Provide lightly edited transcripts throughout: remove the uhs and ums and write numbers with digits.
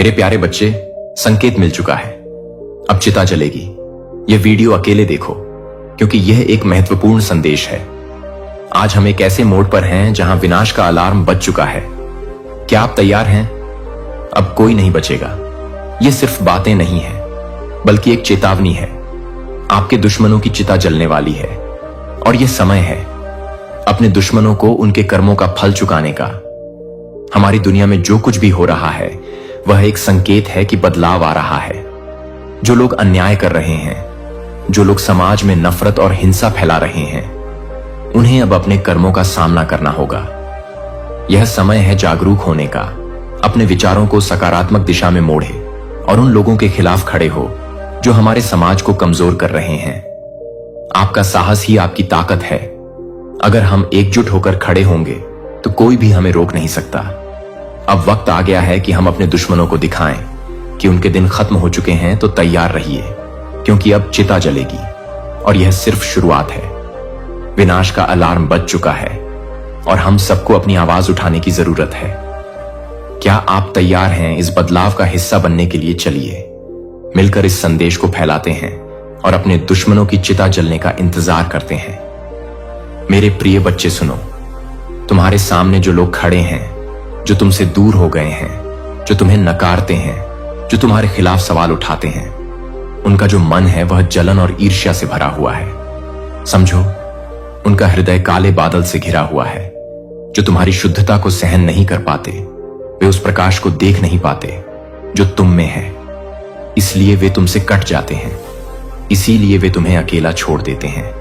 मेरे प्यारे बच्चे, संकेत मिल चुका है। अब चिता जलेगी। यह वीडियो अकेले देखो, क्योंकि यह एक महत्वपूर्ण संदेश है। आज हम एक ऐसे मोड़ पर हैं जहां विनाश का अलार्म बज चुका है। क्या आप तैयार हैं? अब कोई नहीं बचेगा। यह सिर्फ बातें नहीं है, बल्कि एक चेतावनी है। आपके दुश्मनों की चिता जलने वाली है, और यह समय है अपने दुश्मनों को उनके कर्मों का फल चुकाने का। हमारी दुनिया में जो कुछ भी हो रहा है, वह एक संकेत है कि बदलाव आ रहा है। जो लोग अन्याय कर रहे हैं, जो लोग समाज में नफरत और हिंसा फैला रहे हैं, उन्हें अब अपने कर्मों का सामना करना होगा। यह समय है जागरूक होने का। अपने विचारों को सकारात्मक दिशा में मोड़े और उन लोगों के खिलाफ खड़े हो जो हमारे समाज को कमजोर कर रहे हैं। आपका साहस ही आपकी ताकत है। अगर हम एकजुट होकर खड़े होंगे तो कोई भी हमें रोक नहीं सकता। अब वक्त आ गया है कि हम अपने दुश्मनों को दिखाएं कि उनके दिन खत्म हो चुके हैं। तो तैयार रहिए, क्योंकि अब चिता जलेगी, और यह सिर्फ शुरुआत है। विनाश का अलार्म बज चुका है, और हम सबको अपनी आवाज उठाने की जरूरत है। क्या आप तैयार हैं इस बदलाव का हिस्सा बनने के लिए? चलिए मिलकर इस संदेश को फैलाते हैं और अपने दुश्मनों की चिता जलने का इंतजार करते हैं। मेरे प्रिय बच्चे, सुनो। तुम्हारे सामने जो लोग खड़े हैं, जो तुमसे दूर हो गए हैं, जो तुम्हें नकारते हैं, जो तुम्हारे खिलाफ सवाल उठाते हैं, उनका जो मन है वह जलन और ईर्ष्या से भरा हुआ है। समझो, उनका हृदय काले बादल से घिरा हुआ है। जो तुम्हारी शुद्धता को सहन नहीं कर पाते, वे उस प्रकाश को देख नहीं पाते जो तुम में है। इसलिए वे तुमसे कट जाते हैं। इसीलिए वे तुम्हें अकेला छोड़ देते हैं,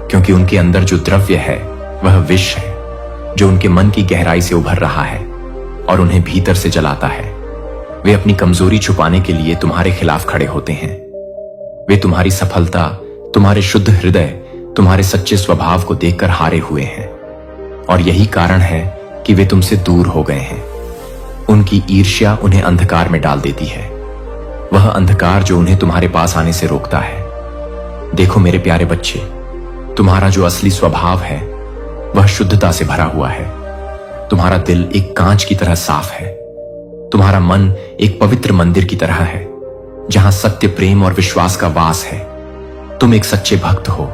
क्योंकि उनके अंदर जो द्रव्य है वह विष है, जो उनके मन की गहराई से उभर रहा है और उन्हें भीतर से जलाता है। वे अपनी कमजोरी छुपाने के लिए तुम्हारे खिलाफ खड़े होते हैं। वे तुम्हारी सफलता, तुम्हारे शुद्ध हृदय, तुम्हारे सच्चे स्वभाव को देखकर हारे हुए हैं, और यही कारण है कि वे तुमसे दूर हो गए हैं। उनकी ईर्ष्या उन्हें अंधकार में डाल देती है, वह अंधकार जो उन्हें तुम्हारे पास आने से रोकता है। देखो मेरे प्यारे बच्चे, तुम्हारा जो असली स्वभाव है वह शुद्धता से भरा हुआ है। तुम्हारा दिल एक कांच की तरह साफ है। तुम्हारा मन एक पवित्र मंदिर की तरह है, जहां सत्य, प्रेम और विश्वास का वास है। तुम एक सच्चे भक्त हो।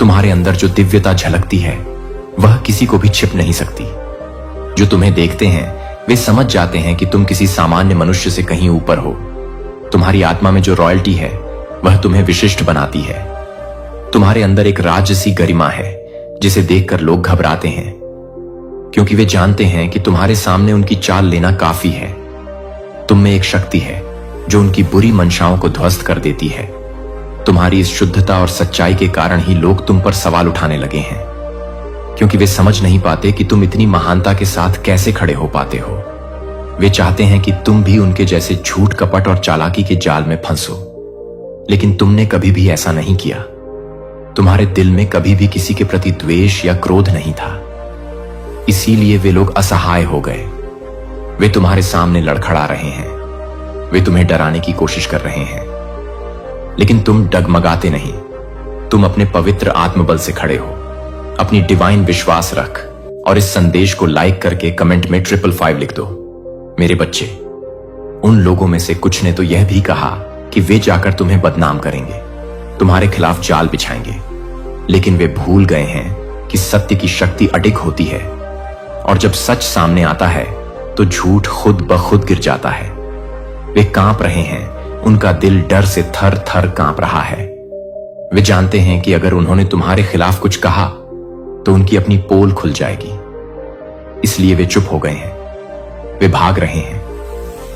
तुम्हारे अंदर जो दिव्यता झलकती है वह किसी को भी छिप नहीं सकती। जो तुम्हें देखते हैं वे समझ जाते हैं कि तुम किसी सामान्य मनुष्य से कहीं ऊपर हो। तुम्हारी आत्मा में जो रॉयल्टी है वह तुम्हें विशिष्ट बनाती है। तुम्हारे अंदर एक राजसी गरिमा है जिसे देखकर लोग घबराते हैं, क्योंकि वे जानते हैं कि तुम्हारे सामने उनकी चाल लेना काफी है। तुम में एक शक्ति है जो उनकी बुरी मंशाओं को ध्वस्त कर देती है। तुम्हारी इस शुद्धता और सच्चाई के कारण ही लोग तुम पर सवाल उठाने लगे हैं, क्योंकि वे समझ नहीं पाते कि तुम इतनी महानता के साथ कैसे खड़े हो पाते हो। वे चाहते हैं कि तुम भी उनके जैसे झूठ, कपट और चालाकी के जाल में फंसो, लेकिन तुमने कभी भी ऐसा नहीं किया। तुम्हारे दिल में कभी भी किसी के प्रति द्वेष या क्रोध नहीं था। इसीलिए वे लोग असहाय हो गए। वे तुम्हारे सामने लड़खड़ा रहे हैं। वे तुम्हें डराने की कोशिश कर रहे हैं, लेकिन तुम डगमगाते नहीं। तुम अपने पवित्र आत्मबल से खड़े हो। अपनी डिवाइन विश्वास रख, और इस संदेश को लाइक करके कमेंट में 555 लिख दो। मेरे बच्चे, उन लोगों में से कुछ ने तो यह भी कहा कि वे जाकर तुम्हें बदनाम करेंगे, तुम्हारे खिलाफ जाल बिछाएंगे, लेकिन वे भूल गए हैं कि सत्य की शक्ति अडिग होती है, और जब सच सामने आता है तो झूठ खुद ब खुद गिर जाता है। वे कांप रहे हैं। उनका दिल डर से थर थर कांप रहा है। वे जानते हैं कि अगर उन्होंने तुम्हारे खिलाफ कुछ कहा तो उनकी अपनी पोल खुल जाएगी। इसलिए वे चुप हो गए हैं। वे भाग रहे हैं।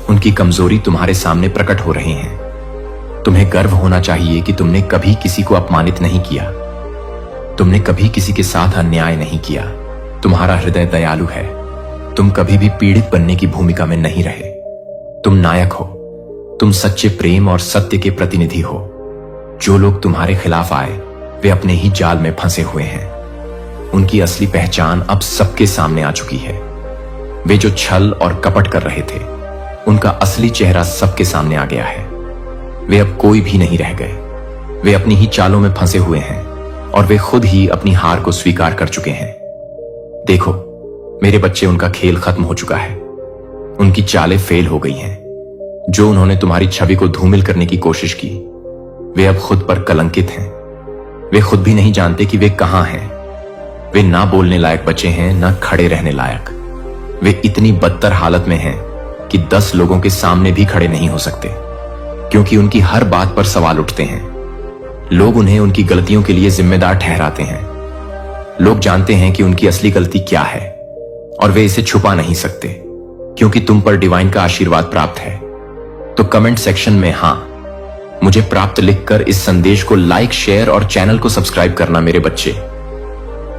उनकी कमजोरी तुम्हारे सामने प्रकट हो रही है। तुम्हें गर्व होना चाहिए कि तुमने कभी किसी को अपमानित नहीं किया। तुमने कभी किसी के साथ अन्याय नहीं किया। तुम्हारा हृदय दयालु है। तुम कभी भी पीड़ित बनने की भूमिका में नहीं रहे। तुम नायक हो। तुम सच्चे प्रेम और सत्य के प्रतिनिधि हो। जो लोग तुम्हारे खिलाफ आए वे अपने ही जाल में फंसे हुए हैं। उनकी असली पहचान अब सबके सामने आ चुकी है। वे जो छल और कपट कर रहे थे, उनका असली चेहरा सबके सामने आ गया है। वे अब कोई भी नहीं रह गए। वे अपनी ही चालों में फंसे हुए हैं, और वे खुद ही अपनी हार को स्वीकार कर चुके हैं। देखो मेरे बच्चे, उनका खेल खत्म हो चुका है। उनकी चालें फेल हो गई हैं। जो उन्होंने तुम्हारी छवि को धूमिल करने की कोशिश की, वे अब खुद पर कलंकित हैं। वे खुद भी नहीं जानते कि वे कहां हैं। वे ना बोलने लायक बचे हैं, ना खड़े रहने लायक। वे इतनी बदतर हालत में हैं कि 10 लोगों के सामने भी खड़े नहीं हो सकते, क्योंकि उनकी हर बात पर सवाल उठते हैं। लोग उन्हें उनकी गलतियों के लिए जिम्मेदार ठहराते हैं। लोग जानते हैं कि उनकी असली गलती क्या है, और वे इसे छुपा नहीं सकते, क्योंकि तुम पर डिवाइन का आशीर्वाद प्राप्त है। तो कमेंट सेक्शन में हां मुझे प्राप्त लिखकर इस संदेश को लाइक, शेयर और चैनल को सब्सक्राइब करना मेरे बच्चे।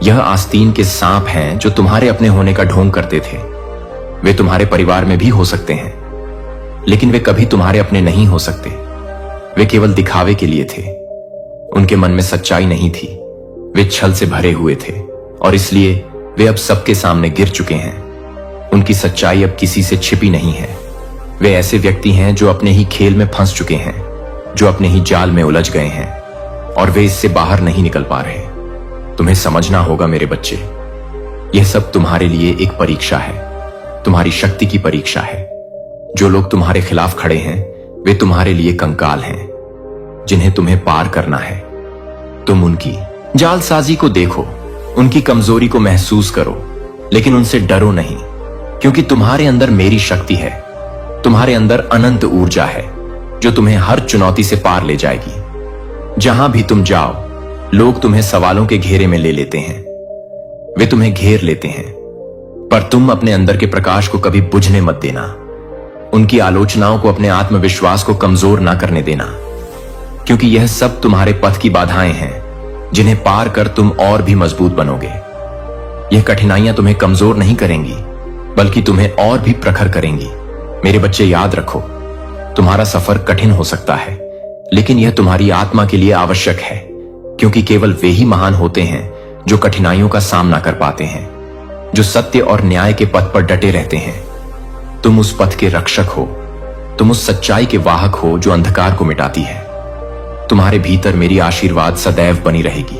यह आस्तीन के सांप हैं जो तुम्हारे अपने होने का ढोंग करते थे। वे तुम्हारे परिवार में भी हो सकते हैं, लेकिन वे कभी तुम्हारे अपने नहीं हो सकते। वे केवल दिखावे के लिए थे। उनके मन में सच्चाई नहीं थी। वे छल से भरे हुए थे, और इसलिए वे अब सबके सामने गिर चुके हैं। उनकी सच्चाई अब किसी से छिपी नहीं है। वे ऐसे व्यक्ति हैं जो अपने ही खेल में फंस चुके हैं, जो अपने ही जाल में उलझ गए हैं, और वे इससे बाहर नहीं निकल पा रहे। तुम्हें समझना होगा मेरे बच्चे, यह सब तुम्हारे लिए एक परीक्षा है, तुम्हारी शक्ति की परीक्षा है। जो लोग तुम्हारे खिलाफ खड़े हैं, वे तुम्हारे लिए कंकाल हैं, जिन्हें तुम्हें पार करना है। तुम उनकी जालसाजी को देखो, उनकी कमजोरी को महसूस करो, लेकिन उनसे डरो नहीं, क्योंकि तुम्हारे अंदर मेरी शक्ति है। तुम्हारे अंदर अनंत ऊर्जा है, जो तुम्हें हर चुनौती से पार ले जाएगी। जहां भी तुम जाओ, लोग तुम्हें सवालों के घेरे में ले लेते हैं। वे तुम्हें घेर लेते हैं, पर तुम अपने अंदर के प्रकाश को कभी बुझने मत देना। उनकी आलोचनाओं को अपने आत्मविश्वास को कमजोर ना करने देना, क्योंकि यह सब तुम्हारे पथ की बाधाएं हैं, जिन्हें पार कर तुम और भी मजबूत बनोगे। यह कठिनाइयां तुम्हें कमजोर नहीं करेंगी, बल्कि तुम्हें और भी प्रखर करेंगी। मेरे बच्चे, याद रखो, तुम्हारा सफर कठिन हो सकता है, लेकिन यह तुम्हारी आत्मा के लिए आवश्यक है, क्योंकि केवल वे ही महान होते हैं जो कठिनाइयों का सामना कर पाते हैं, जो सत्य और न्याय के पथ पर डटे रहते हैं। तुम उस पथ के रक्षक हो। तुम उस सच्चाई के वाहक हो जो अंधकार को मिटाती है। तुम्हारे भीतर मेरी आशीर्वाद सदैव बनी रहेगी।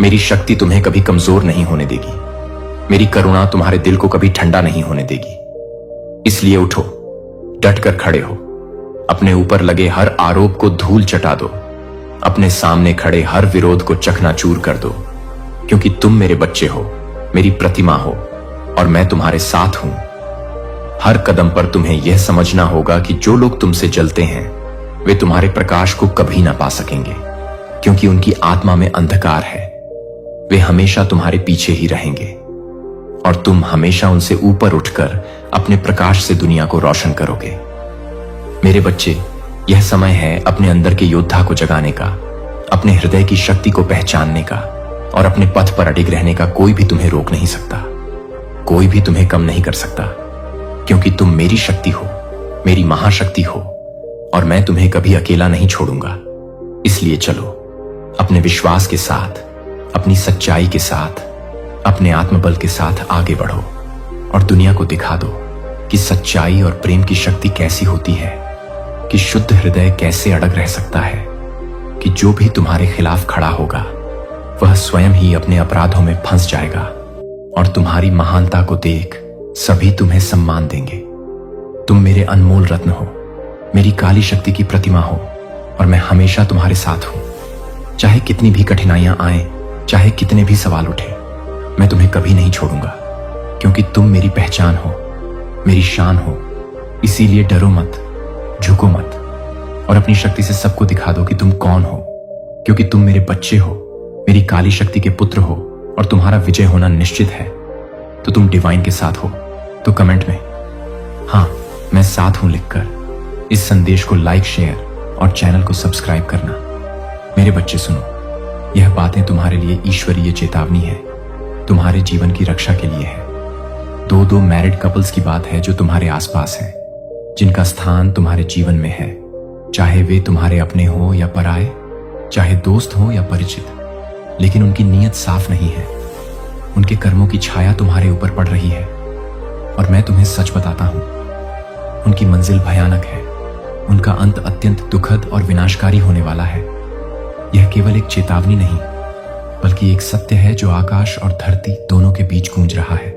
मेरी शक्ति तुम्हें कभी कमजोर नहीं होने देगी। मेरी करुणा तुम्हारे दिल को कभी ठंडा नहीं होने देगी। इसलिए उठो, डटकर खड़े हो। अपने ऊपर लगे हर आरोप को धूल चटा दो। अपने सामने खड़े हर विरोध को चकनाचूर कर दो, क्योंकि तुम मेरे बच्चे हो, मेरी प्रतिमा हो, और मैं तुम्हारे साथ हूं। हर कदम पर तुम्हें यह समझना होगा कि जो लोग तुमसे जलते हैं, वे तुम्हारे प्रकाश को कभी ना पा सकेंगे, क्योंकि उनकी आत्मा में अंधकार है। वे हमेशा तुम्हारे पीछे ही रहेंगे, और तुम हमेशा उनसे ऊपर उठकर अपने प्रकाश से दुनिया को रोशन करोगे। मेरे बच्चे, यह समय है अपने अंदर के योद्धा को जगाने का, अपने हृदय की शक्ति को पहचानने का, और अपने पथ पर अडिग रहने का। कोई भी तुम्हें रोक नहीं सकता, कोई भी तुम्हें कम नहीं कर सकता, क्योंकि तुम मेरी शक्ति हो, मेरी महाशक्ति हो, और मैं तुम्हें कभी अकेला नहीं छोड़ूंगा। इसलिए चलो, अपने विश्वास के साथ, अपनी सच्चाई के साथ, अपने आत्मबल के साथ आगे बढ़ो, और दुनिया को दिखा दो कि सच्चाई और प्रेम की शक्ति कैसी होती है, कि शुद्ध हृदय कैसे अड़ग रह सकता है, कि जो भी तुम्हारे खिलाफ खड़ा होगा, वह स्वयं ही अपने अपराधों में फंस जाएगा, और तुम्हारी महानता को देख सभी तुम्हें सम्मान देंगे। तुम मेरे अनमोल रत्न हो, मेरी काली शक्ति की प्रतिमा हो, और मैं हमेशा तुम्हारे साथ हूं। चाहे कितनी भी कठिनाइयां आए, चाहे कितने भी सवाल उठे, मैं तुम्हें कभी नहीं छोड़ूंगा, क्योंकि तुम मेरी पहचान हो, मेरी शान हो। इसीलिए डरो मत, झुको मत, और अपनी शक्ति से सबको दिखा दो कि तुम कौन हो, क्योंकि तुम मेरे बच्चे हो, मेरी काली शक्ति के पुत्र हो, और तुम्हारा विजय होना निश्चित है। तो तुम डिवाइन के साथ हो, तो कमेंट में हाँ मैं साथ हूं लिखकर इस संदेश को लाइक, शेयर और चैनल को सब्सक्राइब करना। मेरे बच्चे सुनो, यह बातें तुम्हारे लिए ईश्वरीय चेतावनी है, तुम्हारे जीवन की रक्षा के लिए है। दो मैरिड कपल्स की बात है जो तुम्हारे आसपास हैं, जिनका स्थान तुम्हारे जीवन में है, चाहे वे तुम्हारे अपने हो या पराए, चाहे दोस्त हो या परिचित, लेकिन उनकी नीयत साफ नहीं है। उनके कर्मों की छाया तुम्हारे ऊपर पड़ रही है, और मैं तुम्हें सच बताता हूं, उनकी मंजिल भयानक है। उनका अंत अत्यंत दुखद और विनाशकारी होने वाला है। यह केवल एक चेतावनी नहीं, बल्कि एक सत्य है जो आकाश और धरती दोनों के बीच गूंज रहा है।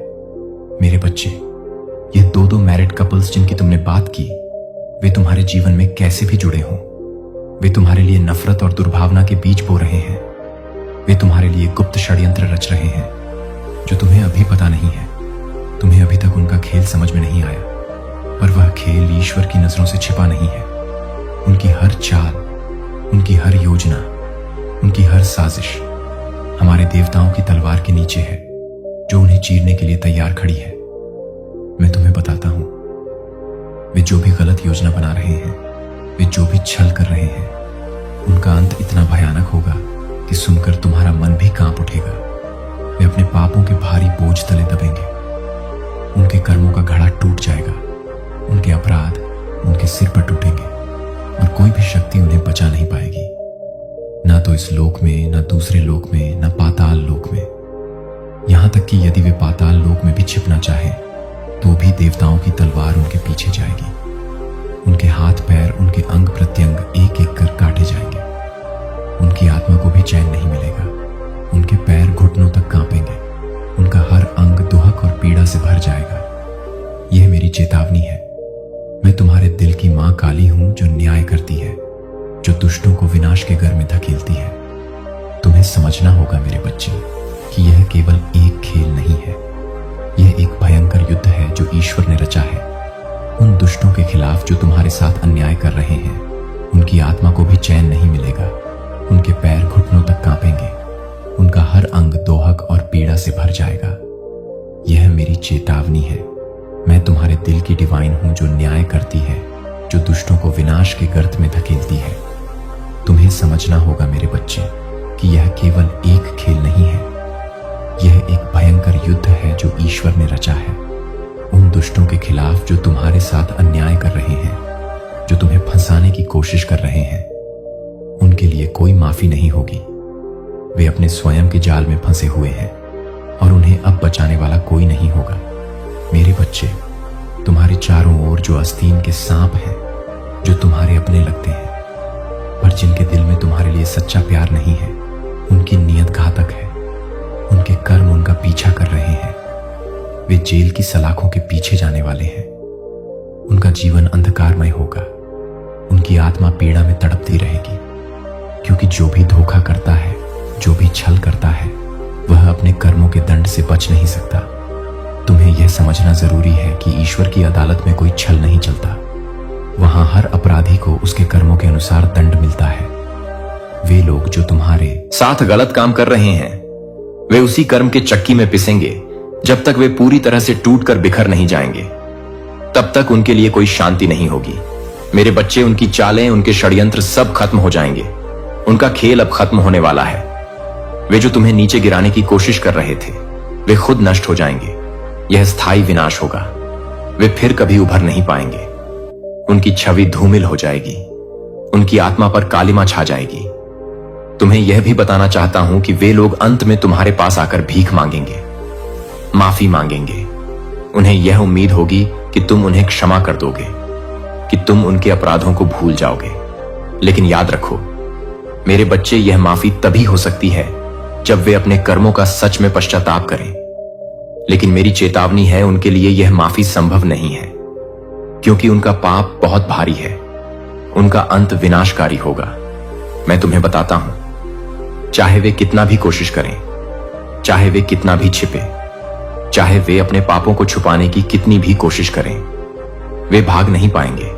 मेरे बच्चे, ये दो मैरिड कपल्स जिनकी तुमने बात की, वे तुम्हारे जीवन में कैसे भी जुड़े हों, वे तुम्हारे लिए नफरत और दुर्भावना के बीज बो रहे हैं। वे तुम्हारे लिए गुप्त षड्यंत्र रच रहे हैं जो तुम्हें अभी पता नहीं है। तुम्हें अभी तक उनका खेल समझ में नहीं आया, पर वह खेल ईश्वर की नजरों से छिपा नहीं है। उनकी हर चाल, उनकी हर योजना, उनकी हर साजिश हमारे देवताओं की तलवार के नीचे है, जो उन्हें चीरने के लिए तैयार खड़ी है। मैं तुम्हें बताता हूं, वे जो भी गलत योजना बना रहे हैं, वे जो भी छल कर रहे हैं, उनका अंत इतना भयानक होगा कि सुनकर तुम्हारा मन भी कांप उठेगा। वे अपने पापों के भारी बोझ तले दबेंगे। उनके कर्मों का घड़ा टूट जाएगा। उनके अपराध उनके सिर पर टूटेंगे और कोई भी शक्ति उन्हें बचा नहीं पाएगी, ना तो इस लोक में, ना दूसरे लोक में, ना पाताल लोक में। यहां तक कि यदि वे पाताल लोक में भी छिपना चाहे तो भी देवताओं की तलवार उनके पीछे जाएगी। उनके हाथ पैर, उनके अंग प्रत्यंग एक एक कर काटे जाएंगे। उनकी आत्मा को भी चैन नहीं मिलेगा। उनके पैर घुटनों तक कांपेंगे। उनका हर अंग दुहक और पीड़ा से भर जाएगा। यह मेरी चेतावनी है। मैं तुम्हारे दिल की मां काली हूं, जो न्याय करती है, जो दुष्टों को विनाश के घर में धकेलती है। तुम्हें समझना होगा मेरे बच्चे कि यह केवल एक खेल नहीं है। यह एक भयंकर युद्ध है जो ईश्वर ने रचा है। उन दुष्टों के खिलाफ जो तुम्हारे साथ अन्याय कर रहे हैं, उनकी आत्मा को भी चैन नहीं मिलेगा। उनके पैर घुटनों तक कांपेंगे। उनका हर अंग दोहक और पीड़ा से भर जाएगा। यह मेरी चेतावनी है। मैं तुम्हारे दिल की डिवाइन हूं, जो न्याय करती है, जो दुष्टों को विनाश के गर्त में धकेलती है। तुम्हें समझना होगा मेरे बच्चे कि यह केवल एक खेल नहीं है। यह एक भयंकर युद्ध है जो ईश्वर ने रचा है। उन दुष्टों के खिलाफ जो तुम्हारे साथ अन्याय कर रहे हैं, जो तुम्हें फंसाने की कोशिश कर रहे हैं, उनके लिए कोई माफी नहीं होगी। वे अपने स्वयं के जाल में फंसे हुए हैं और उन्हें अब बचाने वाला कोई नहीं होगा। मेरे बच्चे, तुम्हारे चारों ओर जो आस्तीन के सांप हैं, जो तुम्हारे अपने लगते हैं, पर जिनके दिल में तुम्हारे लिए सच्चा प्यार नहीं है, उनकी नीयत घातक है। उनके कर्म उनका पीछा कर रहे हैं। वे जेल की सलाखों के पीछे जाने वाले हैं। उनका जीवन अंधकारमय होगा। उनकी आत्मा पीड़ा में तड़पती रहेगी, क्योंकि जो भी धोखा करता है, जो भी छल करता है, वह अपने कर्मों के दंड से बच नहीं सकता। तुम्हें यह समझना जरूरी है कि ईश्वर की अदालत में कोई छल नहीं चलता। वहां हर अपराधी को उसके कर्मों के अनुसार दंड मिलता है। वे लोग जो तुम्हारे साथ गलत काम कर रहे हैं, वे उसी कर्म के चक्की में पिसेंगे जब तक वे पूरी तरह से टूट कर बिखर नहीं जाएंगे। तब तक उनके लिए कोई शांति नहीं होगी। मेरे बच्चे, उनकी चालें, उनके षड्यंत्र सब खत्म हो जाएंगे। उनका खेल अब खत्म होने वाला है। वे जो तुम्हें नीचे गिराने की कोशिश कर रहे थे, वे खुद नष्ट हो जाएंगे। यह स्थायी विनाश होगा। वे फिर कभी उभर नहीं पाएंगे। उनकी छवि धूमिल हो जाएगी। उनकी आत्मा पर कालिमा छा जाएगी। तुम्हें यह भी बताना चाहता हूं कि वे लोग अंत में तुम्हारे पास आकर भीख मांगेंगे, माफी मांगेंगे। उन्हें यह उम्मीद होगी कि तुम उन्हें क्षमा कर दोगे, कि तुम उनके अपराधों को भूल जाओगे। लेकिन याद रखो मेरे बच्चे, यह माफी तभी हो सकती है जब वे अपने कर्मों का सच में पश्चाताप करें। लेकिन मेरी चेतावनी है, उनके लिए यह माफी संभव नहीं है, क्योंकि उनका पाप बहुत भारी है। उनका अंत विनाशकारी होगा। मैं तुम्हें बताता हूं, चाहे वे कितना भी कोशिश करें, चाहे वे कितना भी छिपे, चाहे वे अपने पापों को छुपाने की कितनी भी कोशिश करें, वे भाग नहीं पाएंगे।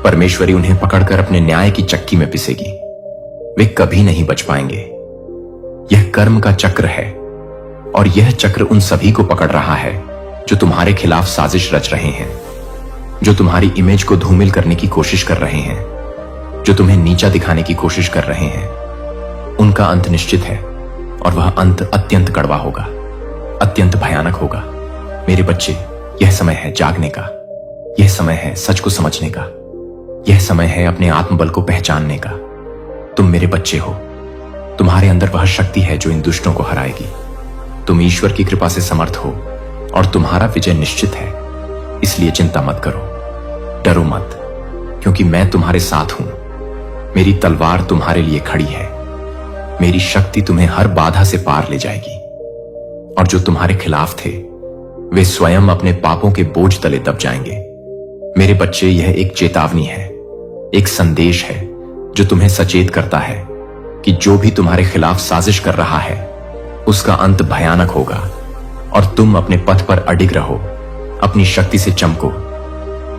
परमेश्वरी उन्हें पकड़कर अपने न्याय की चक्की में पिसेगी। वे कभी नहीं बच पाएंगे। यह कर्म का चक्र है, और यह चक्र उन सभी को पकड़ रहा है जो तुम्हारे खिलाफ साजिश रच रहे हैं, जो तुम्हारी इमेज को धूमिल करने की कोशिश कर रहे हैं, जो तुम्हें नीचा दिखाने की कोशिश कर रहे हैं। उनका अंत निश्चित है, और वह अंत अत्यंत कड़वा होगा, अत्यंत भयानक होगा। मेरे बच्चे, यह समय है जागने का। यह समय है सच को समझने का। यह समय है अपने आत्मबल को पहचानने का। तुम मेरे बच्चे हो। तुम्हारे अंदर वह शक्ति है जो इन दुष्टों को हराएगी। तुम ईश्वर की कृपा से समर्थ हो, और तुम्हारा विजय निश्चित है। इसलिए चिंता मत करो, डरो मत, क्योंकि मैं तुम्हारे साथ हूं। मेरी तलवार तुम्हारे लिए खड़ी है। मेरी शक्ति तुम्हें हर बाधा से पार ले जाएगी। और जो तुम्हारे खिलाफ थे, वे स्वयं अपने पापों के बोझ तले दब जाएंगे। मेरे बच्चे, यह एक चेतावनी है, एक संदेश है जो तुम्हें सचेत करता है कि जो भी तुम्हारे खिलाफ साजिश कर रहा है उसका अंत भयानक होगा और तुम अपने पथ पर अडिग रहो, अपनी शक्ति से चमको,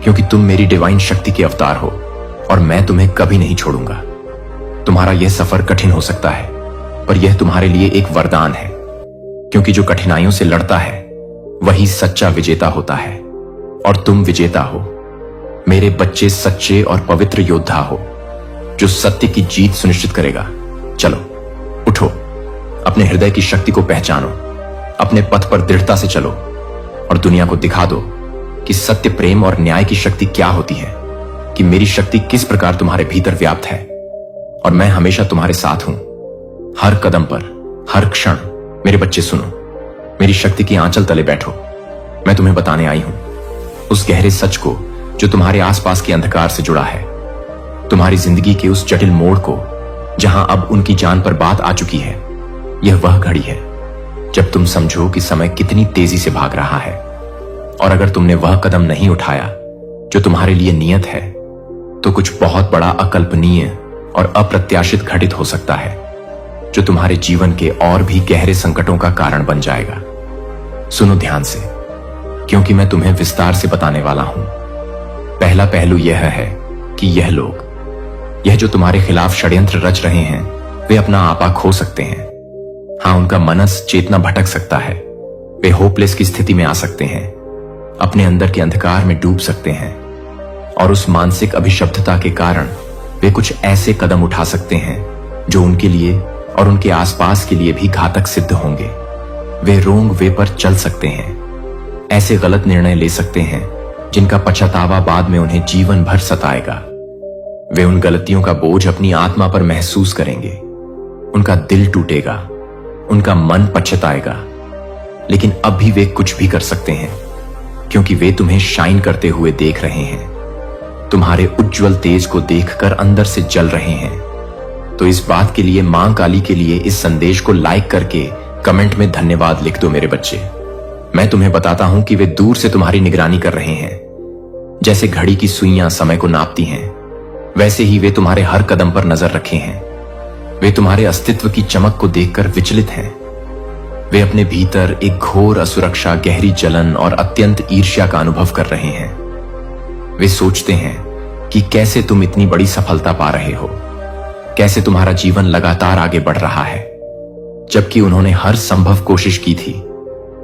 क्योंकि तुम मेरी डिवाइन शक्ति के अवतार हो और मैं तुम्हें कभी नहीं छोड़ूंगा। तुम्हारा यह सफर कठिन हो सकता है, पर यह तुम्हारे लिए एक वरदान है, क्योंकि जो कठिनाइयों से लड़ता है वही सच्चा विजेता होता है और तुम विजेता हो। मेरे बच्चे सच्चे और पवित्र योद्धा हो जो सत्य की जीत सुनिश्चित करेगा। चलो उठो, अपने हृदय की शक्ति को पहचानो, अपने पथ पर दृढ़ता से चलो और दुनिया को दिखा दो कि सत्य, प्रेम और न्याय की शक्ति क्या होती है, कि मेरी शक्ति किस प्रकार तुम्हारे भीतर व्याप्त है और मैं हमेशा तुम्हारे साथ हूं, हर कदम पर, हर क्षण। मेरे बच्चे सुनो, मेरी शक्ति की आंचल तले बैठो। मैं तुम्हें बताने आई हूं उस गहरे सच को जो तुम्हारे आसपास के अंधकार से जुड़ा है, तुम्हारी जिंदगी के उस जटिल मोड़ को जहां अब उनकी जान पर बात आ चुकी है। यह वह घड़ी है जब तुम समझो कि समय कितनी तेजी से भाग रहा है और अगर तुमने वह कदम नहीं उठाया जो तुम्हारे लिए नियत है तो कुछ बहुत बड़ा अकल्पनीय और अप्रत्याशित घटित हो सकता है जो तुम्हारे जीवन के और भी गहरे संकटों का कारण बन जाएगा। सुनो ध्यान से, क्योंकि मैं तुम्हें विस्तार से बताने वाला हूं। पहला पहलू यह है कि यह जो तुम्हारे खिलाफ षड्यंत्र रच रहे हैं वे अपना आपा खो सकते हैं। हां, उनका मनस चेतना भटक सकता है, वे होपलेस की स्थिति में आ सकते हैं, अपने अंदर के अंधकार में डूब सकते हैं और उस मानसिक अभिशप्तता के कारण वे कुछ ऐसे कदम उठा सकते हैं जो उनके लिए और उनके आसपास के लिए भी घातक सिद्ध होंगे। वे रोंग वे पर चल सकते हैं, ऐसे गलत निर्णय ले सकते हैं जिनका पछतावा बाद में उन्हें जीवन भर सताएगा। वे उन गलतियों का बोझ अपनी आत्मा पर महसूस करेंगे, उनका दिल टूटेगा, उनका मन पछताएगा, लेकिन अब भी वे कुछ भी कर सकते हैं क्योंकि वे तुम्हें शाइन करते हुए देख रहे हैं, तुम्हारे उज्जवल तेज को देखकर अंदर से जल रहे हैं। तो इस बात के लिए मां काली के लिए इस संदेश को लाइक करके कमेंट में धन्यवाद लिख दो। मेरे बच्चे, मैं तुम्हें बताता हूं कि वे दूर से तुम्हारी निगरानी कर रहे हैं। जैसे घड़ी की सुइयां समय को नापती हैं, वैसे ही वे तुम्हारे हर कदम पर नजर रखे हैं। वे तुम्हारे अस्तित्व की चमक को देखकर विचलित हैं। वे अपने भीतर एक घोर असुरक्षा, गहरी जलन और अत्यंत ईर्ष्या का अनुभव कर रहे हैं। वे सोचते हैं कि कैसे तुम इतनी बड़ी सफलता पा रहे हो, कैसे तुम्हारा जीवन लगातार आगे बढ़ रहा है, जबकि उन्होंने हर संभव कोशिश की थी।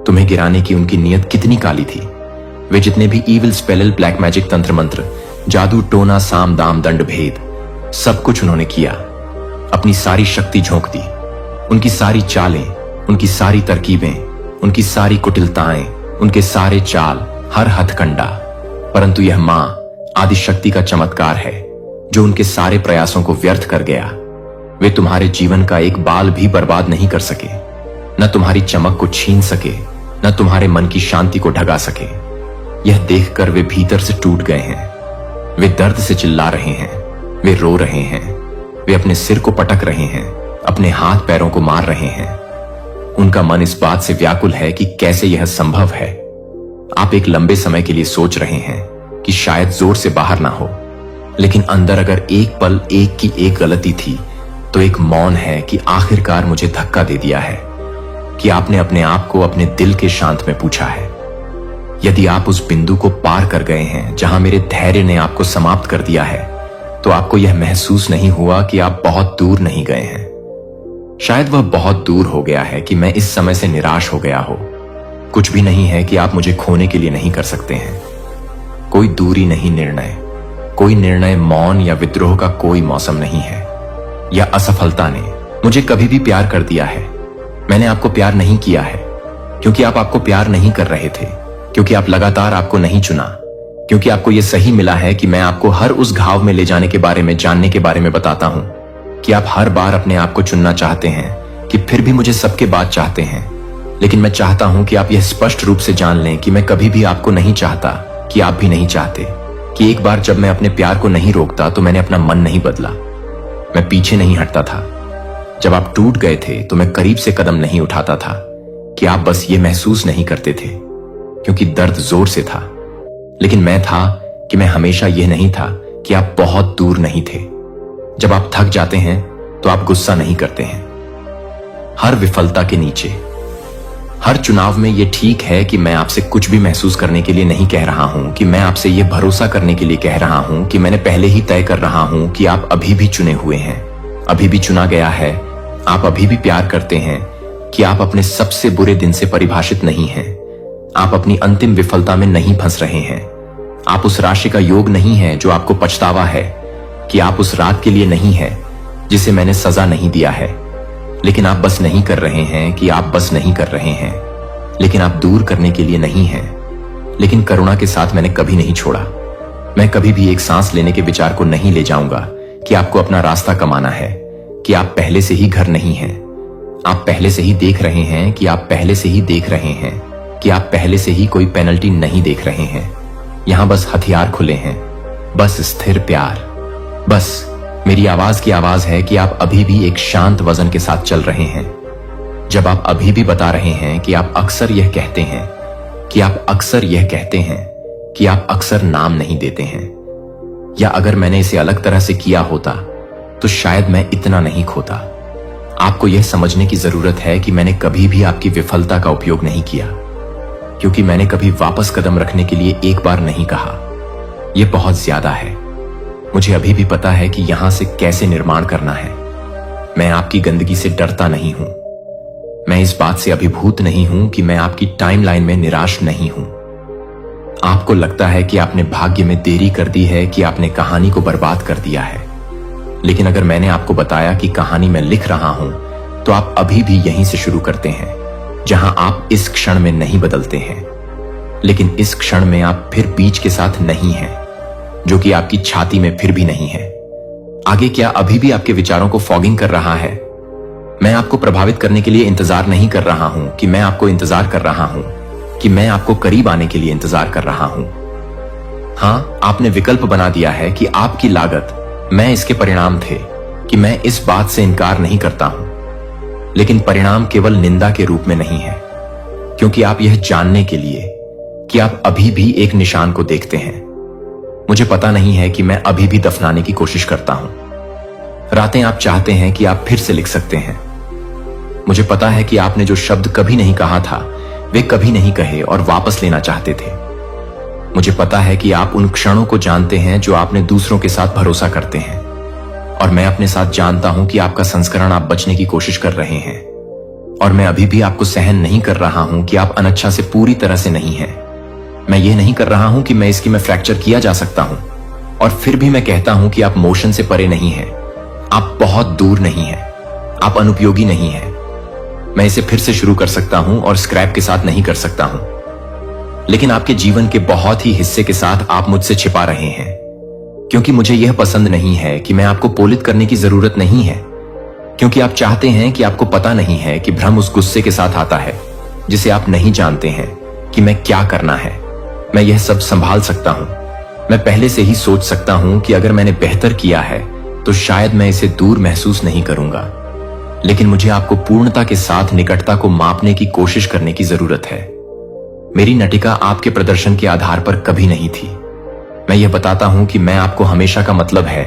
तुम्हें गिराने की उनकी नीयत कितनी काली थी। वे जितने भी ईविल स्पेल, ब्लैक मैजिक, तंत्र मंत्र, जादू टोना, साम दाम दंड भेद, सब कुछ उन्होंने किया, अपनी सारी शक्ति झोंक दी। उनकी सारी चालें, उनकी सारी तरकीबें, उनकी सारी कुटिलताएं, उनके सारे चाल, हर हथकंडा। परंतु यह मां आदिशक्ति का चमत्कार है जो उनके सारे प्रयासों को व्यर्थ कर गया। वे तुम्हारे जीवन का एक बाल भी बर्बाद नहीं कर सके, न तुम्हारी चमक को छीन सके, न तुम्हारे मन की शांति को ढगा सके। यह देखकर वे भीतर से टूट गए हैं। वे दर्द से चिल्ला रहे हैं, वे रो रहे हैं, वे अपने सिर को पटक रहे हैं, अपने हाथ पैरों को मार रहे हैं। उनका मन इस बात से व्याकुल है कि कैसे यह संभव है। आप एक लंबे समय के लिए सोच रहे हैं कि शायद जोर से बाहर ना हो, लेकिन अंदर अगर एक पल एक की एक गलती थी तो एक मौन है कि आखिरकार मुझे धक्का दे दिया है, कि आपने अपने आप को अपने दिल के शांत में पूछा है। यदि आप उस बिंदु को पार कर गए हैं जहां मेरे धैर्य ने आपको समाप्त कर दिया है, तो आपको यह महसूस नहीं हुआ कि आप बहुत दूर नहीं गए हैं। शायद वह बहुत दूर हो गया है कि मैं इस समय से निराश हो गया हो। कुछ भी नहीं है कि आप मुझे खोने के लिए नहीं कर सकते हैं। कोई दूरी नहीं निर्णय, कोई निर्णय मौन या विद्रोह का कोई मौसम नहीं है। या असफलता ने मुझे कभी भी प्यार कर दिया है। मैंने आपको प्यार नहीं किया है क्योंकि आप आपको प्यार नहीं कर रहे थे, क्योंकि आप लगातार आपको नहीं चुना, क्योंकि आपको यह सही मिला है कि मैं आपको हर उस घाव में ले जाने के बारे में, जानने के बारे में बताता हूं कि आप हर बार अपने आप को चुनना चाहते हैं, कि फिर भी मुझे सबके बाद चाहते हैं। लेकिन मैं चाहता हूं कि आप यह स्पष्ट रूप से जान लें कि मैं कभी भी आपको नहीं चाहता, कि आप भी नहीं चाहते, कि एक बार जब मैं अपने प्यार को नहीं रोकता तो मैंने अपना मन नहीं बदला, मैं पीछे नहीं हटता था। जब आप टूट गए थे तो मैं करीब से कदम नहीं उठाता था, कि आप बस ये महसूस नहीं करते थे, क्योंकि दर्द जोर से था। लेकिन मैं था कि मैं हमेशा यह नहीं था कि आप बहुत दूर नहीं थे। जब आप थक जाते हैं तो आप गुस्सा नहीं करते हैं। हर विफलता के नीचे, हर चुनाव में यह ठीक है कि मैं आपसे कुछ भी महसूस करने के लिए नहीं कह रहा हूं, कि मैं आपसे यह भरोसा करने के लिए कह रहा हूं कि मैंने पहले ही तय कर रहा हूं कि आप अभी भी चुने हुए हैं, अभी भी चुना गया है। आप अभी भी प्यार करते हैं, कि आप अपने सबसे बुरे दिन से परिभाषित नहीं हैं। आप अपनी अंतिम विफलता में नहीं फंस रहे हैं। आप उस राशि का योग नहीं है जो आपको पछतावा है, कि आप उस रात के लिए नहीं है जिसे मैंने सजा नहीं दिया है। लेकिन आप बस नहीं कर रहे हैं कि आप बस नहीं कर रहे हैं। लेकिन आप दूर करने के लिए नहीं हैं। लेकिन करुणा के साथ मैंने कभी नहीं छोड़ा। मैं कभी भी एक सांस लेने के विचार को नहीं ले जाऊंगा कि आपको अपना रास्ता कमाना है, कि आप पहले से ही घर नहीं हैं। आप पहले से ही देख रहे हैं कि आप पहले से ही देख रहे हैं कि आप पहले से ही कोई पेनल्टी नहीं देख रहे हैं। यहां बस हथियार खुले हैं, बस स्थिर प्यार। बस मेरी आवाज की आवाज है कि आप अभी भी एक शांत वजन के साथ चल रहे हैं। जब आप अभी भी बता रहे हैं कि आप अक्सर यह कहते हैं, कि आप अक्सर यह कहते हैं, कि आप अक्सर नाम नहीं देते हैं। या अगर मैंने इसे अलग तरह से किया होता तो शायद मैं इतना नहीं खोता। आपको यह समझने की जरूरत है कि मैंने कभी भी आपकी विफलता का उपयोग नहीं किया, क्योंकि मैंने कभी वापस कदम रखने के लिए एक बार नहीं कहा। यह बहुत ज्यादा है। मुझे अभी भी पता है कि यहां से कैसे निर्माण करना है। मैं आपकी गंदगी से डरता नहीं हूं। मैं इस बात से अभिभूत नहीं हूं कि मैं आपकी टाइमलाइन में निराश नहीं हूं। आपको लगता है कि आपने भाग्य में देरी कर दी है, कि आपने कहानी को बर्बाद कर दिया है। लेकिन अगर मैंने आपको बताया कि कहानी मैं लिख रहा हूं, तो आप अभी भी यहीं से शुरू करते हैं, जहां आप इस क्षण में नहीं बदलते हैं। लेकिन इस क्षण में आप फिर बीच के साथ नहीं हैं, जो कि आपकी छाती में फिर भी नहीं है। आगे क्या अभी भी आपके विचारों को फॉगिंग कर रहा है? मैं आपको प्रभावित करने के लिए इंतजार नहीं कर रहा हूं, कि मैं आपको इंतजार कर रहा हूं, कि मैं आपको करीब आने के लिए इंतजार कर रहा हूं। हां, आपने विकल्प बना दिया है कि आपकी लागत मैं इसके परिणाम थे, कि मैं इस बात से इनकार नहीं करता हूं। लेकिन परिणाम केवल निंदा के रूप में नहीं है, क्योंकि आप यह जानने के लिए कि आप अभी भी एक निशान को देखते हैं। मुझे पता नहीं है कि मैं अभी भी दफनाने की कोशिश करता हूं। रातें आप चाहते हैं कि आप फिर से लिख सकते हैं। मुझे पता है कि आपने जो शब्द कभी नहीं कहा था, वे कभी नहीं कहे और वापस लेना चाहते थे। मुझे पता है कि आप उन क्षणों को जानते हैं जो आपने दूसरों के साथ भरोसा करते हैं, और मैं अपने साथ जानता हूं कि आपका संस्करण आप बचने की कोशिश कर रहे हैं। और मैं अभी भी आपको सहन नहीं कर रहा हूं कि आप अनच्छा से पूरी तरह से नहीं हैं। मैं ये नहीं कर रहा हूं कि मैं इसकी में फ्रैक्चर किया जा सकता हूं, और फिर भी मैं कहता हूं कि आप मोशन से परे नहीं हैं। आप बहुत दूर नहीं हैं। आप अनुपयोगी नहीं हैं। मैं इसे फिर से शुरू कर सकता हूं और स्क्रैप के साथ नहीं कर सकता हूं। लेकिन आपके जीवन के बहुत ही हिस्से के साथ आप मुझसे छिपा रहे हैं, क्योंकि मुझे यह पसंद नहीं है कि मैं आपको पोलित करने की जरूरत नहीं है, क्योंकि आप चाहते हैं कि आपको पता नहीं है कि भ्रम उस गुस्से के साथ आता है जिसे आप नहीं जानते हैं कि मैं क्या करना है। मैं यह सब संभाल सकता हूं। मैं पहले से ही सोच सकता हूं कि अगर मैंने बेहतर किया है तो शायद मैं इसे दूर महसूस नहीं करूंगा। लेकिन मुझे आपको पूर्णता के साथ निकटता को मापने की कोशिश करने की जरूरत है। मेरी नटिका आपके प्रदर्शन के आधार पर कभी नहीं थी। मैं यह बताता हूं कि मैं आपको हमेशा का मतलब है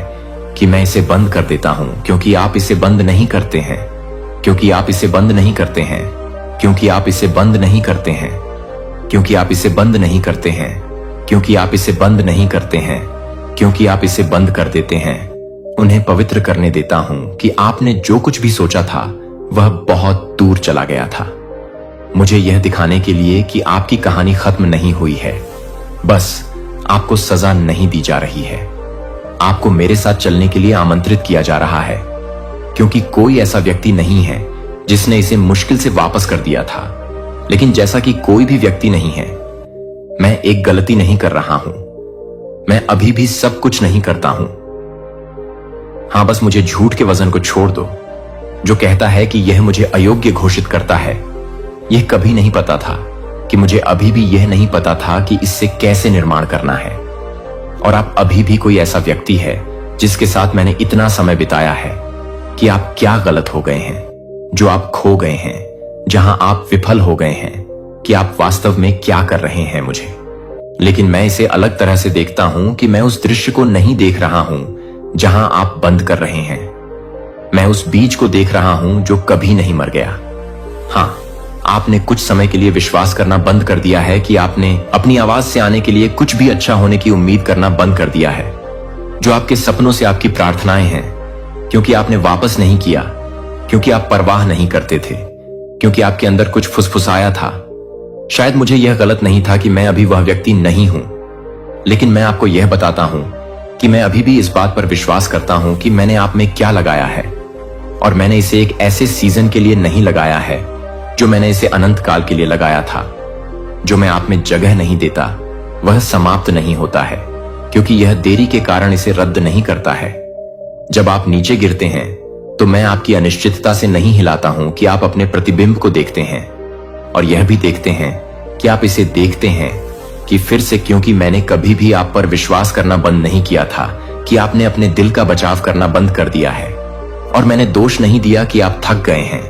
कि मैं इसे बंद कर देता हूं, क्योंकि आप इसे बंद नहीं करते हैं, क्योंकि आप इसे बंद नहीं करते हैं, क्योंकि आप इसे बंद नहीं करते हैं, क्योंकि आप इसे बंद नहीं करते हैं, क्योंकि आप इसे बंद नहीं करते हैं, क्योंकि आप इसे बंद कर देते हैं। उन्हें पवित्र करने देता हूं कि आपने जो कुछ भी सोचा था वह बहुत दूर चला गया था। मुझे यह दिखाने के लिए कि आपकी कहानी खत्म नहीं हुई है। बस आपको सजा नहीं दी जा रही है। आपको मेरे साथ चलने के लिए आमंत्रित किया जा रहा है, क्योंकि कोई ऐसा व्यक्ति नहीं है जिसने इसे मुश्किल से वापस कर दिया था। लेकिन जैसा कि कोई भी व्यक्ति नहीं है, मैं एक गलती नहीं कर रहा हूं। मैं अभी भी सब कुछ नहीं करता हूं। हां, बस मुझे झूठ के वजन को छोड़ दो, जो कहता है कि यह मुझे अयोग्य घोषित करता है। यह कभी नहीं पता था कि मुझे अभी भी यह नहीं पता था कि इससे कैसे निर्माण करना है। और आप अभी भी कोई ऐसा व्यक्ति है जिसके साथ मैंने इतना समय बिताया है कि आप क्या गलत हो गए हैं, जो आप खो गए हैं, जहां आप विफल हो गए हैं, कि आप वास्तव में क्या कर रहे हैं। मुझे लेकिन मैं इसे अलग तरह से देखता हूं कि मैं उस दृश्य को नहीं देख रहा हूं जहां आप बंद कर रहे हैं। मैं उस बीज को देख रहा हूं जो कभी नहीं मर गया। हां, आपने कुछ समय के लिए विश्वास करना बंद कर दिया है कि आपने अपनी आवाज से आने के लिए कुछ भी अच्छा होने की उम्मीद करना बंद कर दिया है। जो आपके सपनों से आपकी प्रार्थनाएं हैं, क्योंकि आपने वापस नहीं किया, क्योंकि आप परवाह नहीं करते थे, क्योंकि आपके अंदर कुछ फुसफुसाया था। शायद मुझे यह गलत नहीं था कि मैं अभी वह व्यक्ति नहीं हूं, लेकिन मैं आपको यह बताता हूं कि मैं अभी भी इस बात पर विश्वास करता हूं कि मैंने आप में क्या लगाया है, और मैंने इसे एक ऐसे सीजन के लिए नहीं लगाया है जो मैंने इसे अनंत काल के लिए लगाया था। जो मैं आप में जगह नहीं देता वह समाप्त नहीं होता है, क्योंकि यह देरी के कारण इसे रद्द नहीं करता है। जब आप नीचे गिरते हैं तो मैं आपकी अनिश्चितता से नहीं हिलाता हूं कि आप अपने प्रतिबिंब को देखते हैं और यह भी देखते हैं कि आप इसे देखते हैं कि फिर से, क्योंकि मैंने कभी भी आप पर विश्वास करना बंद नहीं किया था कि आपने अपने दिल का बचाव करना बंद कर दिया है, और मैंने दोष नहीं दिया कि आप थक गए हैं।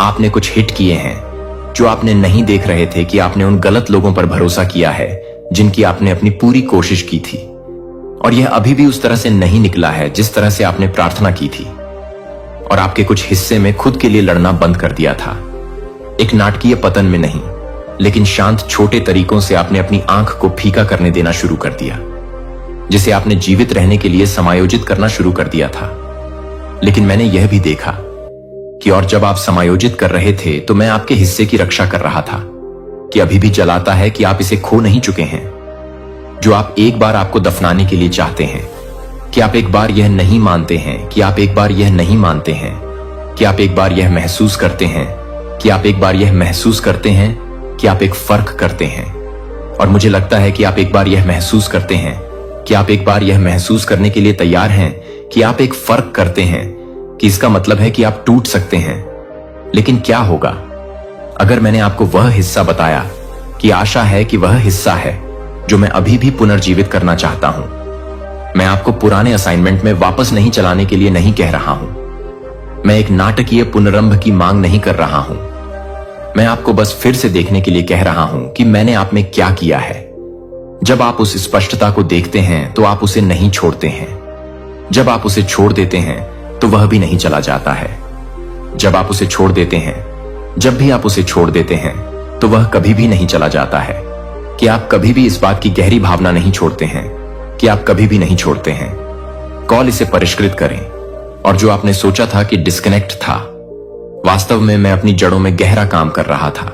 आपने कुछ हिट किए हैं जो आपने नहीं देख रहे थे कि आपने उन गलत लोगों पर भरोसा किया है जिनकी आपने अपनी पूरी कोशिश की थी, और यह अभी भी उस तरह से नहीं निकला है जिस तरह से आपने प्रार्थना की थी, और आपके कुछ हिस्से में खुद के लिए लड़ना बंद कर दिया था। एक नाटकीय पतन में नहीं, लेकिन शांत छोटे तरीकों से आपने अपनी आंख को फीका करने देना शुरू कर दिया, जिसे आपने जीवित रहने के लिए समायोजित करना शुरू कर दिया था। लेकिन मैंने यह भी देखा कि और जब आप समायोजित कर रहे थे तो मैं आपके हिस्से की रक्षा कर रहा था, कि अभी भी जलाता है कि आप इसे खो नहीं चुके हैं, जो आप एक बार आपको दफनाने के लिए चाहते हैं, कि आप एक बार यह नहीं मानते हैं, कि आप एक बार यह नहीं मानते हैं, कि आप एक बार यह महसूस करते हैं, कि आप एक बार यह महसूस करते हैं कि आप एक फर्क करते हैं। और मुझे लगता है कि आप एक बार यह महसूस करते हैं कि आप एक बार यह महसूस करने के लिए तैयार हैं कि आप एक फर्क करते हैं, कि इसका मतलब है कि आप टूट सकते हैं। लेकिन क्या होगा अगर मैंने आपको वह हिस्सा बताया कि आशा है कि वह हिस्सा है जो मैं अभी भी पुनर्जीवित करना चाहता हूं। मैं आपको पुराने असाइनमेंट में वापस नहीं चलाने के लिए नहीं कह रहा हूं। मैं एक नाटकीय पुनरंभ की मांग नहीं कर रहा हूं। मैं आपको बस फिर से देखने के लिए कह रहा हूं कि मैंने आप में क्या किया है। जब आप उस स्पष्टता को देखते हैं तो आप उसे नहीं छोड़ते हैं। जब आप उसे छोड़ देते हैं तो वह भी नहीं चला जाता है। जब आप उसे छोड़ देते हैं, जब भी आप उसे छोड़ देते हैं तो वह कभी भी नहीं चला जाता है। कि आप कभी भी इस बात की गहरी भावना नहीं छोड़ते हैं, कि आप कभी भी नहीं छोड़ते हैं। कॉल इसे परिष्कृत करें, और जो आपने सोचा था कि डिस्कनेक्ट था, वास्तव में मैं अपनी जड़ों में गहरा काम कर रहा था।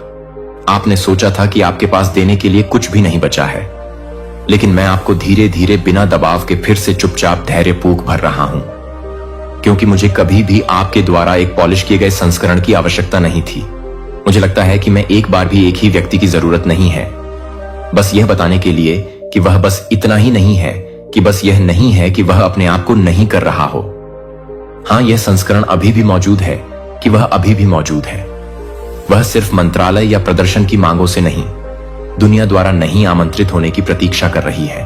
आपने सोचा था कि आपके पास देने के लिए कुछ भी नहीं बचा है, लेकिन मैं आपको धीरे धीरे बिना दबाव के फिर से चुपचाप धैर्य पूक भर रहा हूं, क्योंकि मुझे कभी भी आपके द्वारा एक पॉलिश किए गए संस्करण की आवश्यकता नहीं थी। मुझे लगता है कि मैं एक बार भी एक ही व्यक्ति की जरूरत नहीं है, बस यह बताने के लिए कि वह बस इतना ही नहीं है, कि बस यह नहीं है कि वह अपने आप को नहीं कर रहा हो। हां, यह संस्करण अभी भी मौजूद है, कि वह अभी भी मौजूद है। वह सिर्फ मंत्रालय या प्रदर्शन की मांगों से नहीं, दुनिया द्वारा नहीं आमंत्रित होने की प्रतीक्षा कर रही है।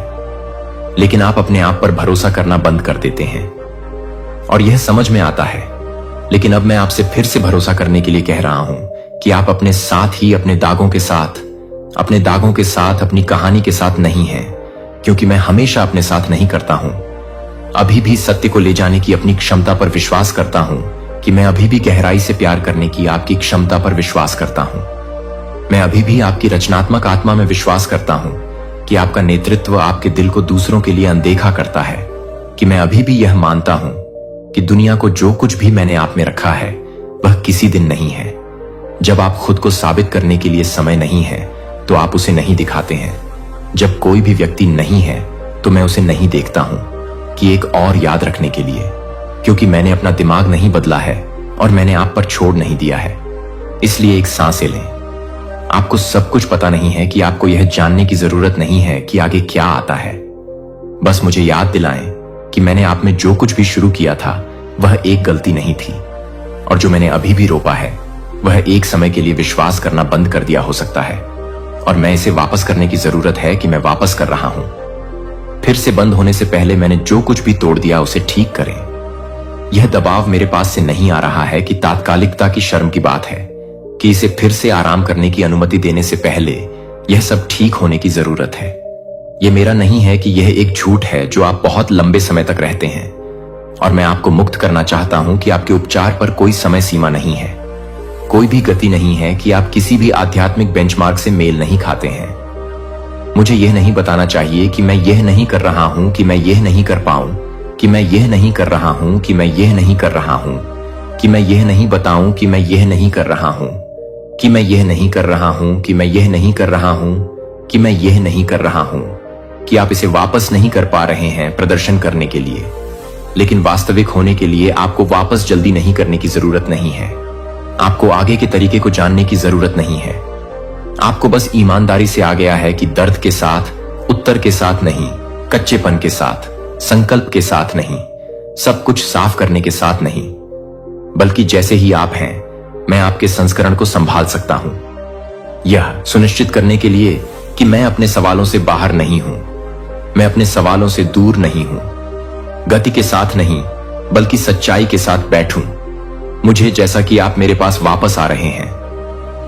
लेकिन आप अपने आप पर भरोसा करना बंद कर देते हैं, और यह समझ में आता है। लेकिन अब मैं आपसे फिर से भरोसा करने के लिए कह रहा हूं कि आप अपने साथ ही अपने दागों के साथ, अपने दागों के साथ, अपनी कहानी के साथ नहीं हैं, क्योंकि मैं हमेशा अपने साथ नहीं करता हूं। अभी भी सत्य को ले जाने की अपनी क्षमता पर विश्वास करता हूं, कि मैं अभी भी गहराई से प्यार करने की आपकी क्षमता पर विश्वास करता हूं। मैं अभी भी आपकी रचनात्मक आत्मा में विश्वास करता हूं, कि आपका नेतृत्व आपके दिल को दूसरों के लिए अनदेखा करता है। कि मैं अभी भी यह मानता हूं कि दुनिया को जो कुछ भी मैंने आप में रखा है वह किसी दिन नहीं है। जब आप खुद को साबित करने के लिए समय नहीं है तो आप उसे नहीं दिखाते हैं। जब कोई भी व्यक्ति नहीं है तो मैं उसे नहीं देखता हूं, कि एक और याद रखने के लिए, क्योंकि मैंने अपना दिमाग नहीं बदला है और मैंने आप पर छोड़ नहीं दिया है। इसलिए एक सांसें लें। आपको सब कुछ पता नहीं है कि आपको यह जानने की जरूरत नहीं है कि आगे क्या आता है। बस मुझे याद दिलाएं कि मैंने आप में जो कुछ भी शुरू किया था वह एक गलती नहीं थी, और जो मैंने अभी भी रोपा है वह एक समय के लिए विश्वास करना बंद कर दिया हो सकता है, और मैं इसे वापस करने की जरूरत है कि मैं वापस कर रहा हूं। फिर से बंद होने से पहले मैंने जो कुछ भी तोड़ दिया उसे ठीक करें। यह दबाव मेरे पास से नहीं आ रहा है कि तात्कालिकता की शर्म की बात है, कि इसे फिर से आराम करने की अनुमति देने से पहले यह सब ठीक होने की जरूरत है। ये मेरा नहीं है कि यह एक झूठ है जो आप बहुत लंबे समय तक रहते हैं, और मैं आपको मुक्त करना चाहता हूं कि आपके उपचार पर कोई समय सीमा नहीं है। कोई भी गति नहीं है कि आप किसी भी आध्यात्मिक बेंचमार्क से मेल नहीं खाते हैं। मुझे यह नहीं बताना चाहिए कि मैं यह नहीं कर रहा हूं, कि मैं यह नहीं कर पाऊं, कि मैं यह नहीं कर रहा हूं, कि मैं यह नहीं कर रहा हूं, कि मैं यह नहीं बताऊं कि मैं यह नहीं कर रहा हूं, कि मैं यह नहीं कर रहा हूं, कि मैं यह नहीं कर रहा हूं, कि मैं यह नहीं कर रहा हूं, कि आप इसे वापस नहीं कर पा रहे हैं प्रदर्शन करने के लिए। लेकिन वास्तविक होने के लिए आपको वापस जल्दी नहीं करने की जरूरत नहीं है। आपको आगे के तरीके को जानने की जरूरत नहीं है। आपको बस ईमानदारी से आ गया है कि दर्द के साथ, उत्तर के साथ नहीं, कच्चेपन के साथ, संकल्प के साथ नहीं, सब कुछ साफ करने के साथ नहीं, बल्कि जैसे ही आप हैं मैं आपके संस्करण को संभाल सकता हूं, यह सुनिश्चित करने के लिए कि मैं अपने सवालों से बाहर नहीं हूं, मैं अपने सवालों से दूर नहीं हूं, गति के साथ नहीं बल्कि सच्चाई के साथ बैठूं। मुझे जैसा कि आप मेरे पास वापस आ रहे हैं,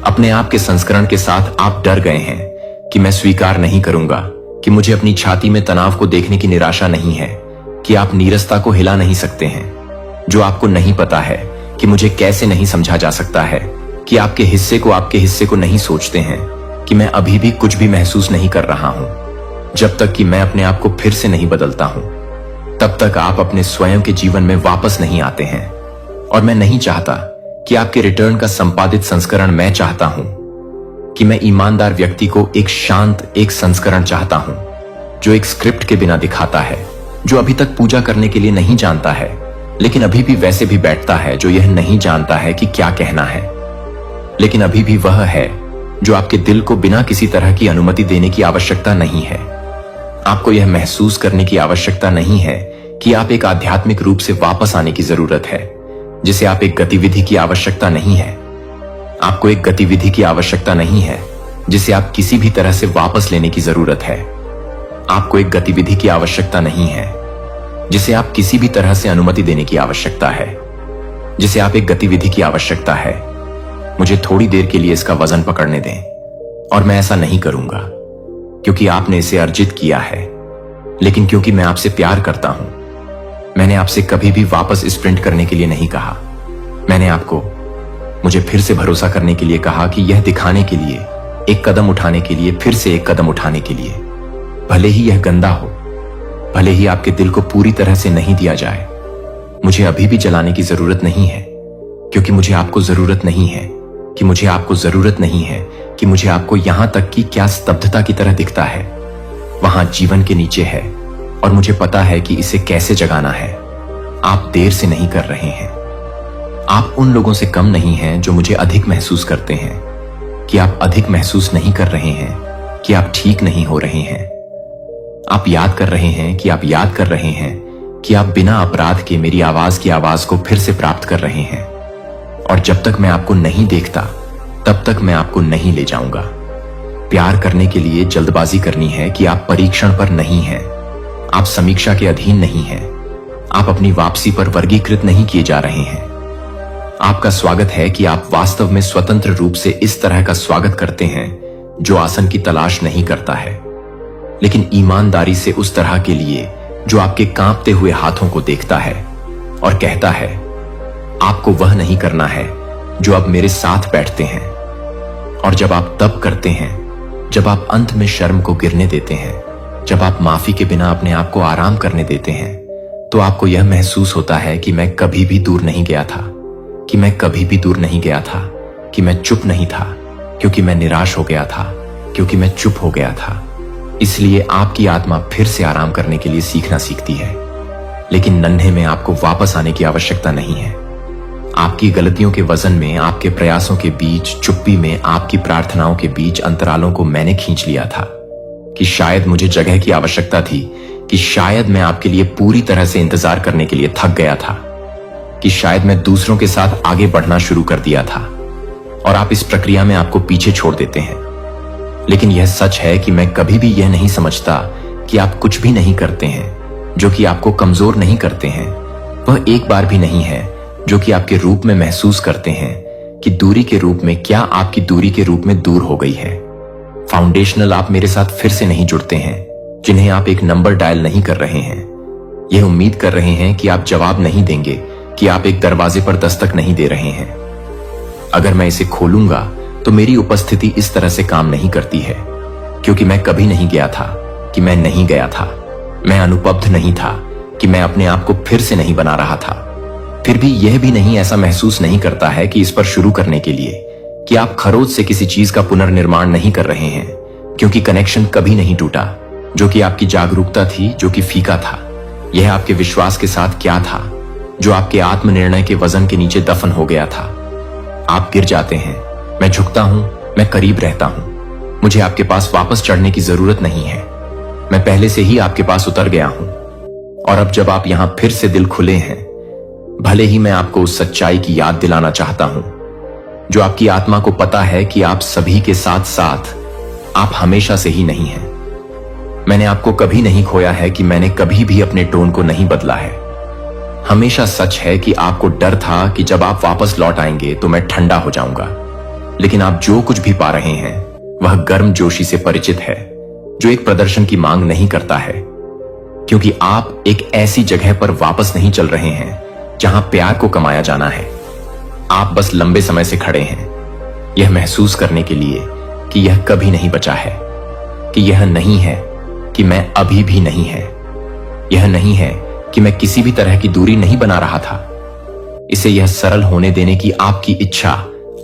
अपने आप के संस्करण के साथ आप डर गए हैं कि मैं स्वीकार नहीं करूंगा, कि मुझे अपनी छाती में तनाव को देखने की निराशा नहीं है, कि आप नीरसता को हिला नहीं सकते हैं, जो आपको नहीं पता है कि मुझे कैसे नहीं समझा जा सकता है, कि आपके हिस्से को नहीं सोचते हैं, कि मैं अभी भी कुछ भी महसूस नहीं कर रहा हूं। जब तक कि मैं अपने आप को फिर से नहीं बदलता हूं, तब तक आप अपने स्वयं के जीवन में वापस नहीं आते हैं। और मैं नहीं चाहता कि आपके रिटर्न का संपादित संस्करण मैं चाहता हूं, कि मैं ईमानदार व्यक्ति को एक शांत एक संस्करण चाहता हूं, जो एक स्क्रिप्ट के बिना दिखाता है, जो अभी तक पूजा करने के लिए नहीं जानता है, लेकिन अभी भी वैसे भी बैठता है, जो यह नहीं जानता है कि क्या कहना है, लेकिन अभी भी वह है जो आपके दिल को बिना किसी तरह की अनुमति देने की आवश्यकता नहीं है। आपको यह महसूस करने की आवश्यकता नहीं है कि आप एक आध्यात्मिक रूप से वापस आने की जरूरत है, जिसे आप एक गतिविधि की आवश्यकता नहीं है। आपको एक गतिविधि की आवश्यकता नहीं है जिसे आप किसी भी तरह से वापस लेने की जरूरत है। आपको एक गतिविधि की आवश्यकता नहीं है जिसे आप किसी भी तरह से अनुमति देने की आवश्यकता है, जिसे आप एक गतिविधि की आवश्यकता है। मुझे थोड़ी देर के लिए इसका वजन पकड़ने दें, और मैं ऐसा नहीं करूंगा क्योंकि आपने इसे अर्जित किया है, लेकिन क्योंकि मैं आपसे प्यार करता हूं। मैंने आपसे कभी भी वापस स्प्रिंट करने के लिए नहीं कहा। मैंने आपको मुझे फिर से भरोसा करने के लिए कहा, कि यह दिखाने के लिए, एक कदम उठाने के लिए, फिर से एक कदम उठाने के लिए, भले ही यह गंदा हो, भले ही आपके दिल को पूरी तरह से नहीं दिया जाए, मुझे अभी भी जलाने की जरूरत नहीं है, क्योंकि मुझे आपको जरूरत नहीं है, कि मुझे आपको जरूरत नहीं है, कि मुझे आपको यहां तक कि क्या स्तब्धता की तरह दिखता है, वहां जीवन के नीचे है, और मुझे पता है कि इसे कैसे जगाना है। आप देर से नहीं कर रहे हैं। आप उन लोगों से कम नहीं हैं जो मुझे अधिक महसूस करते हैं, कि आप अधिक महसूस नहीं कर रहे हैं, कि आप ठीक नहीं हो रहे हैं। आप याद कर रहे हैं कि आप याद कर रहे हैं कि आप बिना अपराध के मेरी आवाज की आवाज को फिर से प्राप्त कर रहे हैं। और जब तक मैं आपको नहीं देखता, तब तक मैं आपको नहीं ले जाऊंगा। प्यार करने के लिए जल्दबाजी करनी है कि आप परीक्षण पर नहीं हैं, आप समीक्षा के अधीन नहीं हैं, आप अपनी वापसी पर वर्गीकृत नहीं किए जा रहे हैं। आपका स्वागत है कि आप वास्तव में स्वतंत्र रूप से इस तरह का स्वागत करते हैं जो आसन की तलाश नहीं करता है, लेकिन ईमानदारी से उस तरह के लिए जो आपके कांपते हुए हाथों को देखता है और कहता है, आपको वह नहीं करना है जो अब मेरे साथ बैठते हैं। और जब आप तब करते हैं, जब आप अंत में शर्म को गिरने देते हैं, जब आप माफी के बिना अपने आप को आराम करने देते हैं, तो आपको यह महसूस होता है कि मैं कभी भी दूर नहीं गया था, कि मैं कभी भी दूर नहीं गया था, कि मैं चुप नहीं था, क्योंकि मैं निराश हो गया था, क्योंकि मैं चुप हो गया था। इसलिए आपकी आत्मा फिर से आराम करने के लिए सीखना सीखती है, लेकिन नन्हे में आपको वापस आने की आवश्यकता नहीं है। आपकी गलतियों के वजन में, आपके प्रयासों के बीच, चुप्पी में, आपकी प्रार्थनाओं के बीच अंतरालों को मैंने खींच लिया था, कि शायद मुझे जगह की आवश्यकता थी, कि शायद मैं आपके लिए पूरी तरह से इंतजार करने के लिए थक गया था, कि शायद मैं दूसरों के साथ आगे बढ़ना शुरू कर दिया था और आप इस प्रक्रिया में आपको पीछे छोड़ देते हैं। लेकिन यह सच है कि मैं कभी भी यह नहीं समझता कि आप कुछ भी नहीं करते हैं जो कि आपको कमजोर नहीं करते हैं। वह एक बार भी नहीं है जो कि आपके रूप में महसूस करते हैं कि दूरी के रूप में क्या आपकी दूरी के रूप में दूर हो गई है। फाउंडेशनल आप मेरे साथ फिर से नहीं जुड़ते हैं, जिन्हें आप एक नंबर डायल नहीं कर रहे हैं, यह उम्मीद कर रहे हैं कि आप जवाब नहीं देंगे, कि आप एक दरवाजे पर दस्तक नहीं दे रहे हैं। अगर मैं इसे खोलूंगा तो मेरी उपस्थिति इस तरह से काम नहीं करती है, क्योंकि मैं कभी नहीं गया था कि मैं नहीं गया था। मैं अनुपब्ध नहीं था कि मैं अपने आप को फिर से नहीं बना रहा था। फिर भी यह भी नहीं ऐसा महसूस नहीं करता है कि इस पर शुरू करने के लिए कि आप खरोच से किसी चीज का पुनर्निर्माण नहीं कर रहे हैं, क्योंकि कनेक्शन कभी नहीं टूटा, जो कि आपकी जागरूकता थी, जो कि फीका था। यह आपके विश्वास के साथ क्या था, जो आपके आत्मनिर्णय के वजन के नीचे दफन हो गया था। आप गिर जाते हैं, मैं झुकता हूं, मैं करीब रहता हूं। मुझे आपके पास वापस चढ़ने की जरूरत नहीं है, मैं पहले से ही आपके पास उतर गया हूं। और अब जब आप यहां फिर से दिल खुले हैं, भले ही मैं आपको उस सच्चाई की याद दिलाना चाहता हूं, जो आपकी आत्मा को पता है कि आप सभी के साथ साथ आप हमेशा से ही नहीं हैं। मैंने आपको कभी नहीं खोया है कि मैंने कभी भी अपने टोन को नहीं बदला है। हमेशा सच है कि आपको डर था कि जब आप वापस लौट आएंगे तो मैं ठंडा हो जाऊंगा, लेकिन आप जो कुछ भी पा रहे हैं वह गर्म जोशी से परिचित है, जो एक प्रदर्शन की मांग नहीं करता है, क्योंकि आप एक ऐसी जगह पर वापस नहीं चल रहे हैं जहां प्यार को कमाया जाना है। आप बस लंबे समय से खड़े हैं, यह महसूस करने के लिए कि यह कभी नहीं बचा है, कि यह नहीं है कि मैं अभी भी नहीं है, यह नहीं है कि मैं किसी भी तरह की दूरी नहीं बना रहा था। इसे यह सरल होने देने की आपकी इच्छा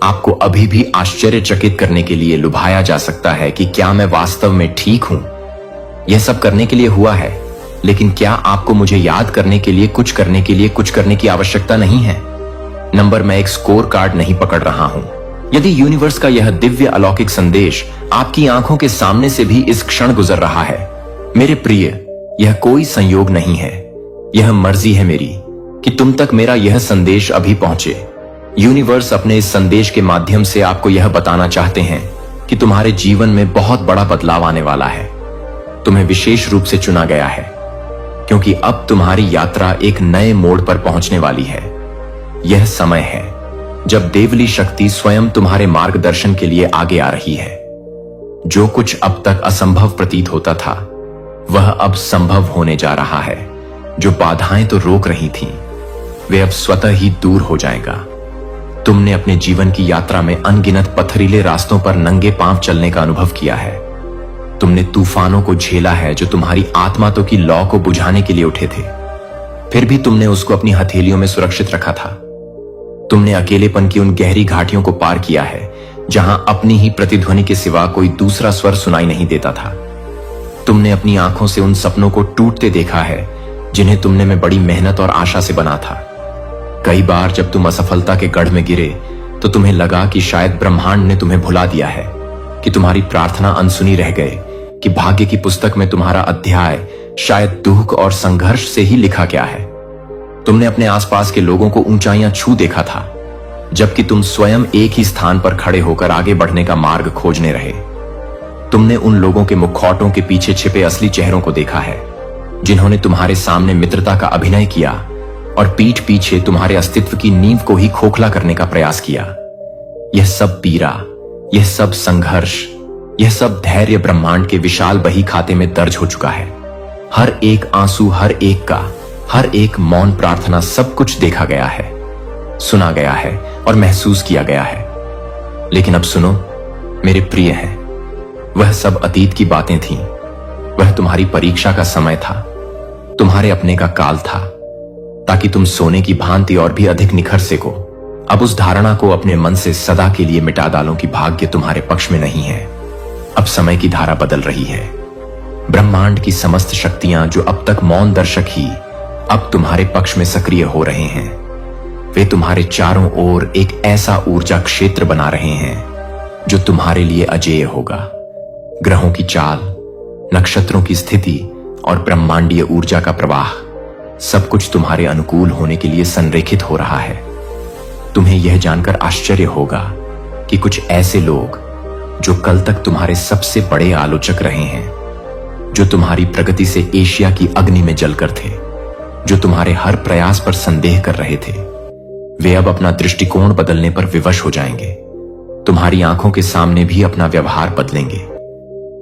आपको अभी भी आश्चर्यचकित करने के लिए लुभाया जा सकता है कि क्या मैं वास्तव में ठीक हूं। यह सब करने के लिए हुआ है, लेकिन क्या आपको मुझे याद करने के लिए कुछ करने की आवश्यकता नहीं है? नंबर, मैं एक स्कोर कार्ड नहीं पकड़ रहा हूं। यदि यूनिवर्स का यह दिव्य अलौकिक संदेश आपकी आंखों के सामने से भी इस क्षण गुजर रहा है, मेरे प्रिय, यह कोई संयोग नहीं है, यह मर्जी है मेरी कि तुम तक मेरा यह संदेश अभी पहुंचे। यूनिवर्स अपने इस संदेश के माध्यम से आपको यह बताना चाहते हैं कि तुम्हारे जीवन में बहुत बड़ा बदलाव आने वाला है। तुम्हें विशेष रूप से चुना गया है, क्योंकि अब तुम्हारी यात्रा एक नए मोड़ पर पहुंचने वाली है। यह समय है जब देवली शक्ति स्वयं तुम्हारे मार्गदर्शन के लिए आगे आ रही है। जो कुछ अब तक असंभव प्रतीत होता था, वह अब संभव होने जा रहा है। जो बाधाएं तो रोक रही थीं, वे अब स्वतः ही दूर हो जाएगा। तुमने अपने जीवन की यात्रा में अनगिनत पथरीले रास्तों पर नंगे पांव चलने का अनुभव किया है। तुमने तूफानों को झेला है जो तुम्हारी आत्मा तो की लौ को बुझाने के लिए उठे थे, फिर भी तुमने उसको अपनी हथेलियों में सुरक्षित रखा था। तुमने अकेलेपन की उन गहरी घाटियों को पार किया है जहां अपनी ही प्रतिध्वनि के सिवा कोई दूसरा स्वर सुनाई नहीं देता था। तुमने अपनी आंखों से उन सपनों को टूटते देखा है जिन्हें तुमने में बड़ी मेहनत और आशा से बना था। कई बार जब तुम असफलता के गढ़ में गिरे तो तुम्हें लगा कि शायद ब्रह्मांड ने तुम्हें भुला दिया है, कि तुम्हारी प्रार्थना अनसुनी रह गए, कि भाग्य की पुस्तक में तुम्हारा अध्याय शायद दुख और संघर्ष से ही लिखा गया है। तुमने अपने आसपास के लोगों को ऊंचाइयां छू देखा था, जबकि तुम स्वयं एक ही स्थान पर खड़े होकर आगे बढ़ने का मार्ग खोजने रहे। तुमने उन लोगों के मुखौटों के पीछे छिपे असली चेहरों को देखा है, जिन्होंने तुम्हारे सामने मित्रता का अभिनय किया और पीठ पीछे तुम्हारे अस्तित्व की नींव को ही खोखला करने का प्रयास किया। यह सब पीड़ा, यह सब संघर्ष, यह सब धैर्य ब्रह्मांड के विशाल बही खाते में दर्ज हो चुका है। हर एक आंसू, हर एक मौन प्रार्थना, सब कुछ देखा गया है, सुना गया है और महसूस किया गया है। लेकिन अब सुनो मेरे प्रिय हैं, वह सब अतीत की बातें थीं। वह तुम्हारी परीक्षा का समय था, तुम्हारे अपने का काल था, ताकि तुम सोने की भांति और भी अधिक निखर सको। अब उस धारणा को अपने मन से सदा के लिए मिटा डालो कि भाग्य तुम्हारे पक्ष में नहीं है। अब समय की धारा बदल रही है। ब्रह्मांड की समस्त शक्तियां जो अब तक मौन दर्शक ही अब तुम्हारे पक्ष में सक्रिय हो रहे हैं। वे तुम्हारे चारों ओर एक ऐसा ऊर्जा क्षेत्र बना रहे हैं जो तुम्हारे लिए अजेय होगा। ग्रहों की चाल, नक्षत्रों की स्थिति और ब्रह्मांडीय ऊर्जा का प्रवाह, सब कुछ तुम्हारे अनुकूल होने के लिए संरेखित हो रहा है। तुम्हें यह जानकर आश्चर्य होगा कि कुछ ऐसे लोग जो कल तक तुम्हारे सबसे बड़े आलोचक रहे हैं, जो तुम्हारी प्रगति से एशिया की अग्नि में जलकर थे, जो तुम्हारे हर प्रयास पर संदेह कर रहे थे, वे अब अपना दृष्टिकोण बदलने पर विवश हो जाएंगे। तुम्हारी आंखों के सामने भी अपना व्यवहार बदलेंगे।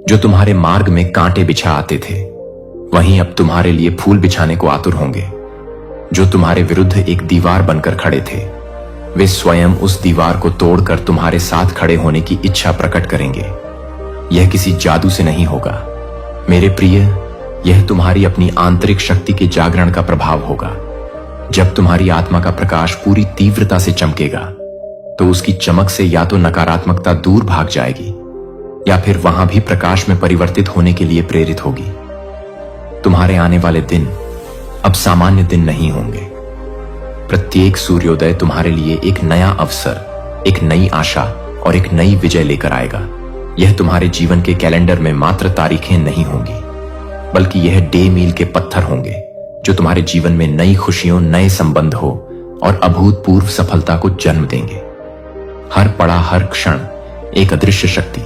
जो तुम्हारे मार्ग में कांटे बिछा आते थे, वहीं अब तुम्हारे लिए फूल बिछाने को आतुर होंगे। जो तुम्हारे विरुद्ध एक दीवार बनकर खड़े थे, वे स्वयं उस दीवार को तोड़कर तुम्हारे साथ खड़े होने की इच्छा प्रकट करेंगे। यह किसी जादू से नहीं होगा मेरे प्रिय, यह तुम्हारी अपनी आंतरिक शक्ति के जागरण का प्रभाव होगा। जब तुम्हारी आत्मा का प्रकाश पूरी तीव्रता से चमकेगा, तो उसकी चमक से या तो नकारात्मकता दूर भाग जाएगी, या फिर वहां भी प्रकाश में परिवर्तित होने के लिए प्रेरित होगी। तुम्हारे आने वाले दिन अब सामान्य दिन नहीं होंगे। प्रत्येक सूर्योदय तुम्हारे लिए एक नया अवसर, एक नई आशा और एक नई विजय लेकर आएगा। यह तुम्हारे जीवन के कैलेंडर में मात्र तारीखें नहीं होंगी, बल्कि यह डे मील के पत्थर होंगे जो तुम्हारे जीवन में नई खुशियों, नए संबंध हो और अभूतपूर्व सफलता को जन्म देंगे। हर पड़ा हर क्षण एक अदृश्य शक्ति,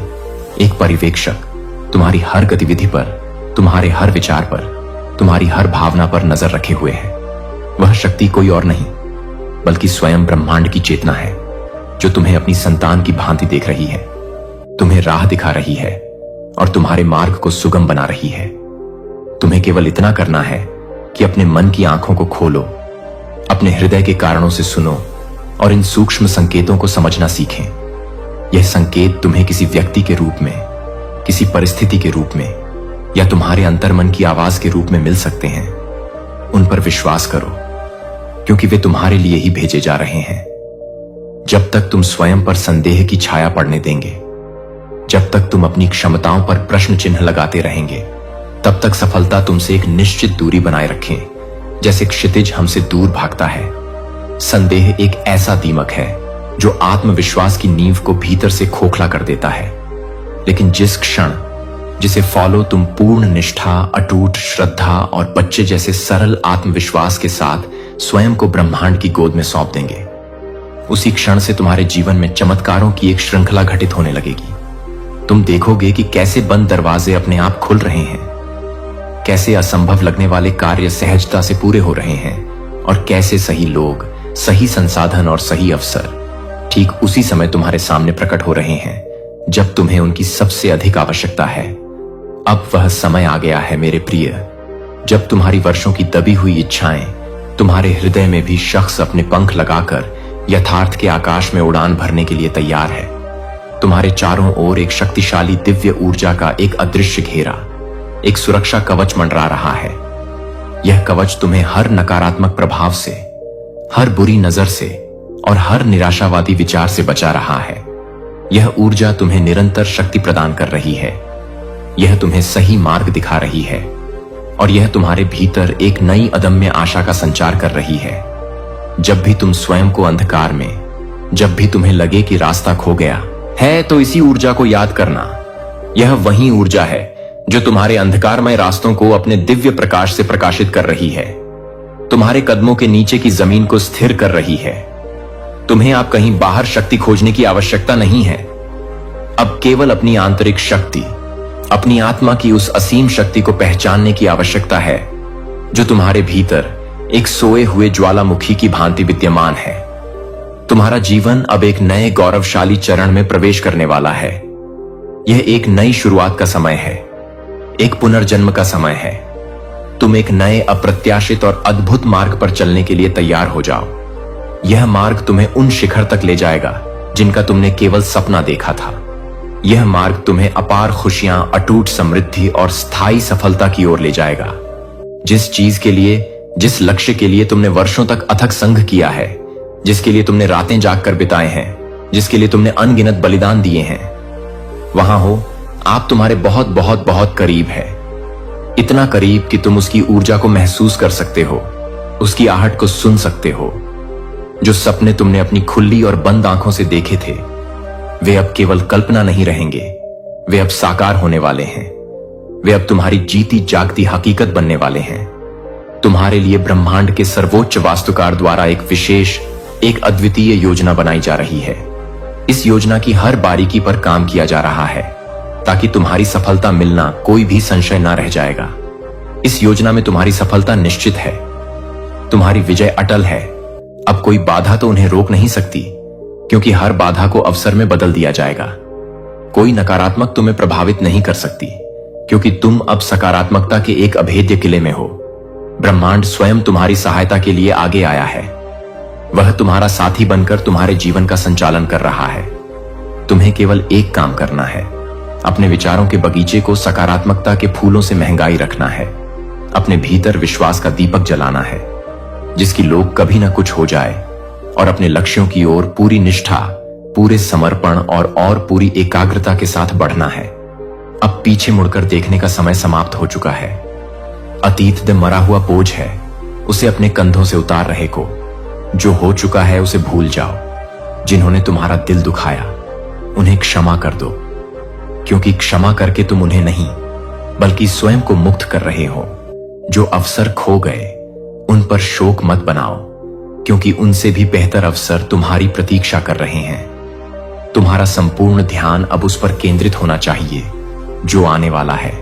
एक पर्यवेक्षक तुम्हारी हर गतिविधि पर, तुम्हारे हर विचार पर, तुम्हारी हर भावना पर नजर रखे हुए है। वह शक्ति कोई और नहीं बल्कि स्वयं ब्रह्मांड की चेतना है, जो तुम्हें अपनी संतान की भांति देख रही है, तुम्हें राह दिखा रही है और तुम्हारे मार्ग को सुगम बना रही है। तुम्हें केवल इतना करना है कि अपने मन की आंखों को खोलो, अपने हृदय के कारणों से सुनो और इन सूक्ष्म संकेतों को समझना सीखें। यह संकेत तुम्हें किसी व्यक्ति के रूप में, किसी परिस्थिति के रूप में या तुम्हारे अंतर्मन की आवाज के रूप में मिल सकते हैं। उन पर विश्वास करो, क्योंकि वे तुम्हारे लिए ही भेजे जा रहे हैं। जब तक तुम स्वयं पर संदेह की छाया पड़ने देंगे, जब तक तुम अपनी क्षमताओं पर प्रश्न चिन्ह लगाते रहेंगे, तब तक सफलता तुमसे एक निश्चित दूरी बनाए रखे, जैसे क्षितिज हमसे दूर भागता है। संदेह एक ऐसा दीमक है जो आत्मविश्वास की नींव को भीतर से खोखला कर देता है। लेकिन जिस क्षण जिसे फॉलो तुम पूर्ण निष्ठा, अटूट श्रद्धा और बच्चे जैसे सरल आत्मविश्वास के साथ स्वयं को ब्रह्मांड की गोद में सौंप देंगे, उसी क्षण से तुम्हारे जीवन में चमत्कारों की एक श्रृंखला घटित होने लगेगी। तुम देखोगे कि कैसे बंद दरवाजे अपने आप खुल रहे हैं, कैसे असंभव लगने वाले कार्य सहजता से पूरे हो रहे हैं और कैसे सही लोग, सही संसाधन और सही अवसर ठीक उसी समय तुम्हारे सामने प्रकट हो रहे हैं जब तुम्हें उनकी सबसे अधिक आवश्यकता है। अब वह समय आ गया है मेरे प्रिय, जब तुम्हारी वर्षों की दबी हुई इच्छाएं तुम्हारे हृदय में भी शख्स अपने पंख लगाकर यथार्थ के आकाश में उड़ान भरने के लिए तैयार है। तुम्हारे चारों ओर एक शक्तिशाली दिव्य ऊर्जा का एक अदृश्य घेरा, एक सुरक्षा कवच मंडरा रहा है। यह कवच तुम्हें हर नकारात्मक प्रभाव से, हर बुरी नजर से और हर निराशावादी विचार से बचा रहा है। यह ऊर्जा तुम्हें निरंतर शक्ति प्रदान कर रही है, यह तुम्हें सही मार्ग दिखा रही है और यह तुम्हारे भीतर एक नई अदम्य आशा का संचार कर रही है। जब भी तुम स्वयं को अंधकार में, जब भी तुम्हें लगे कि रास्ता खो गया है, तो इसी ऊर्जा को याद करना। यह वही ऊर्जा है जो तुम्हारे अंधकारमय रास्तों को अपने दिव्य प्रकाश से प्रकाशित कर रही है, तुम्हारे कदमों के नीचे की जमीन को स्थिर कर रही है। तुम्हें अब कहीं बाहर शक्ति खोजने की आवश्यकता नहीं है। अब केवल अपनी आंतरिक शक्ति, अपनी आत्मा की उस असीम शक्ति को पहचानने की आवश्यकता है जो तुम्हारे भीतर एक सोए हुए ज्वालामुखी की भांति विद्यमान है। तुम्हारा जीवन अब एक नए गौरवशाली चरण में प्रवेश करने वाला है। यह एक नई शुरुआत का समय है, एक पुनर्जन्म का समय है। तुम एक नए अप्रत्याशित और अद्भुत मार्ग पर चलने के लिए तैयार हो जाओ। यह मार्ग तुम्हें उन शिखर तक ले जाएगा जिनका तुमने केवल सपना देखा था। यह मार्ग तुम्हें अपार खुशियां, अटूट समृद्धि और स्थायी सफलता की ओर ले जाएगा। जिस चीज के लिए, जिस लक्ष्य के लिए तुमने वर्षों तक अथक संघ किया है, जिसके लिए तुमने रातें जागकर बिताए हैं, जिसके लिए तुमने अनगिनत बलिदान दिए हैं, वहां हो आप तुम्हारे बहुत बहुत बहुत करीब है। इतना करीब कि तुम उसकी ऊर्जा को महसूस कर सकते हो, उसकी आहट को सुन सकते हो। जो सपने तुमने अपनी खुली और बंद आंखों से देखे थे, वे अब केवल कल्पना नहीं रहेंगे, वे अब साकार होने वाले हैं। वे अब तुम्हारी जीती जागती हकीकत बनने वाले हैं। तुम्हारे लिए ब्रह्मांड के सर्वोच्च वास्तुकार द्वारा एक विशेष, एक अद्वितीय योजना बनाई जा रही है। इस योजना की हर बारीकी पर काम किया जा रहा है ताकि तुम्हारी सफलता मिलना कोई भी संशय ना रह जाएगा। इस योजना में तुम्हारी सफलता निश्चित है, तुम्हारी विजय अटल है। अब कोई बाधा तो उन्हें रोक नहीं सकती, क्योंकि हर बाधा को अवसर में बदल दिया जाएगा। कोई नकारात्मक तुम्हें प्रभावित नहीं कर सकती, क्योंकि तुम अब सकारात्मकता के एक अभेद्य किले में हो। ब्रह्मांड स्वयं तुम्हारी सहायता के लिए आगे आया है। वह तुम्हारा साथी बनकर तुम्हारे जीवन का संचालन कर रहा है। तुम्हें केवल एक काम करना है, अपने विचारों के बगीचे को सकारात्मकता के फूलों से महंगाई रखना है। अपने भीतर विश्वास का दीपक जलाना है, जिसकी लोग कभी ना कुछ हो जाए, और अपने लक्ष्यों की ओर पूरी निष्ठा, पूरे समर्पण और पूरी एकाग्रता के साथ बढ़ना है। अब पीछे मुड़कर देखने का समय समाप्त हो चुका है। अतीत दे मरा हुआ बोझ है, उसे अपने कंधों से उतार रहे को। जो हो चुका है उसे भूल जाओ। जिन्होंने तुम्हारा दिल दुखाया, उन्हें क्षमा कर दो, क्योंकि क्षमा करके तुम उन्हें नहीं बल्कि स्वयं को मुक्त कर रहे हो। जो अवसर खो गए, उन पर शोक मत बनाओ, क्योंकि उनसे भी बेहतर अवसर तुम्हारी प्रतीक्षा कर रहे हैं। तुम्हारा संपूर्ण ध्यान अब उस पर केंद्रित होना चाहिए जो आने वाला है,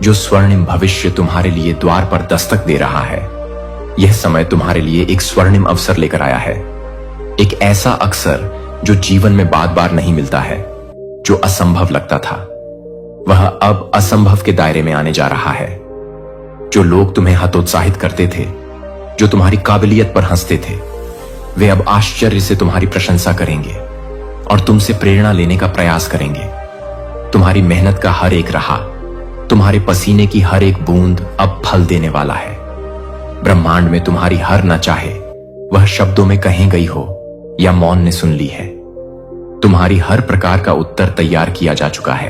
जो स्वर्णिम भविष्य तुम्हारे लिए द्वार पर दस्तक दे रहा है। यह समय तुम्हारे लिए एक स्वर्णिम अवसर लेकर आया है, एक ऐसा अवसर जो जीवन में बार बार नहीं मिलता है। जो असंभव लगता था, वह अब असंभव के दायरे में आने जा रहा है। जो लोग तुम्हें हतोत्साहित करते थे, जो तुम्हारी काबिलियत पर हंसते थे, वे अब आश्चर्य से तुम्हारी प्रशंसा करेंगे और तुमसे प्रेरणा लेने का प्रयास करेंगे। तुम्हारी मेहनत का हर एक राह, तुम्हारे पसीने की हर एक बूंद अब फल देने वाला है। ब्रह्मांड में तुम्हारी हर न चाहे वह शब्दों में कहीं गई हो या मौन ने सुन ली है। तुम्हारी हर प्रकार का उत्तर तैयार किया जा चुका है।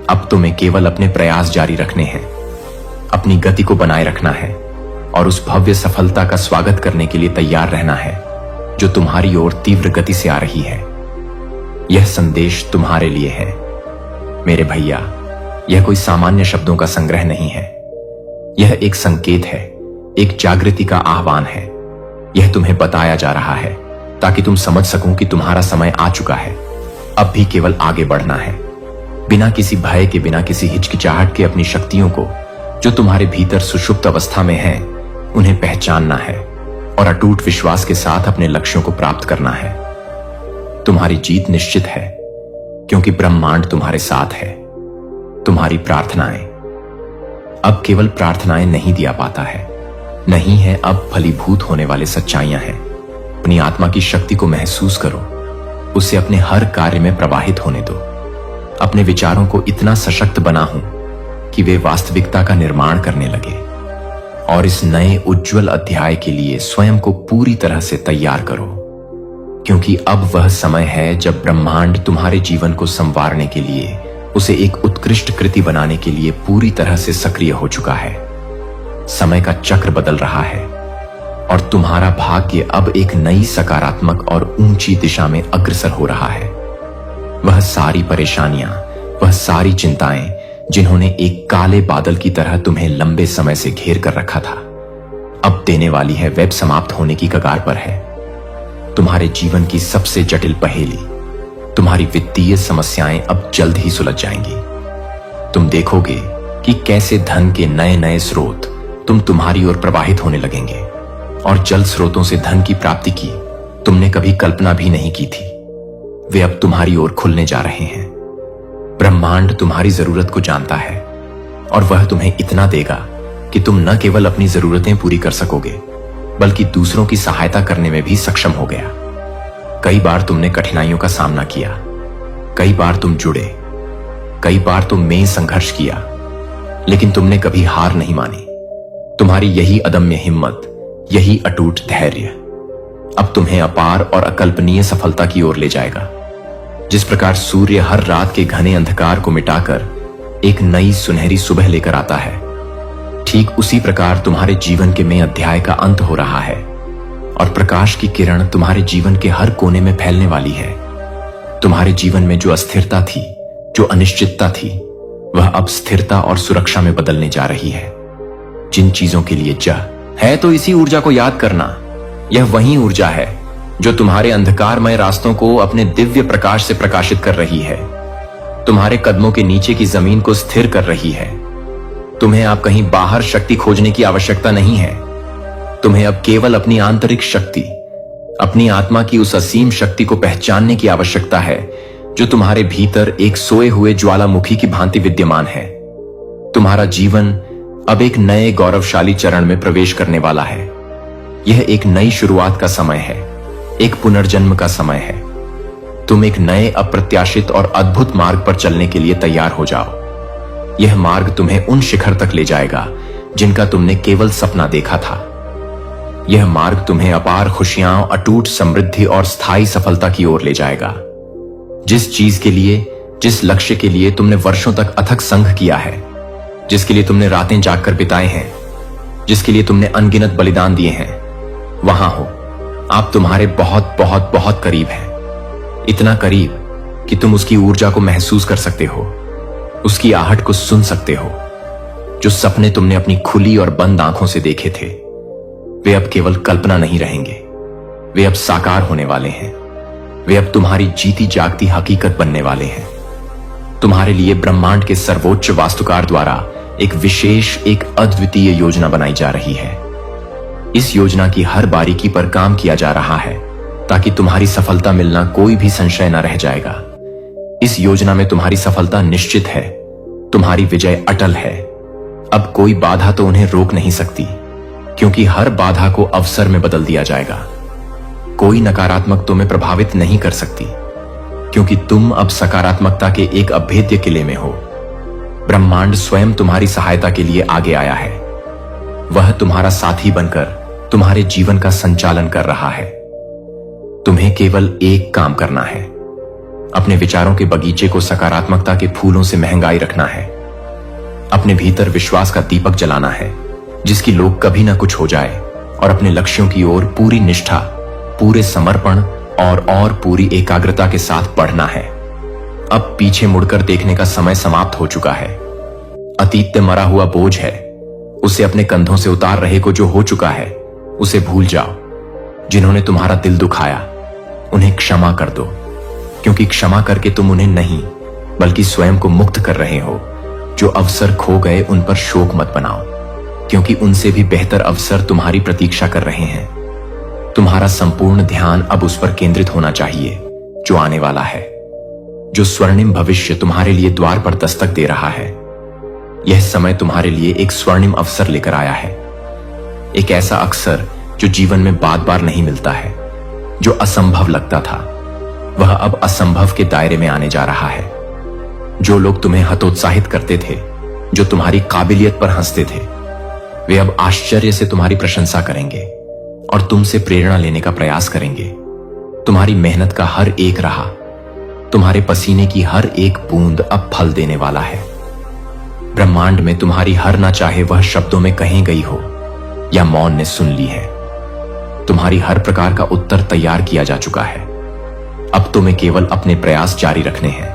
अब तुम्हें केवल अपने प्रयास जारी रखने हैं, अपनी गति को बनाए रखना है और उस भव्य सफलता का स्वागत करने के लिए तैयार रहना है जो तुम्हारी ओर तीव्र गति से आ रही है। यह संदेश तुम्हारे लिए है मेरे भैया। यह कोई सामान्य शब्दों का संग्रह नहीं है। यह एक संकेत है, एक जागृति का आह्वान है। यह तुम्हें बताया जा रहा है ताकि तुम समझ सको कि तुम्हारा समय आ चुका है। अब भी केवल आगे बढ़ना है, बिना किसी भय के, बिना किसी हिचकिचाहट के। अपनी शक्तियों को जो तुम्हारे भीतर सुषुप्त अवस्था में है, उन्हें पहचानना है और अटूट विश्वास के साथ अपने लक्ष्यों को प्राप्त करना है। तुम्हारी जीत निश्चित है, क्योंकि ब्रह्मांड तुम्हारे साथ है। तुम्हारी प्रार्थनाएं, अब केवल प्रार्थनाएं नहीं दिया पाता है, नहीं है अब फलीभूत होने वाले सच्चाइयां हैं। अपनी आत्मा की शक्ति को महसूस करो, उसे अपने हर कार्य में प्रवाहित होने दो। अपने विचारों को इतना सशक्त बनाओ कि वे वास्तविकता का निर्माण करने लगे, और इस नए उज्जवल अध्याय के लिए स्वयं को पूरी तरह से तैयार करो, क्योंकि अब वह समय है जब ब्रह्मांड तुम्हारे जीवन को संवारने के लिए, उसे एक उत्कृष्ट कृति बनाने के लिए पूरी तरह से सक्रिय हो चुका है। समय का चक्र बदल रहा है और तुम्हारा भाग्य अब एक नई सकारात्मक और ऊंची दिशा में अग्रसर हो रहा है। वह सारी परेशानियां, वह सारी चिंताएं जिन्होंने एक काले बादल की तरह तुम्हें लंबे समय से घेर कर रखा था, अब देने वाली है वेब समाप्त होने की कगार पर है। तुम्हारे जीवन की सबसे जटिल पहेली, तुम्हारी वित्तीय समस्याएं अब जल्द ही सुलझ जाएंगी। तुम देखोगे कि कैसे धन के नए नए स्रोत तुम्हारी ओर प्रवाहित होने लगेंगे, और जल स्रोतों से धन की प्राप्ति की तुमने कभी कल्पना भी नहीं की थी, वे अब तुम्हारी ओर खुलने जा रहे हैं। ब्रह्मांड तुम्हारी जरूरत को जानता है और वह तुम्हें इतना देगा कि तुम न केवल अपनी जरूरतें पूरी कर सकोगे, बल्कि दूसरों की सहायता करने में भी सक्षम हो गया। कई बार तुमने कठिनाइयों का सामना किया, कई बार तुम जुड़े, कई बार तुमने संघर्ष किया, लेकिन तुमने कभी हार नहीं मानी। तुम्हारी यही अदम्य हिम्मत, यही अटूट धैर्य अब तुम्हें अपार और अकल्पनीय सफलता की ओर ले जाएगा। जिस प्रकार सूर्य हर रात के घने अंधकार को मिटाकर एक नई सुनहरी सुबह लेकर आता है, ठीक उसी प्रकार तुम्हारे जीवन के में अध्याय का अंत हो रहा है और प्रकाश की किरण तुम्हारे जीवन के हर कोने में फैलने वाली है। तुम्हारे जीवन में जो अस्थिरता थी, जो अनिश्चितता थी, वह अब स्थिरता और सुरक्षा में बदलने जा रही है। जिन चीजों के लिए जह है, तो इसी ऊर्जा को याद करना। यह वही ऊर्जा है जो तुम्हारे अंधकारमय रास्तों को अपने दिव्य प्रकाश से प्रकाशित कर रही है, तुम्हारे कदमों के नीचे की जमीन को स्थिर कर रही है। तुम्हें अब कहीं बाहर शक्ति खोजने की आवश्यकता नहीं है। तुम्हें अब केवल अपनी आंतरिक शक्ति, अपनी आत्मा की उस असीम शक्ति को पहचानने की आवश्यकता है जो तुम्हारे भीतर एक सोए हुए ज्वालामुखी की भांति विद्यमान है। तुम्हारा जीवन अब एक नए गौरवशाली चरण में प्रवेश करने वाला है। यह एक नई शुरुआत का समय है, एक पुनर्जन्म का समय है। तुम एक नए अप्रत्याशित और अद्भुत मार्ग पर चलने के लिए तैयार हो जाओ। यह मार्ग तुम्हें उन शिखर तक ले जाएगा जिनका तुमने केवल सपना देखा था। यह मार्ग तुम्हें अपार खुशियां, अटूट समृद्धि और स्थायी सफलता की ओर ले जाएगा। जिस चीज के लिए, जिस लक्ष्य के लिए तुमने वर्षों तक अथक संघ किया है, जिसके लिए तुमने रातें जागकर बिताए हैं, जिसके लिए तुमने अनगिनत बलिदान दिए हैं, वहां हो। आप तुम्हारे बहुत बहुत बहुत करीब हैं। इतना करीब कि तुम उसकी ऊर्जा को महसूस कर सकते हो, उसकी आहट को सुन सकते हो। जो सपने तुमने अपनी खुली और बंद आंखों से देखे थे, वे अब केवल कल्पना नहीं रहेंगे, वे अब साकार होने वाले हैं। वे अब तुम्हारी जीती जागती हकीकत बनने वाले हैं। तुम्हारे लिए ब्रह्मांड के सर्वोच्च वास्तुकार द्वारा एक विशेष, एक अद्वितीय योजना बनाई जा रही है। इस योजना की हर बारीकी पर काम किया जा रहा है ताकि तुम्हारी सफलता मिलना कोई भी संशय न रह जाएगा। इस योजना में तुम्हारी सफलता निश्चित है, तुम्हारी विजय अटल है। अब कोई बाधा तो उन्हें रोक नहीं सकती, क्योंकि हर बाधा को अवसर में बदल दिया जाएगा। कोई नकारात्मक तुम्हें प्रभावित नहीं कर सकती, क्योंकि तुम अब सकारात्मकता के एक अभेद्य किले में हो। ब्रह्मांड स्वयं तुम्हारी सहायता के लिए आगे आया है। वह तुम्हारा साथी बनकर तुम्हारे जीवन का संचालन कर रहा है। तुम्हें केवल एक काम करना है, अपने विचारों के बगीचे को सकारात्मकता के फूलों से महंगाई रखना है। अपने भीतर विश्वास का दीपक जलाना है, जिसकी लोग कभी ना कुछ हो जाए, और अपने लक्ष्यों की ओर पूरी निष्ठा, पूरे समर्पण और पूरी एकाग्रता के साथ बढ़ना है। अब पीछे मुड़कर देखने का समय समाप्त हो चुका है। अतीत में मरा हुआ बोझ है, उसे अपने कंधों से उतार रहे को जो हो चुका है, उसे भूल जाओ। जिन्होंने तुम्हारा दिल दुखाया, उन्हें क्षमा कर दो, क्योंकि क्षमा करके तुम उन्हें नहीं, बल्कि स्वयं को मुक्त कर रहे हो। जो अवसर खो गए, उन पर शोक मत बनाओ, क्योंकि उनसे भी बेहतर अवसर तुम्हारी प्रतीक्षा कर रहे हैं। तुम्हारा संपूर्ण ध्यान अब उस पर केंद्रित होना चाहिए जो आने वाला है, जो स्वर्णिम भविष्य तुम्हारे लिए द्वार पर दस्तक दे रहा है। यह समय तुम्हारे लिए एक स्वर्णिम अवसर लेकर आया है, एक ऐसा अवसर जो जीवन में बार-बार नहीं मिलता है। जो असंभव लगता था, वह अब असंभव के दायरे में आने जा रहा है। जो लोग तुम्हें हतोत्साहित करते थे, जो तुम्हारी काबिलियत पर हंसते थे, वे अब आश्चर्य से तुम्हारी प्रशंसा करेंगे और तुमसे प्रेरणा लेने का प्रयास करेंगे। तुम्हारी मेहनत का हर एक राह, तुम्हारे पसीने की हर एक बूंद अब फल देने वाला है। ब्रह्मांड में तुम्हारी हर ना चाहे वह शब्दों में कही गई हो या मौन ने सुन ली है, तुम्हारी हर प्रकार का उत्तर तैयार किया जा चुका है। अब तुम्हें केवल अपने प्रयास जारी रखने हैं,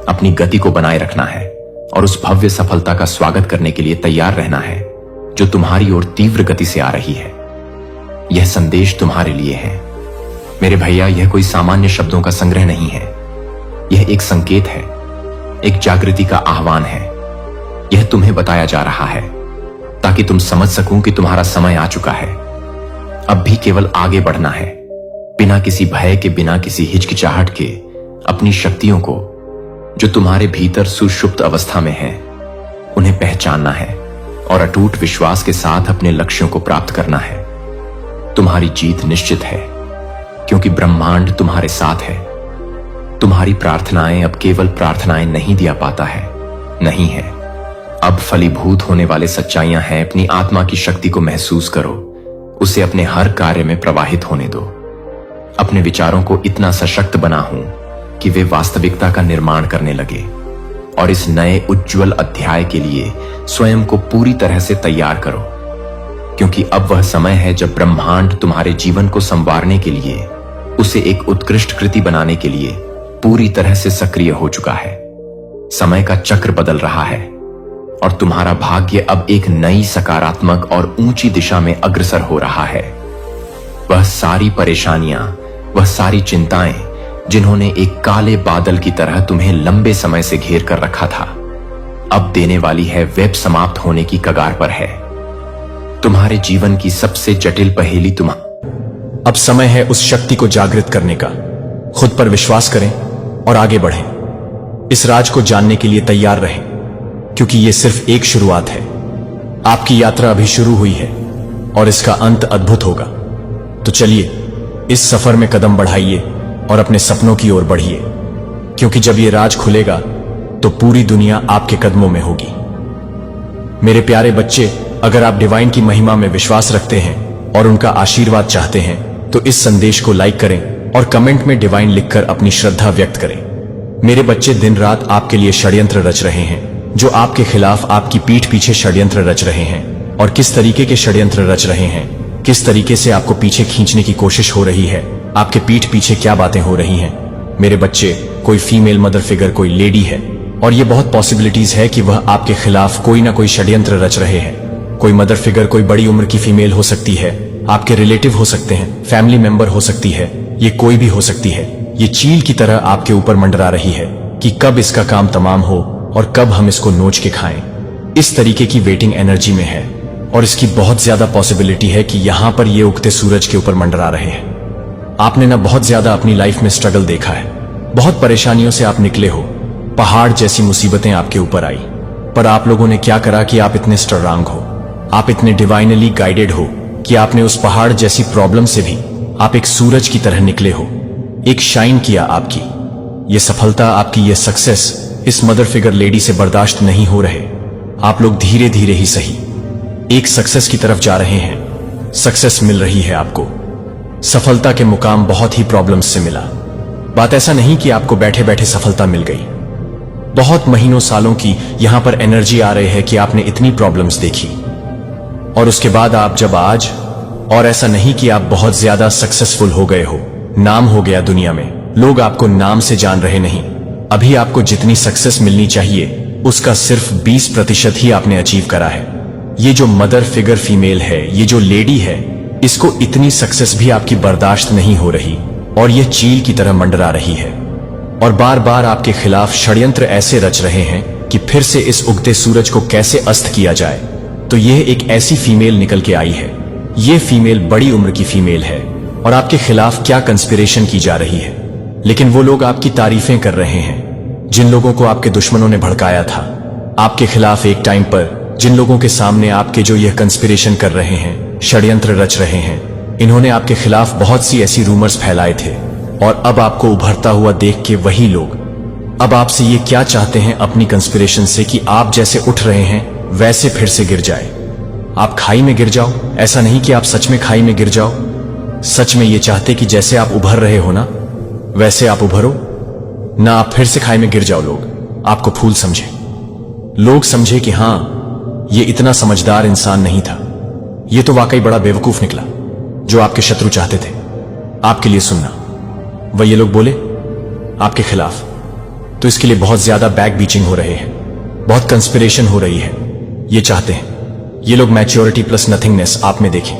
अपनी गति को बनाए रखना है और उस भव्य सफलता का स्वागत करने के लिए तैयार रहना है जो तुम्हारी ओर तीव्र गति से आ रही है। यह संदेश तुम्हारे लिए है मेरे भैया। यह कोई सामान्य शब्दों का संग्रह नहीं है, यह एक संकेत है, एक जागृति का आह्वान है। यह तुम्हें बताया जा रहा है ताकि तुम समझ सको कि तुम्हारा समय आ चुका है। अब भी केवल आगे बढ़ना है, बिना किसी भय के, बिना किसी हिचकिचाहट के। अपनी शक्तियों को जो तुम्हारे भीतर सुषुप्त अवस्था में है, उन्हें पहचानना है और अटूट विश्वास के साथ अपने लक्ष्यों को प्राप्त करना है। तुम्हारी जीत निश्चित है, क्योंकि ब्रह्मांड तुम्हारे साथ है। तुम्हारी प्रार्थनाएं अब केवल प्रार्थनाएं नहीं दिया पाता है, नहीं है, अब फलीभूत होने वाले सच्चाइयां हैं। अपनी आत्मा की शक्ति को महसूस करो, उसे अपने हर कार्य में प्रवाहित होने दो। अपने विचारों को इतना सशक्त बना हूं कि वे वास्तविकता का निर्माण करने लगे, और इस नए उज्जवल अध्याय के लिए स्वयं को पूरी तरह से तैयार करो, क्योंकि अब वह समय है जब ब्रह्मांड तुम्हारे जीवन को संवारने के लिए, उसे एक उत्कृष्ट कृति बनाने के लिए पूरी तरह से सक्रिय हो चुका है। समय का चक्र बदल रहा है और तुम्हारा भाग्य अब एक नई सकारात्मक और ऊंची दिशा में अग्रसर हो रहा है। वह सारी परेशानियां, वह सारी चिंताएं जिन्होंने एक काले बादल की तरह तुम्हें लंबे समय से घेर कर रखा था, अब देने वाली है वेब समाप्त होने की कगार पर है। तुम्हारे जीवन की सबसे जटिल पहेली अब समय है उस शक्ति को जागृत करने का। खुद पर विश्वास करें और आगे बढ़ें। इस राज को जानने के लिए तैयार रहें, क्योंकि ये सिर्फ एक शुरुआत है। आपकी यात्रा अभी शुरू हुई है और इसका अंत अद्भुत होगा। तो चलिए इस सफर में कदम बढ़ाइए और अपने सपनों की ओर बढ़िए, क्योंकि जब ये राज खुलेगा तो पूरी दुनिया आपके कदमों में होगी। मेरे प्यारे बच्चे, अगर आप डिवाइन की महिमा में विश्वास रखते हैं और उनका आशीर्वाद चाहते हैं तो इस संदेश को लाइक करें और कमेंट में डिवाइन लिखकर अपनी श्रद्धा व्यक्त करें। मेरे बच्चे दिन रात आपके लिए षड्यंत्र रच रहे हैं, जो आपके खिलाफ आपकी पीठ पीछे षड्यंत्र रच रहे हैं। और किस तरीके के षड्यंत्र रच रहे हैं, किस तरीके से आपको पीछे खींचने की कोशिश हो रही है, आपके पीठ पीछे क्या बातें हो रही हैं। मेरे बच्चे, कोई फीमेल मदर फिगर, कोई लेडी है और ये बहुत पॉसिबिलिटीज है कि वह आपके खिलाफ कोई ना कोई षड्यंत्र रच रहे हैं। कोई मदर फिगर कोई बड़ी उम्र की फीमेल हो सकती है, आपके रिलेटिव हो सकते हैं, फैमिली मेंबर हो सकती है, ये कोई भी हो सकती है। ये चील की तरह आपके ऊपर मंडरा रही है कि कब इसका काम तमाम हो और कब हम इसको नोच के खाएं। इस तरीके की वेटिंग एनर्जी में है और इसकी बहुत ज्यादा पॉसिबिलिटी है कि यहां पर ये उगते सूरज के ऊपर मंडरा रहे हैं। आपने ना बहुत ज्यादा अपनी लाइफ में स्ट्रगल देखा है, बहुत परेशानियों से आप निकले हो, पहाड़ जैसी मुसीबतें आपके ऊपर आई, पर आप लोगों ने क्या करा कि आप इतने स्ट्रांग हो, आप इतने डिवाइनली गाइडेड हो कि आपने उस पहाड़ जैसी प्रॉब्लम से भी आप एक सूरज की तरह निकले हो, एक शाइन किया। आपकी ये सफलता, आपकी ये सक्सेस इस मदर फिगर लेडी से बर्दाश्त नहीं हो रहे। आप लोग धीरे धीरे ही सही एक सक्सेस की तरफ जा रहे हैं। सक्सेस मिल रही है आपको। सफलता के मुकाम बहुत ही प्रॉब्लम्स से मिला। बात ऐसा नहीं कि आपको बैठे बैठे सफलता मिल गई। बहुत महीनों सालों की यहां पर एनर्जी आ रही है कि आपने इतनी प्रॉब्लम्स देखी और उसके बाद आप जब आज, और ऐसा नहीं कि आप बहुत ज्यादा सक्सेसफुल हो गए हो, नाम हो गया दुनिया में, लोग आपको नाम से जान रहे नहीं। अभी आपको जितनी सक्सेस मिलनी चाहिए उसका सिर्फ 20% ही आपने अचीव करा है। ये जो मदर फिगर फीमेल है, ये जो लेडी है, इसको इतनी सक्सेस भी आपकी बर्दाश्त नहीं हो रही और ये चील की तरह मंडरा रही है और बार बार आपके खिलाफ षड्यंत्र ऐसे रच रहे हैं कि फिर से इस उगते सूरज को कैसे अस्त किया जाए। तो यह एक ऐसी फीमेल निकल के आई है। ये फीमेल बड़ी उम्र की फीमेल है और आपके खिलाफ क्या कंस्पिरेशन की जा रही है, लेकिन वो लोग आपकी तारीफें कर रहे हैं जिन लोगों को आपके दुश्मनों ने भड़काया था आपके खिलाफ एक टाइम पर। जिन लोगों के सामने आपके जो यह कंस्पिरेशन कर रहे हैं, षड्यंत्र रच रहे हैं, इन्होंने आपके खिलाफ बहुत सी ऐसी रूमर्स फैलाए थे और अब आपको उभरता हुआ देख के वही लोग अब आपसे ये क्या चाहते हैं अपनी कंस्पिरेशन से कि आप जैसे उठ रहे हैं वैसे फिर से गिर जाए, आप खाई में गिर जाओ। ऐसा नहीं कि आप सच में खाई में गिर जाओ, सच में ये चाहते कि जैसे आप उभर रहे हो ना वैसे आप उभरो ना, आप फिर से खाई में गिर जाओ। लोग आपको फूल समझे, लोग समझे कि हां ये इतना समझदार इंसान नहीं था, ये तो वाकई बड़ा बेवकूफ निकला। जो आपके शत्रु चाहते थे आपके लिए सुनना, वह ये लोग बोले आपके खिलाफ। तो इसके लिए बहुत ज्यादा बैक बीचिंग हो रहे हैं, बहुत कंस्पिरेशन हो रही है। ये चाहते हैं ये लोग मैच्योरिटी प्लस नथिंगनेस आप में देखें,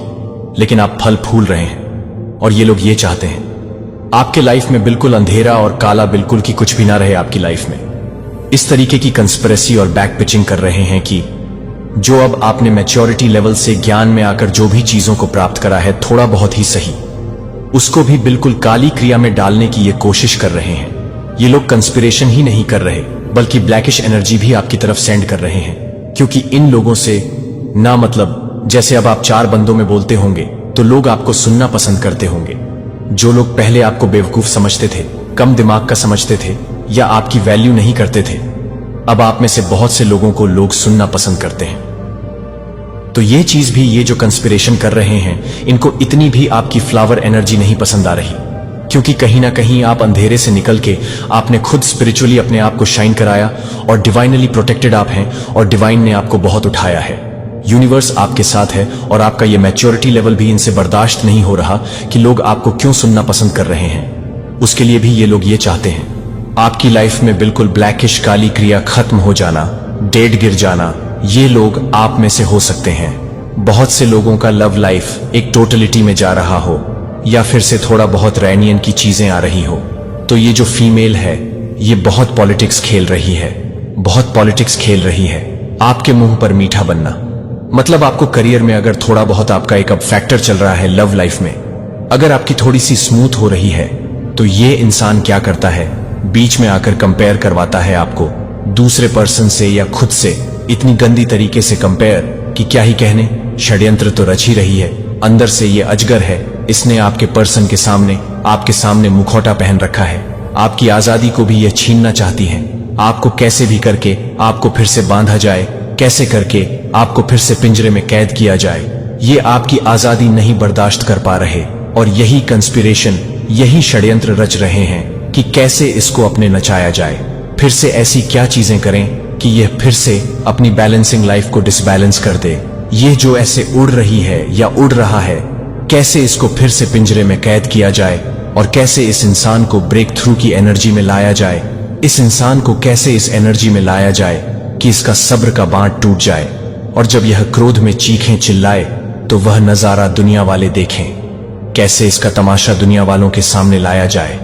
लेकिन आप फल फूल रहे हैं। और ये लोग ये चाहते हैं आपके लाइफ में बिल्कुल अंधेरा और काला, बिल्कुल की कुछ भी ना रहे आपकी लाइफ में। इस तरीके की कंस्पिरेसी और बैक पिचिंग कर रहे हैं कि जो अब आपने मैच्योरिटी लेवल से ज्ञान में आकर जो भी चीजों को प्राप्त करा है, थोड़ा बहुत ही सही, उसको भी बिल्कुल काली क्रिया में डालने की ये कोशिश कर रहे हैं। ये लोग कंस्पिरेशन ही नहीं कर रहे बल्कि ब्लैकिश एनर्जी भी आपकी तरफ सेंड कर रहे हैं, क्योंकि इन लोगों से ना मतलब, जैसे अब आप 4 बंदों में बोलते होंगे तो लोग आपको सुनना पसंद करते होंगे। जो लोग पहले आपको बेवकूफ समझते थे, कम दिमाग का समझते थे या आपकी वैल्यू नहीं करते थे, अब आप में से बहुत से लोगों को लोग सुनना पसंद करते हैं। तो ये चीज भी, ये जो कंस्पिरेशन कर रहे हैं, इनको इतनी भी आपकी फ्लावर एनर्जी नहीं पसंद आ रही, क्योंकि कहीं ना कहीं आप अंधेरे से निकल के आपने खुद स्पिरिचुअली अपने आप को शाइन कराया और डिवाइनली प्रोटेक्टेड आप हैं और डिवाइन ने आपको बहुत उठाया है। यूनिवर्स आपके साथ है और आपका ये मैच्योरिटी लेवल भी इनसे बर्दाश्त नहीं हो रहा कि लोग आपको क्यों सुनना पसंद कर रहे हैं। उसके लिए भी ये लोग ये चाहते हैं आपकी लाइफ में बिल्कुल ब्लैकिश काली क्रिया खत्म हो जाना, डेड गिर जाना। ये लोग आप में से हो सकते हैं बहुत से लोगों का लव लाइफ एक टोटलिटी में जा रहा हो या फिर से थोड़ा बहुत रैनियन की चीजें आ रही हो। तो ये जो फीमेल है ये बहुत पॉलिटिक्स खेल रही है, बहुत पॉलिटिक्स खेल रही है। आपके मुंह पर मीठा बनना मतलब आपको करियर में अगर थोड़ा बहुत आपका एक अब फैक्टर चल रहा है, लव लाइफ में अगर आपकी थोड़ी सी स्मूथ हो रही है, तो ये इंसान क्या करता है, बीच में आकर कंपेयर करवाता है आपको दूसरे पर्सन से या खुद से, इतनी गंदी तरीके से कंपेयर कि क्या ही कहने। षड्यंत्र तो रच ही रही है, अंदर से ये अजगर है। इसने आपके पर्सन के सामने, आपके सामने मुखौटा पहन रखा है। आपकी आजादी को भी ये छीनना चाहती है। आपको कैसे भी करके आपको फिर से बांधा जाए, कैसे करके आपको फिर से पिंजरे में कैद किया जाए। ये आपकी आजादी नहीं बर्दाश्त कर पा रहे और यही कंस्पिरेशन, यही षड्यंत्र रच रहे हैं कि कैसे इसको अपने नचाया जाए। फिर से ऐसी क्या चीजें करें कि यह फिर से अपनी बैलेंसिंग लाइफ को डिसबैलेंस कर दे। ये जो ऐसे उड़ रही है या उड़ रहा है, कैसे इसको फिर से पिंजरे में कैद किया जाए और कैसे इस इंसान को ब्रेक थ्रू की एनर्जी में लाया जाए। इस इंसान को कैसे इस एनर्जी में लाया जाए कि इसका सब्र का बांध टूट जाए और जब यह क्रोध में चीखें चिल्लाए तो वह नजारा दुनिया वाले देखें। कैसे इसका तमाशा दुनिया वालों के सामने लाया जाए।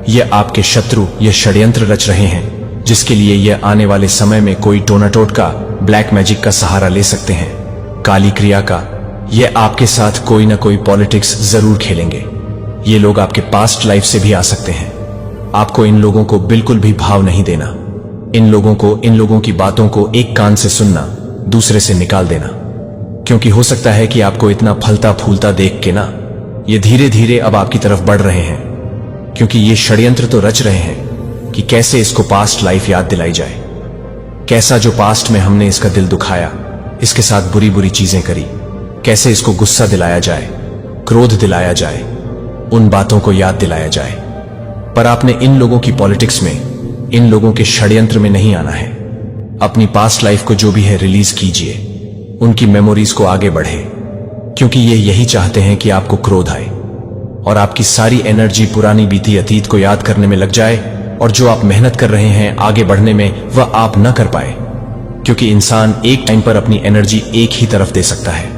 यह आपके शत्रु यह षड्यंत्र रच रहे हैं जिसके लिए यह आने वाले समय में कोई टोना टोटका, ब्लैक मैजिक का सहारा ले सकते हैं, काली क्रिया का। यह आपके साथ कोई ना कोई पॉलिटिक्स जरूर खेलेंगे। ये लोग आपके पास्ट लाइफ से भी आ सकते हैं। आपको इन लोगों को बिल्कुल भी भाव नहीं देना। इन लोगों की बातों को एक कान से सुनना, दूसरे से निकाल देना, क्योंकि हो सकता है कि आपको इतना फलता फूलता देख के ना ये धीरे धीरे अब आपकी तरफ बढ़ रहे हैं, क्योंकि ये षड्यंत्र तो रच रहे हैं कि कैसे इसको पास्ट लाइफ याद दिलाई जाए। कैसा जो पास्ट में हमने इसका दिल दुखाया, इसके साथ बुरी बुरी चीजें करी, कैसे इसको गुस्सा दिलाया जाए, क्रोध दिलाया जाए, उन बातों को याद दिलाया जाए। पर आपने इन लोगों की पॉलिटिक्स में, इन लोगों के षड्यंत्र में नहीं आना है। अपनी पास्ट लाइफ को जो भी है रिलीज कीजिए, उनकी मेमोरीज को आगे बढ़े, क्योंकि ये यही चाहते हैं कि आपको क्रोध आए और आपकी सारी एनर्जी पुरानी बीती अतीत को याद करने में लग जाए और जो आप मेहनत कर रहे हैं आगे बढ़ने में वह आप न कर पाए। क्योंकि इंसान एक टाइम पर अपनी एनर्जी एक ही तरफ दे सकता है।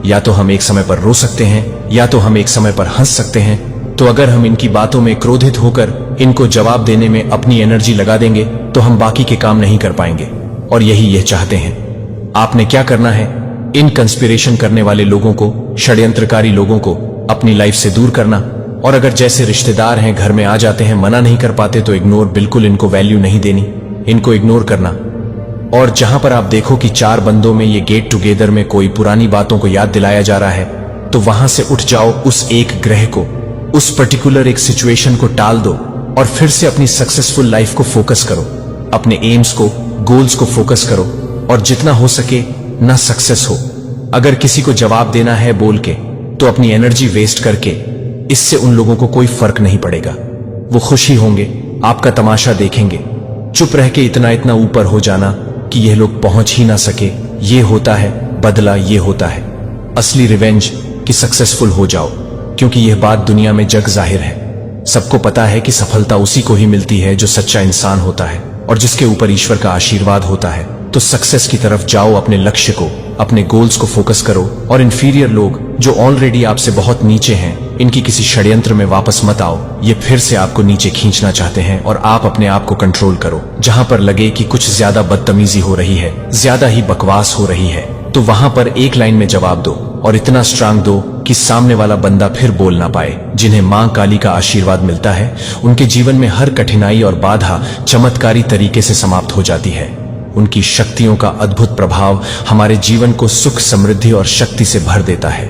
या तो हम एक समय पर रो सकते हैं या तो हम एक समय पर हंस सकते हैं। तो अगर हम इनकी बातों में क्रोधित होकर इनको जवाब देने में अपनी एनर्जी लगा देंगे तो हम बाकी के काम नहीं कर पाएंगे, और यही ये चाहते हैं। आपने क्या करना है, इन कंस्पिरेशन करने वाले लोगों को, षड्यंत्रकारी लोगों को अपनी लाइफ से दूर करना। और अगर जैसे रिश्तेदार हैं घर में आ जाते हैं, मना नहीं कर पाते तो इग्नोर, बिल्कुल इनको वैल्यू नहीं देनी, इनको इग्नोर करना। और जहां पर आप देखो कि 4 बंदों में ये गेट टुगेदर में कोई पुरानी बातों को याद दिलाया जा रहा है, तो वहां से उठ जाओ, उस एक ग्रह को, उस पर्टिकुलर एक सिचुएशन को टाल दो और फिर से अपनी सक्सेसफुल लाइफ को फोकस करो, अपने एम्स को, गोल्स को फोकस करो और जितना हो सके ना सक्सेस हो। अगर किसी को जवाब देना है बोल के तो अपनी एनर्जी वेस्ट करके, इससे उन लोगों को कोई फर्क नहीं पड़ेगा। वो खुशी होंगे, आपका तमाशा देखेंगे। चुप रह के इतना इतना ऊपर हो जाना कि यह लोग पहुंच ही ना सके, ये होता है बदला, ये होता है असली रिवेंज कि सक्सेसफुल हो जाओ। क्योंकि यह बात दुनिया में जग जाहिर है, सबको पता है कि सफलता उसी को ही मिलती है जो सच्चा इंसान होता है और जिसके ऊपर ईश्वर का आशीर्वाद होता है। तो सक्सेस की तरफ जाओ, अपने लक्ष्य को, अपने गोल्स को फोकस करो। और इन्फीरियर लोग जो ऑलरेडी आपसे बहुत नीचे हैं, इनकी किसी षड्यंत्र में वापस मत आओ। ये फिर से आपको नीचे खींचना चाहते हैं और आप अपने आप को कंट्रोल करो। जहां पर लगे कि कुछ ज्यादा बदतमीजी हो रही है, ज्यादा ही बकवास हो रही है, तो वहां पर एक लाइन में जवाब दो और इतना स्ट्रांग दो कि सामने वाला बंदा फिर बोल ना पाए। जिन्हें मां काली का आशीर्वाद मिलता है, उनके जीवन में हर कठिनाई और बाधा चमत्कारी तरीके से समाप्त हो जाती है। उनकी शक्तियों का अद्भुत प्रभाव हमारे जीवन को सुख, समृद्धि और शक्ति से भर देता है।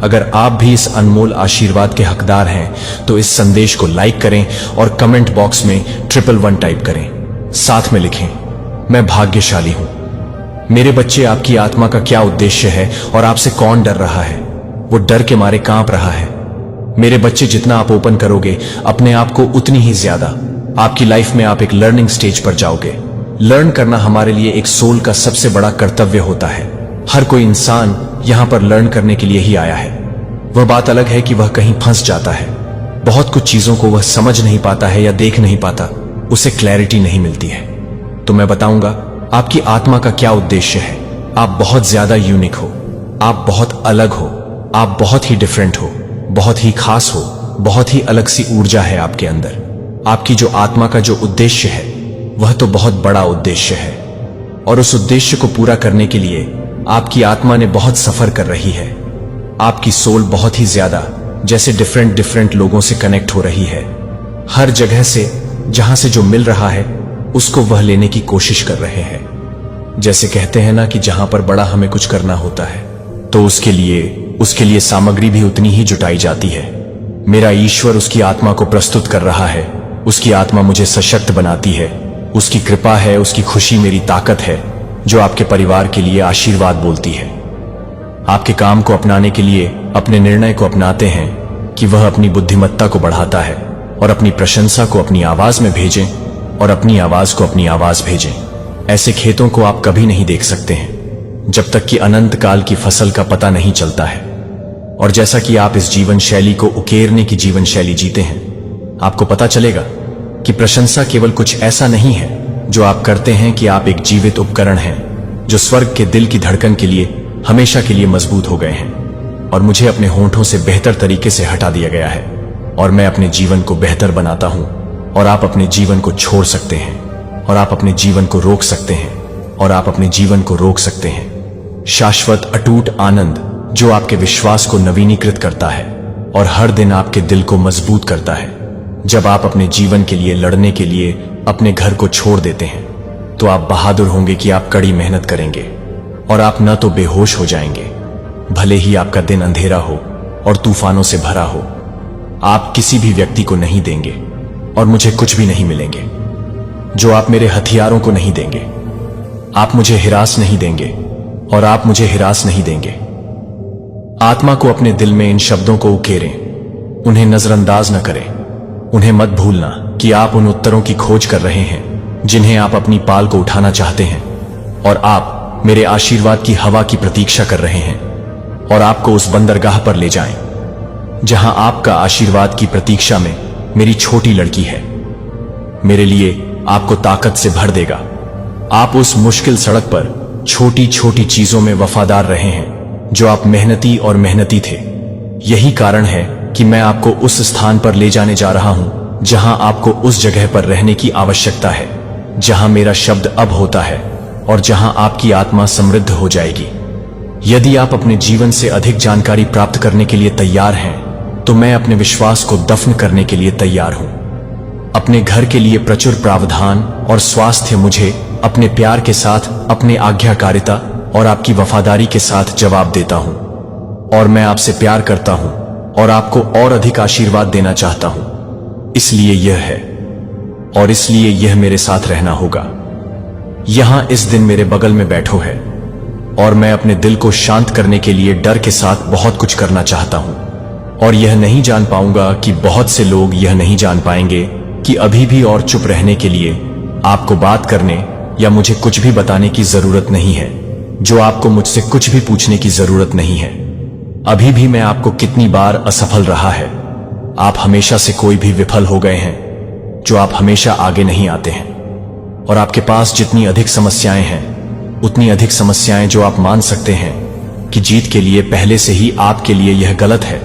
अगर आप भी इस अनमोल आशीर्वाद के हकदार हैं तो इस संदेश को लाइक करें और कमेंट बॉक्स में 111 टाइप करें। साथ में लिखें, मैं भाग्यशाली हूं। मेरे बच्चे, आपकी आत्मा का क्या उद्देश्य है और आपसे कौन डर रहा है? वो डर के मारे कांप रहा है। मेरे बच्चे, जितना आप ओपन करोगे अपने आप को, उतनी ही ज्यादा आपकी लाइफ में आप एक लर्निंग स्टेज पर जाओगे। लर्न करना हमारे लिए एक सोल का सबसे बड़ा कर्तव्य होता है। हर कोई इंसान यहां पर लर्न करने के लिए ही आया है। वह बात अलग है कि वह कहीं फंस जाता है। बहुत कुछ चीजों को वह समझ नहीं पाता है या देख नहीं पाता, उसे क्लैरिटी नहीं मिलती है। तो मैं बताऊंगा आपकी आत्मा का क्या उद्देश्य है। आप बहुत ज्यादा यूनिक हो, आप बहुत अलग हो, आप बहुत ही डिफरेंट हो, बहुत ही खास हो, बहुत ही अलग सी ऊर्जा है आपके अंदर। आपकी जो आत्मा का जो उद्देश्य है वह तो बहुत बड़ा उद्देश्य है, और उस उद्देश्य को पूरा करने के लिए आपकी आत्मा ने बहुत सफर कर रही है। आपकी सोल बहुत ही ज्यादा जैसे डिफरेंट लोगों से कनेक्ट हो रही है। हर जगह से जहां से जो मिल रहा है उसको वह लेने की कोशिश कर रहे हैं। जैसे कहते हैं ना कि जहां पर बड़ा हमें कुछ करना होता है तो उसके लिए सामग्री भी उतनी ही जुटाई जाती है। मेरा ईश्वर उसकी आत्मा को प्रस्तुत कर रहा है, उसकी आत्मा मुझे सशक्त बनाती है, उसकी कृपा है, उसकी खुशी मेरी ताकत है, जो आपके परिवार के लिए आशीर्वाद बोलती है। आपके काम को अपनाने के लिए अपने निर्णय को अपनाते हैं कि वह अपनी बुद्धिमत्ता को बढ़ाता है और अपनी प्रशंसा को अपनी आवाज में भेजें और अपनी आवाज को अपनी आवाज भेजें। ऐसे खेतों को आप कभी नहीं देख सकते हैं जब तक कि अनंत काल की फसल का पता नहीं चलता है। और जैसा कि आप इस जीवन शैली को उकेरने की जीवन शैली जीते हैं, आपको पता चलेगा कि प्रशंसा केवल कुछ ऐसा नहीं है जो आप करते हैं कि आप एक जीवित उपकरण हैं जो स्वर्ग के दिल की धड़कन के लिए हमेशा के लिए मजबूत हो गए हैं और मुझे अपने होंठों से बेहतर तरीके से हटा दिया गया है और मैं अपने जीवन को बेहतर बनाता हूं। और आप अपने जीवन को छोड़ सकते हैं और आप अपने जीवन को रोक सकते हैं और आप अपने जीवन को रोक सकते हैं। शाश्वत अटूट आनंद जो आपके विश्वास को नवीनीकृत करता है और हर दिन आपके दिल को मजबूत करता है। जब आप अपने जीवन के लिए लड़ने के लिए अपने घर को छोड़ देते हैं तो आप बहादुर होंगे कि आप कड़ी मेहनत करेंगे और आप न तो बेहोश हो जाएंगे, भले ही आपका दिन अंधेरा हो और तूफानों से भरा हो। आप किसी भी व्यक्ति को नहीं देंगे और मुझे कुछ भी नहीं मिलेंगे जो आप मेरे हथियारों को नहीं देंगे। आप मुझे हिरास नहीं देंगे और आप मुझे हिरास नहीं देंगे। आत्मा को अपने दिल में इन शब्दों को उकेरें, उन्हें नजरअंदाज न करें। उन्हें मत भूलना कि आप उन उत्तरों की खोज कर रहे हैं जिन्हें आप अपनी पाल को उठाना चाहते हैं और आप मेरे आशीर्वाद की हवा की प्रतीक्षा कर रहे हैं और आपको उस बंदरगाह पर ले जाएं जहां आपका आशीर्वाद की प्रतीक्षा में मेरी छोटी लड़की है। मेरे लिए आपको ताकत से भर देगा। आप उस मुश्किल सड़क पर छोटी छोटी चीजों में वफादार रहे हैं जो आप मेहनती और मेहनती थे। यही कारण है कि मैं आपको उस स्थान पर ले जाने जा रहा हूं जहां आपको उस जगह पर रहने की आवश्यकता है जहां मेरा शब्द अब होता है और जहां आपकी आत्मा समृद्ध हो जाएगी। यदि आप अपने जीवन से अधिक जानकारी प्राप्त करने के लिए तैयार हैं तो मैं अपने विश्वास को दफन करने के लिए तैयार हूं। अपने घर के लिए प्रचुर प्रावधान और स्वास्थ्य मुझे अपने प्यार के साथ, अपने आज्ञाकारिता और आपकी वफादारी के साथ जवाब देता हूं। और मैं आपसे प्यार करता हूं और आपको और अधिक आशीर्वाद देना चाहता हूं। इसलिए यह है और इसलिए यह मेरे साथ रहना होगा। यहां इस दिन मेरे बगल में बैठो है और मैं अपने दिल को शांत करने के लिए डर के साथ बहुत कुछ करना चाहता हूं और यह नहीं जान पाऊंगा कि बहुत से लोग यह नहीं जान पाएंगे कि अभी भी और चुप रहने के लिए आपको बात करने या मुझे कुछ भी बताने की जरूरत नहीं है, जो आपको मुझसे कुछ भी पूछने की जरूरत नहीं है। अभी भी मैं आपको कितनी बार असफल रहा है। आप हमेशा से कोई भी विफल हो गए हैं जो आप हमेशा आगे नहीं आते हैं और आपके पास जितनी अधिक समस्याएं हैं उतनी अधिक समस्याएं जो आप मान सकते हैं कि जीत के लिए पहले से ही आपके लिए यह गलत है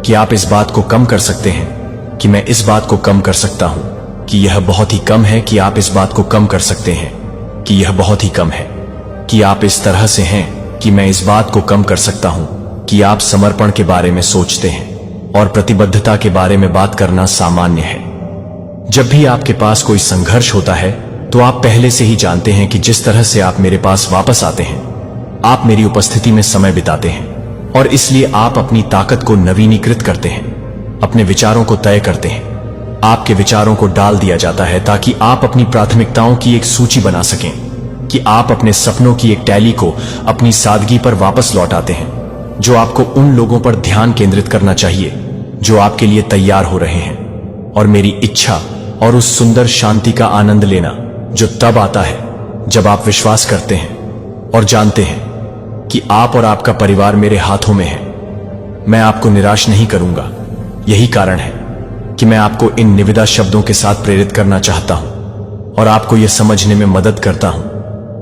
कि आप इस बात को कम कर सकते हैं कि मैं इस बात को कम कर सकता हूं कि यह बहुत ही कम है कि आप इस बात को कम कर सकते हैं कि यह बहुत ही कम है कि आप इस तरह से हैं कि मैं इस बात को कम कर सकता हूं कि आप समर्पण के बारे में सोचते हैं और प्रतिबद्धता के बारे में बात करना सामान्य है। जब भी आपके पास कोई संघर्ष होता है तो आप पहले से ही जानते हैं कि जिस तरह से आप मेरे पास वापस आते हैं, आप मेरी उपस्थिति में समय बिताते हैं और इसलिए आप अपनी ताकत को नवीनीकृत करते हैं, अपने विचारों को तय करते हैं। आपके विचारों को डाल दिया जाता है ताकि आप अपनी प्राथमिकताओं की एक सूची बना सकें, कि आप अपने सपनों की एक टैली को अपनी सादगी पर वापस लौटाते हैं, जो आपको उन लोगों पर ध्यान केंद्रित करना चाहिए जो आपके लिए तैयार हो रहे हैं, और मेरी इच्छा और उस सुंदर शांति का आनंद लेना जो तब आता है जब आप विश्वास करते हैं और जानते हैं कि आप और आपका परिवार मेरे हाथों में है। मैं आपको निराश नहीं करूंगा। यही कारण है कि मैं आपको इन निविदा शब्दों के साथ प्रेरित करना चाहता हूं और आपको यह समझने में मदद करता हूं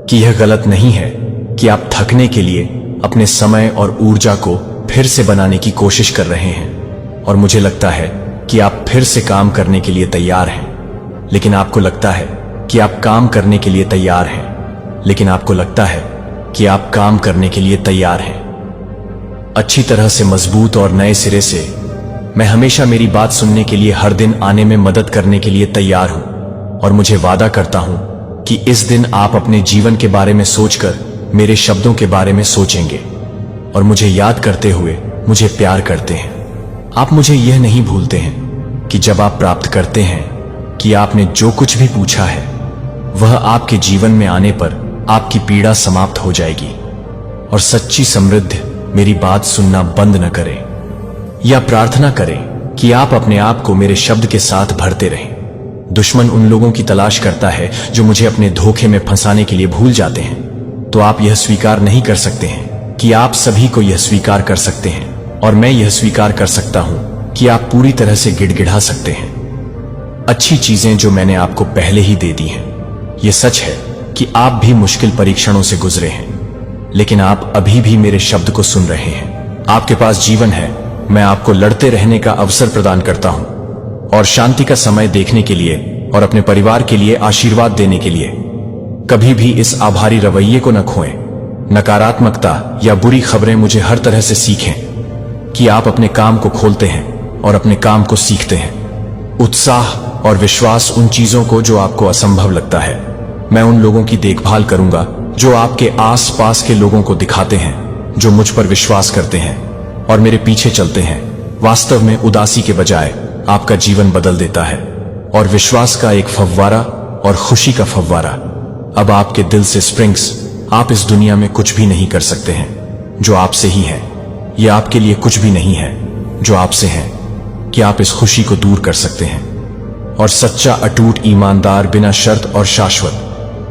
कि यह गलत नहीं है कि आप थकने के लिए अपने समय और ऊर्जा को फिर से बनाने की कोशिश कर रहे हैं। और मुझे लगता है कि आप फिर से काम करने के लिए तैयार हैं, लेकिन आपको लगता है कि आप काम करने के लिए तैयार हैं, लेकिन आपको लगता है कि आप काम करने के लिए तैयार हैं। अच्छी तरह से मजबूत और नए सिरे से मैं हमेशा मेरी बात सुनने के लिए हर दिन आने में मदद करने के लिए तैयार हूं। और मुझे वादा करता हूं कि इस दिन आप अपने जीवन के बारे में सोचकर मेरे शब्दों के बारे में सोचेंगे और मुझे याद करते हुए मुझे प्यार करते हैं। आप मुझे यह नहीं भूलते हैं कि जब आप प्राप्त करते हैं कि आपने जो कुछ भी पूछा है वह आपके जीवन में आने पर आपकी पीड़ा समाप्त हो जाएगी और सच्ची समृद्धि मेरी बात सुनना बंद न करे या प्रार्थना करें कि आप अपने आप को मेरे शब्द के साथ भरते रहें। दुश्मन उन लोगों की तलाश करता है जो मुझे अपने धोखे में फंसाने के लिए भूल जाते हैं। तो आप यह स्वीकार नहीं कर सकते हैं कि आप सभी को यह स्वीकार कर सकते हैं और मैं यह स्वीकार कर सकता हूं कि आप पूरी तरह से गिड़गिड़ा सकते हैं। अच्छी चीजें जो मैंने आपको पहले ही दे दी हैं। यह सच है कि आप भी मुश्किल परीक्षणों से गुजरे हैं, लेकिन आप अभी भी मेरे शब्द को सुन रहे हैं। आपके पास जीवन है। मैं आपको लड़ते रहने का अवसर प्रदान करता हूं और शांति का समय देखने के लिए और अपने परिवार के लिए आशीर्वाद देने के लिए। कभी भी इस आभारी रवैये को न खोएं। नकारात्मकता या बुरी खबरें मुझे हर तरह से सीखें कि आप अपने काम को खोलते हैं और अपने काम को सीखते हैं। उत्साह और विश्वास उन चीजों को जो आपको असंभव लगता है। मैं उन लोगों की देखभाल करूंगा जो आपके आसपास के लोगों को दिखाते हैं, जो मुझ पर विश्वास करते हैं और मेरे पीछे चलते हैं। वास्तव में उदासी के बजाय आपका जीवन बदल देता है और विश्वास का एक फव्वारा और खुशी का फव्वारा अब आपके दिल से स्प्रिंग्स। आप इस दुनिया में कुछ भी नहीं कर सकते हैं जो आपसे ही है। यह आपके लिए कुछ भी नहीं है जो आपसे है कि आप इस खुशी को दूर कर सकते हैं। और सच्चा, अटूट, ईमानदार, बिना शर्त और शाश्वत।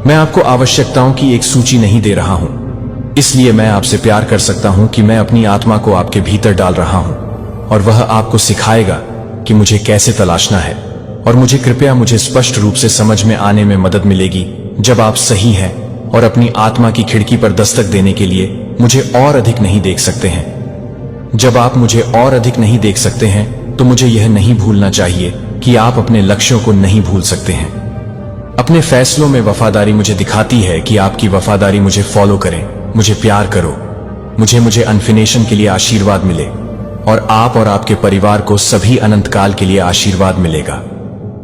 मैं आपको आवश्यकताओं की एक सूची नहीं दे रहा हूं, इसलिए मैं आपसे प्यार कर सकता हूं कि मैं अपनी आत्मा को आपके भीतर डाल रहा हूं और वह आपको सिखाएगा कि मुझे कैसे तलाशना है। और मुझे स्पष्ट रूप से समझ में आने में मदद मिलेगी जब आप सही हैं और अपनी आत्मा की खिड़की पर दस्तक देने के लिए मुझे और अधिक नहीं देख सकते हैं। जब आप मुझे और अधिक नहीं देख सकते हैं तो मुझे यह नहीं भूलना चाहिए कि आप अपने लक्ष्यों को नहीं भूल सकते हैं। अपने फैसलों में वफादारी मुझे दिखाती है कि आपकी वफादारी मुझे फॉलो करें, मुझे प्यार करो, मुझे अनफिनेशन के लिए आशीर्वाद मिले और आप और आपके परिवार को सभी अनंत काल के लिए आशीर्वाद मिलेगा।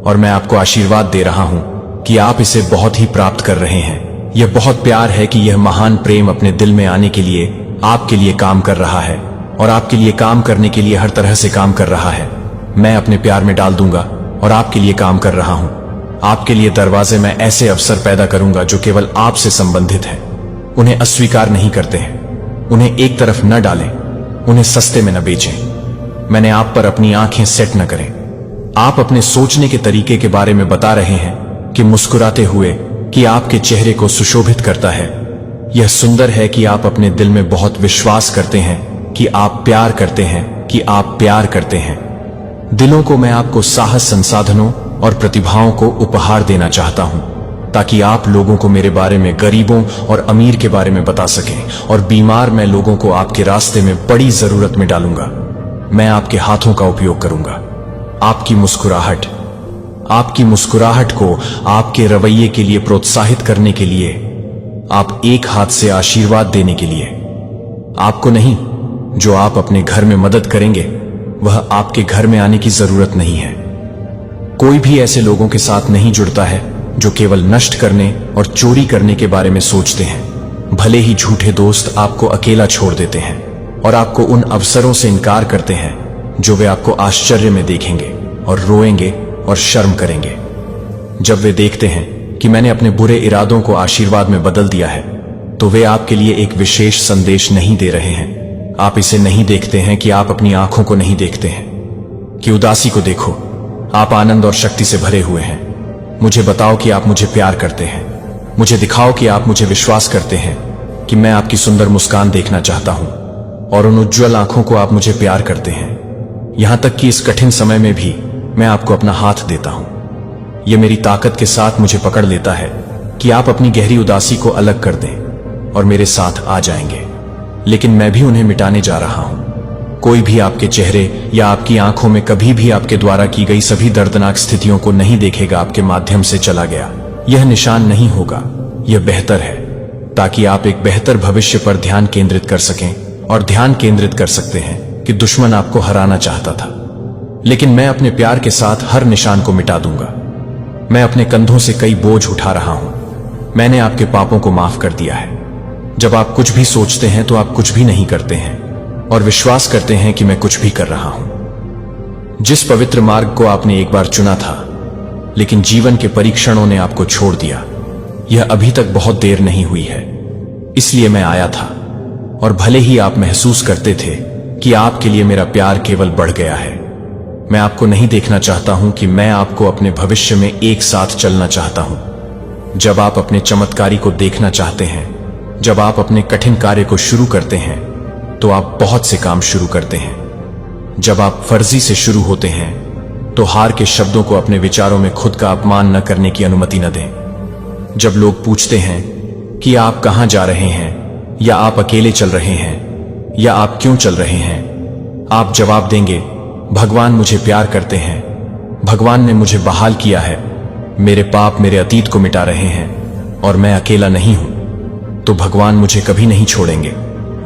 और मैं आपको आशीर्वाद दे रहा हूं कि आप इसे बहुत ही प्राप्त कर रहे हैं। यह बहुत प्यार है कि यह महान प्रेम अपने दिल में आने के लिए आपके लिए काम कर रहा है और आपके लिए काम करने के लिए हर तरह से काम कर रहा है। मैं अपने प्यार में डाल दूंगा और आपके लिए काम कर रहा हूं। आपके लिए दरवाजे में ऐसे अवसर पैदा करूंगा जो केवल आपसे संबंधित हैं। उन्हें अस्वीकार नहीं करते हैं। उन्हें एक तरफ न डालें, उन्हें सस्ते में न बेचें। मैंने आप पर अपनी आंखें सेट न करें। आप अपने सोचने के तरीके के बारे में बता रहे हैं कि मुस्कुराते हुए कि आपके चेहरे को सुशोभित करता है। यह सुंदर है कि आप अपने दिल में बहुत विश्वास करते हैं कि आप प्यार करते हैं, कि आप प्यार करते हैं। दिलों को मैं आपको साहस, संसाधनों और प्रतिभाओं को उपहार देना चाहता हूं ताकि आप लोगों को मेरे बारे में, गरीबों और अमीर के बारे में बता सकें और बीमार मैं लोगों को आपके रास्ते में बड़ी जरूरत में डालूंगा। मैं आपके हाथों का उपयोग करूंगा। आपकी मुस्कुराहट को आपके रवैये के लिए प्रोत्साहित करने के लिए, आप एक हाथ से आशीर्वाद देने के लिए। आपको नहीं, जो आप अपने घर में मदद करेंगे वह आपके घर में आने की जरूरत नहीं है। कोई भी ऐसे लोगों के साथ नहीं जुड़ता है जो केवल नष्ट करने और चोरी करने के बारे में सोचते हैं। भले ही झूठे दोस्त आपको अकेला छोड़ देते हैं और आपको उन अवसरों से इनकार करते हैं जो वे आपको आश्चर्य में देखेंगे और रोएंगे और शर्म करेंगे। जब वे देखते हैं कि मैंने अपने बुरे इरादों को आशीर्वाद में बदल दिया है तो वे आपके लिए एक विशेष संदेश नहीं दे रहे हैं। आप इसे नहीं देखते हैं कि आप अपनी आंखों को नहीं देखते हैं कि उदासी को देखो। आप आनंद और शक्ति से भरे हुए हैं। मुझे बताओ कि आप मुझे प्यार करते हैं। मुझे दिखाओ कि आप मुझे विश्वास करते हैं कि मैं आपकी सुंदर मुस्कान देखना चाहता हूं और उन उज्जवल आंखों को आप मुझे प्यार करते हैं। यहां तक कि इस कठिन समय में भी मैं आपको अपना हाथ देता हूं। यह मेरी ताकत के साथ मुझे पकड़ लेता है कि आप अपनी गहरी उदासी को अलग कर दें और मेरे साथ आ जाएंगे, लेकिन मैं भी उन्हें मिटाने जा रहा हूं। कोई भी आपके चेहरे या आपकी आंखों में कभी भी आपके द्वारा की गई सभी दर्दनाक स्थितियों को नहीं देखेगा। आपके माध्यम से चला गया यह निशान नहीं होगा। यह बेहतर है ताकि आप एक बेहतर भविष्य पर ध्यान केंद्रित कर सकें और ध्यान केंद्रित कर सकते हैं कि दुश्मन आपको हराना चाहता था, लेकिन मैं अपने प्यार के साथ हर निशान को मिटा दूंगा। मैं अपने कंधों से कई बोझ उठा रहा हूं। मैंने आपके पापों को माफ कर दिया है। जब आप कुछ भी सोचते हैं तो आप कुछ भी नहीं करते हैं और विश्वास करते हैं कि मैं कुछ भी कर रहा हूं। जिस पवित्र मार्ग को आपने एक बार चुना था, लेकिन जीवन के परीक्षणों ने आपको छोड़ दिया, यह अभी तक बहुत देर नहीं हुई है, इसलिए मैं आया था। और भले ही आप महसूस करते थे कि आपके लिए मेरा प्यार केवल बढ़ गया है, मैं आपको नहीं देखना चाहता हूं कि मैं आपको अपने भविष्य में एक साथ चलना चाहता हूं। जब आप अपने चमत्कारी को देखना चाहते हैं, जब आप अपने कठिन कार्य को शुरू करते हैं, तो आप बहुत से काम शुरू करते हैं। जब आप फर्जी से शुरू होते हैं, तो हार के शब्दों को अपने विचारों में खुद का अपमान न करने की अनुमति न दें। जब लोग पूछते हैं कि आप कहां जा रहे हैं, या आप अकेले चल रहे हैं, या आप क्यों चल रहे हैं, आप जवाब देंगे, भगवान मुझे प्यार करते हैं, भगवान ने मुझे बहाल किया है, मेरे पाप मेरे अतीत को मिटा रहे हैं और मैं अकेला नहीं हूं। तो भगवान मुझे कभी नहीं छोड़ेंगे।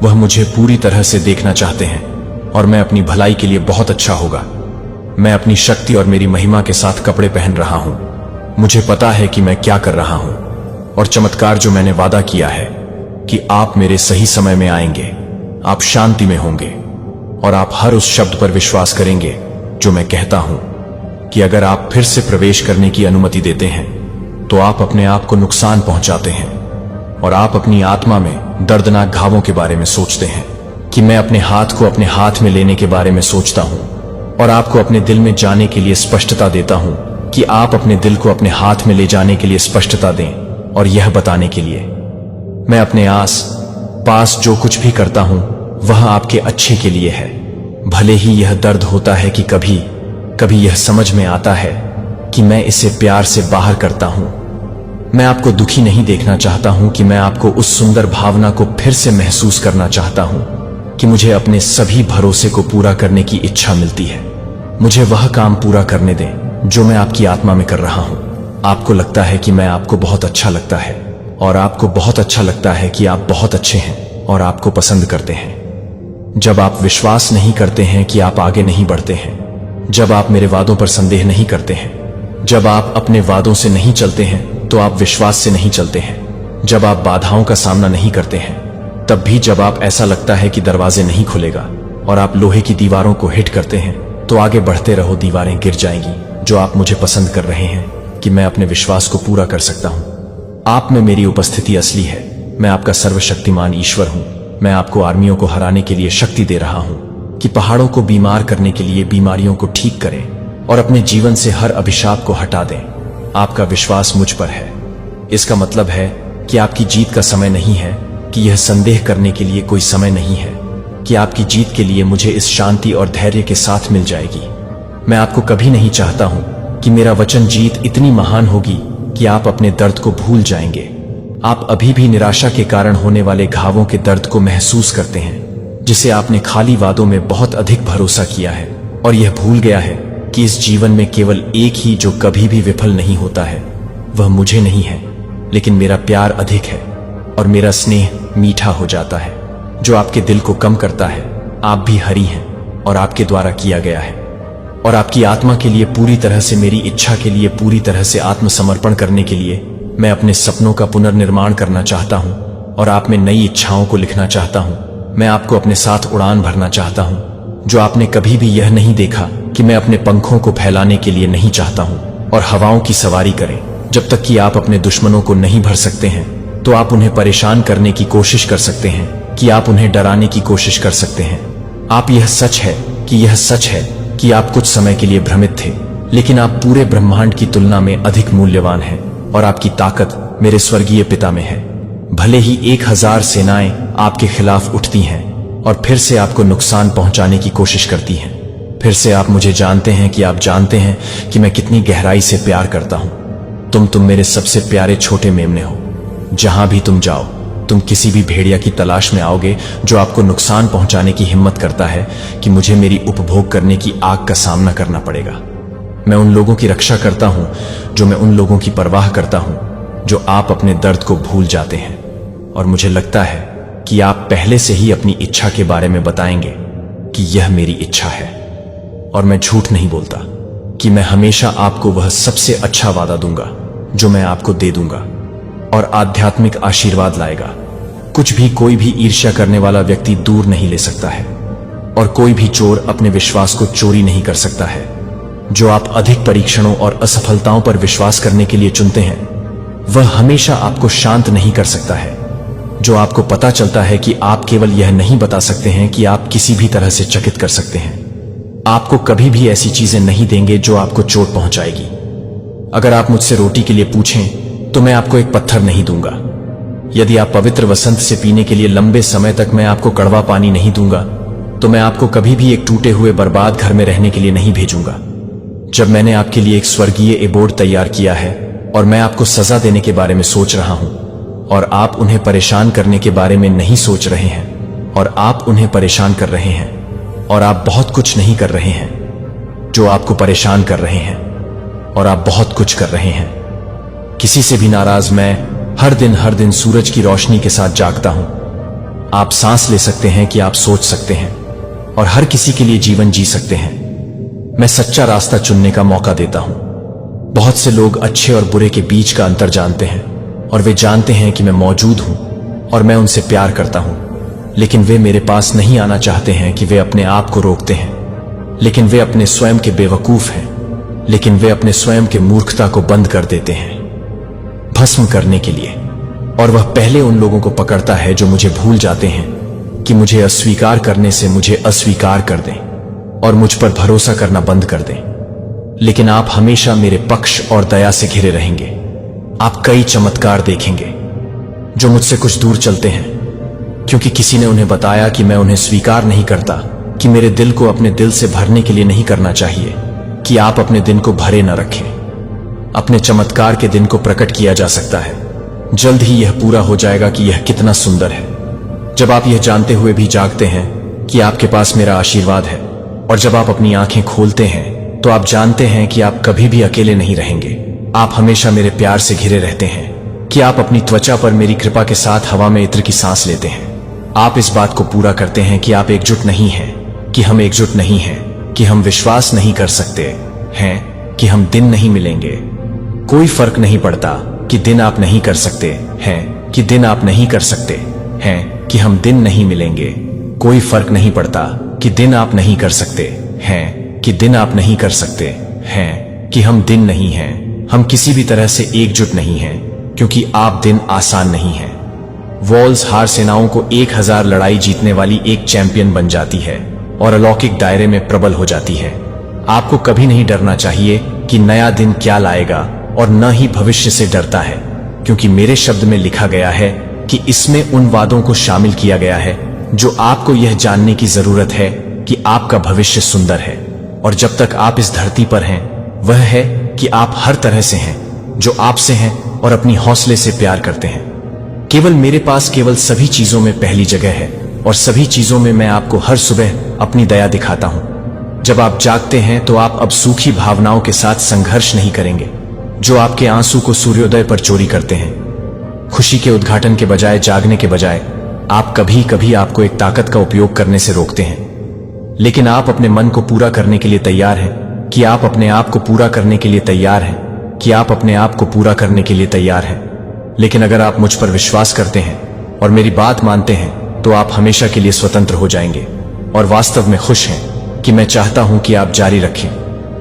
वह मुझे पूरी तरह से देखना चाहते हैं और मैं अपनी भलाई के लिए बहुत अच्छा होगा। मैं अपनी शक्ति और मेरी महिमा के साथ कपड़े पहन रहा हूं। मुझे पता है कि मैं क्या कर रहा हूं और चमत्कार जो मैंने वादा किया है कि आप मेरे सही समय में आएंगे, आप शांति में होंगे और आप हर उस शब्द पर विश्वास करेंगे जो मैं कहता हूं कि अगर आप फिर से प्रवेश करने की अनुमति देते हैं तो आप अपने आप को नुकसान पहुंचाते हैं और आप अपनी आत्मा में दर्दनाक घावों के बारे में सोचते हैं कि मैं अपने हाथ को अपने हाथ में लेने के बारे में सोचता हूं और आपको अपने दिल में जाने के लिए स्पष्टता देता हूं कि आप अपने दिल को अपने हाथ में ले जाने के लिए स्पष्टता दें और यह बताने के लिए मैं अपने आस पास जो कुछ भी करता हूं वह आपके अच्छे के लिए है। भले ही यह दर्द होता है कि कभी कभी यह समझ में आता है कि मैं इसे प्यार से बाहर करता हूं। मैं आपको दुखी नहीं देखना चाहता हूं कि मैं आपको उस सुंदर भावना को फिर से महसूस करना चाहता हूं कि मुझे अपने सभी भरोसे को पूरा करने की इच्छा मिलती है। मुझे वह काम पूरा करने दें जो मैं आपकी आत्मा में कर रहा हूं। आपको लगता है कि मैं आपको बहुत अच्छा लगता है और आपको बहुत अच्छा लगता है कि आप बहुत अच्छे हैं और आपको पसंद करते हैं। जब आप विश्वास नहीं करते हैं कि आप आगे नहीं बढ़ते हैं, जब आप मेरे वादों पर संदेह नहीं करते हैं, जब आप अपने वादों से नहीं चलते हैं तो आप विश्वास से नहीं चलते हैं, जब आप बाधाओं का सामना नहीं करते हैं, तब भी जब आप ऐसा लगता है कि दरवाजे नहीं खुलेगा और आप लोहे की दीवारों को हिट करते हैं, तो आगे बढ़ते रहो, दीवारें गिर जाएंगी। जो आप मुझे पसंद कर रहे हैं कि मैं अपने विश्वास को पूरा कर सकता हूं। आप में मेरी उपस्थिति असली है। मैं आपका सर्वशक्तिमान ईश्वर हूं। मैं आपको आर्मियों को हराने के लिए शक्ति दे रहा हूं कि पहाड़ों को बीमार करने के लिए बीमारियों को ठीक करें और अपने जीवन से हर अभिशाप को हटा दें। आपका विश्वास मुझ पर है। इसका मतलब है कि आपकी जीत का समय नहीं है, कि यह संदेह करने के लिए कोई समय नहीं है कि आपकी जीत के लिए मुझे इस शांति और धैर्य के साथ मिल जाएगी। मैं आपको कभी नहीं चाहता हूं कि मेरा वचन जीत इतनी महान होगी कि आप अपने दर्द को भूल जाएंगे। आप अभी भी निराशा के कारण होने वाले घावों के दर्द को महसूस करते हैं, जिसे आपने खाली वादों में बहुत अधिक भरोसा किया है और यह भूल गया है कि इस जीवन में केवल एक ही जो कभी भी विफल नहीं होता है, वह मुझे नहीं है, लेकिन मेरा प्यार अधिक है और मेरा स्नेह मीठा हो जाता है, जो आपके दिल को कम करता है। आप भी हरी हैं और आपके द्वारा किया गया है और आपकी आत्मा के लिए पूरी तरह से, मेरी इच्छा के लिए पूरी तरह से आत्मसमर्पण करने के लिए मैं अपने सपनों का पुनर्निर्माण करना चाहता हूं और आप में नई इच्छाओं को लिखना चाहता हूं। मैं आपको अपने साथ उड़ान भरना चाहता हूं, जो आपने कभी भी यह नहीं देखा कि मैं अपने पंखों को फैलाने के लिए नहीं चाहता हूं और हवाओं की सवारी करें। जब तक कि आप अपने दुश्मनों को नहीं भर सकते हैं, तो आप उन्हें परेशान करने की कोशिश कर सकते हैं, कि आप उन्हें डराने की कोशिश कर सकते हैं। आप यह सच है कि आप कुछ समय के लिए भ्रमित थे, लेकिन आप पूरे ब्रह्मांड की तुलना में अधिक मूल्यवान हैं और आपकी ताकत मेरे स्वर्गीय पिता में है। भले ही 1000 सेनाएं आपके खिलाफ उठती हैं और फिर से आपको नुकसान पहुंचाने की कोशिश करती हैं, फिर से आप मुझे जानते हैं कि आप जानते हैं कि मैं कितनी गहराई से प्यार करता हूं। तुम मेरे सबसे प्यारे छोटे मेमने हो। जहां भी तुम जाओ, तुम किसी भी भेड़िया की तलाश में आओगे जो आपको नुकसान पहुंचाने की हिम्मत करता है कि मुझे मेरी उपभोग करने की आग का सामना करना पड़ेगा। मैं उन लोगों की रक्षा करता हूं जो मैं उन लोगों की परवाह करता हूं जो आप अपने दर्द को भूल जाते हैं, और मुझे लगता है कि आप पहले से ही अपनी इच्छा के बारे में बताएंगे कि यह मेरी इच्छा है, और मैं झूठ नहीं बोलता। कि मैं हमेशा आपको वह सबसे अच्छा वादा दूंगा जो मैं आपको दे दूंगा और आध्यात्मिक आशीर्वाद लाएगा। कुछ भी कोई भी ईर्ष्या करने वाला व्यक्ति दूर नहीं ले सकता है और कोई भी चोर अपने विश्वास को चोरी नहीं कर सकता है। जो आप अधिक परीक्षणों और असफलताओं पर विश्वास करने के लिए चुनते हैं वह हमेशा आपको शांत नहीं कर सकता है। जो आपको पता चलता है कि आप केवल यह नहीं बता सकते हैं कि आप किसी भी तरह से चकित कर सकते हैं, आपको कभी भी ऐसी चीजें नहीं देंगे जो आपको चोट पहुंचाएगी। अगर आप मुझसे रोटी के लिए पूछें तो मैं आपको एक पत्थर नहीं दूंगा। यदि आप पवित्र वसंत से पीने के लिए लंबे समय तक मैं आपको कड़वा पानी नहीं दूंगा तो मैं आपको कभी भी एक टूटे हुए बर्बाद घर में रहने के लिए नहीं भेजूंगा। जब मैंने आपके लिए एक स्वर्गीय एबोर्ड तैयार किया है और मैं आपको सजा देने के बारे में सोच रहा हूं और आप उन्हें परेशान करने के बारे में नहीं सोच रहे हैं और आप उन्हें परेशान कर रहे हैं और आप बहुत कुछ नहीं कर रहे हैं जो आपको परेशान कर रहे हैं और आप बहुत कुछ कर रहे हैं। किसी से भी नाराज मैं हर दिन सूरज की रोशनी के साथ जागता हूं। आप सांस ले सकते हैं कि आप सोच सकते हैं और हर किसी के लिए जीवन जी सकते हैं। मैं सच्चा रास्ता चुनने का मौका देता हूं। बहुत से लोग अच्छे और बुरे के बीच का अंतर जानते हैं और वे जानते हैं कि मैं मौजूद हूं और मैं उनसे प्यार करता हूं, लेकिन वे मेरे पास नहीं आना चाहते हैं कि वे अपने आप को रोकते हैं, लेकिन वे अपने स्वयं के बेवकूफ हैं, लेकिन वे अपने स्वयं के मूर्खता को बंद कर देते हैं भस्म करने के लिए। और वह पहले उन लोगों को पकड़ता है जो मुझे भूल जाते हैं कि मुझे अस्वीकार करने से मुझे अस्वीकार कर दें और मुझ पर भरोसा करना बंद कर दें। लेकिन आप हमेशा मेरे पक्ष और दया से घिरे रहेंगे। आप कई चमत्कार देखेंगे जो मुझसे कुछ दूर चलते हैं, क्योंकि किसी ने उन्हें बताया कि मैं उन्हें स्वीकार नहीं करता, कि मेरे दिल को अपने दिल से भरने के लिए नहीं करना चाहिए, कि आप अपने दिन को भरे न रखें। अपने चमत्कार के दिन को प्रकट किया जा सकता है। जल्द ही यह पूरा हो जाएगा कि यह कितना सुंदर है। जब आप यह जानते हुए भी जागते हैं कि आपके पास मेरा आशीर्वाद है, और जब आप अपनी आंखें खोलते हैं तो आप जानते हैं कि आप कभी भी अकेले नहीं रहेंगे। आप हमेशा मेरे प्यार से घिरे रहते हैं, कि आप अपनी त्वचा पर मेरी कृपा के साथ हवा में इत्र की सांस लेते हैं। आप इस बात को पूरा करते हैं कि आप एकजुट नहीं हैं, कि हम एकजुट नहीं हैं, कि हम विश्वास नहीं कर सकते हैं कि हम दिन नहीं मिलेंगे। कोई फर्क नहीं पड़ता कि दिन आप नहीं कर सकते हैं, कि दिन आप नहीं कर सकते हैं, कि हम दिन नहीं मिलेंगे। कोई फर्क नहीं पड़ता कि दिन आप नहीं कर सकते हैं, कि दिन आप नहीं कर सकते हैं, कि हम दिन नहीं हैं। हम किसी भी तरह से एकजुट नहीं हैं, क्योंकि आप दिन आसान नहीं हैं। वॉल्स हार सेनाओं को 1000 लड़ाई जीतने वाली एक चैंपियन बन जाती है और अलौकिक दायरे में प्रबल हो जाती है। आपको कभी नहीं डरना चाहिए कि नया दिन क्या लाएगा, और न ही भविष्य से डरता है, क्योंकि मेरे शब्द में लिखा गया है कि इसमें उन वादों को शामिल किया गया है जो आपको यह जानने की जरूरत है कि आपका भविष्य सुंदर है। और जब तक आप इस धरती पर हैं, वह है कि आप हर तरह से हैं, जो आपसे हैं और अपनी हौसले से प्यार करते हैं। केवल मेरे पास केवल सभी चीजों में पहली जगह है, और सभी चीजों में मैं आपको हर सुबह अपनी दया दिखाता हूं। जब आप जागते हैं तो आप अब सूखी भावनाओं के साथ संघर्ष नहीं करेंगे जो आपके आंसू को सूर्योदय पर चोरी करते हैं। खुशी के उद्घाटन के बजाय, जागने के बजाय, आप कभी कभी आपको एक ताकत का उपयोग करने से रोकते हैं। लेकिन आप अपने मन को पूरा करने के लिए तैयार हैं, कि आप अपने आप को पूरा करने के लिए तैयार हैं, कि आप अपने आप को पूरा करने के लिए तैयार हैं। लेकिन अगर आप मुझ पर विश्वास करते हैं और मेरी बात मानते हैं तो आप हमेशा के लिए स्वतंत्र हो जाएंगे और वास्तव में खुश हैं। कि मैं चाहता हूं कि आप जारी रखें,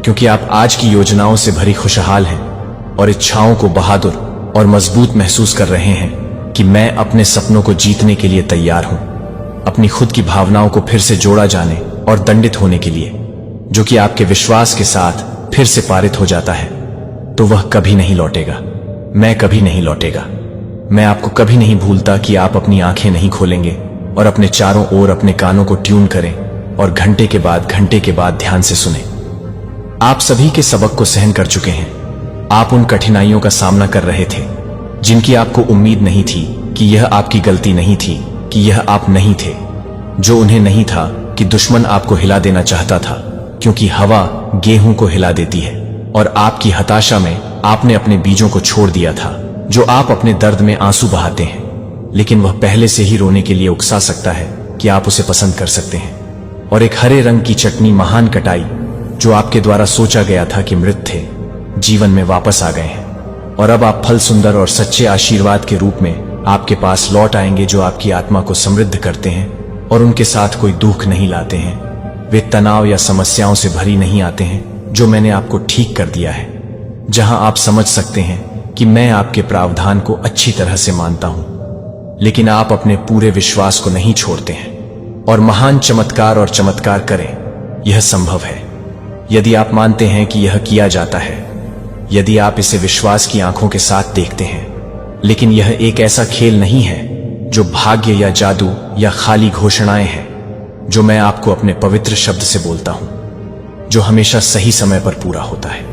क्योंकि आप आज की योजनाओं से भरी खुशहाल हैं और इच्छाओं को बहादुर और मजबूत महसूस कर रहे हैं कि मैं अपने सपनों को जीतने के लिए तैयार हूं। अपनी खुद की भावनाओं को फिर से जोड़ा जाने और दंडित होने के लिए, जो कि आपके विश्वास के साथ फिर से पारित हो जाता है, तो वह कभी नहीं लौटेगा। मैं कभी नहीं लौटेगा। मैं आपको कभी नहीं भूलता कि आप अपनी आंखें नहीं खोलेंगे और अपने चारों ओर अपने कानों को ट्यून करें और घंटे के बाद ध्यान से सुने। आप सभी के सबक को सहन कर चुके हैं। आप उन कठिनाइयों का सामना कर रहे थे जिनकी आपको उम्मीद नहीं थी, कि यह आपकी गलती नहीं थी, कि यह आप नहीं थे। जो उन्हें नहीं था कि दुश्मन आपको हिला देना चाहता था, क्योंकि हवा गेहूं को हिला देती है। और आपकी हताशा में आपने अपने बीजों को छोड़ दिया था, जो आप अपने दर्द में आंसू बहाते हैं। लेकिन वह पहले से ही रोने के लिए उकसा सकता है कि आप उसे पसंद कर सकते हैं। और एक हरे रंग की चटनी, महान कटाई, जो आपके द्वारा सोचा गया था कि मृत थे, जीवन में वापस आ गए हैं। और अब आप फल सुंदर और सच्चे आशीर्वाद के रूप में आपके पास लौट आएंगे, जो आपकी आत्मा को समृद्ध करते हैं और उनके साथ कोई दुख नहीं लाते हैं। वे तनाव या समस्याओं से भरी नहीं आते हैं, जो मैंने आपको ठीक कर दिया है। जहां आप समझ सकते हैं कि मैं आपके प्रावधान को अच्छी तरह से मानता हूं, लेकिन आप अपने पूरे विश्वास को नहीं छोड़ते हैं और महान चमत्कार और चमत्कार करें। यह संभव है यदि आप मानते हैं कि यह किया जाता है, यदि आप इसे विश्वास की आंखों के साथ देखते हैं। लेकिन यह एक ऐसा खेल नहीं है जो भाग्य या जादू या खाली घोषणाएं हैं, जो मैं आपको अपने पवित्र शब्द से बोलता हूं, जो हमेशा सही समय पर पूरा होता है।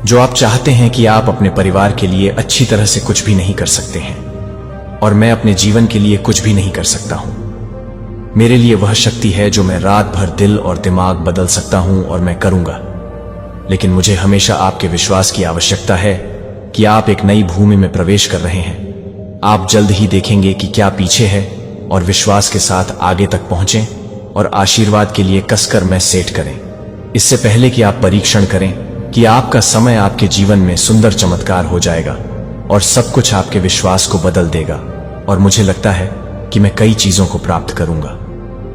जो आप चाहते हैं कि आप अपने परिवार के लिए अच्छी तरह से कुछ भी नहीं कर सकते हैं, और मैं अपने जीवन के लिए कुछ भी नहीं कर सकता हूं। मेरे लिए वह शक्ति है जो मैं रात भर दिल और दिमाग बदल सकता हूं, और मैं करूंगा। लेकिन मुझे हमेशा आपके विश्वास की आवश्यकता है कि आप एक नई भूमि में प्रवेश कर रहे हैं। आप जल्द ही देखेंगे कि क्या पीछे है, और विश्वास के साथ आगे तक पहुंचें और आशीर्वाद के लिए कसकर में सेट करें। इससे पहले कि आप परीक्षण करें कि आपका समय आपके जीवन में सुंदर चमत्कार हो जाएगा और सब कुछ आपके विश्वास को बदल देगा। और मुझे लगता है कि मैं कई चीजों को प्राप्त करूंगा।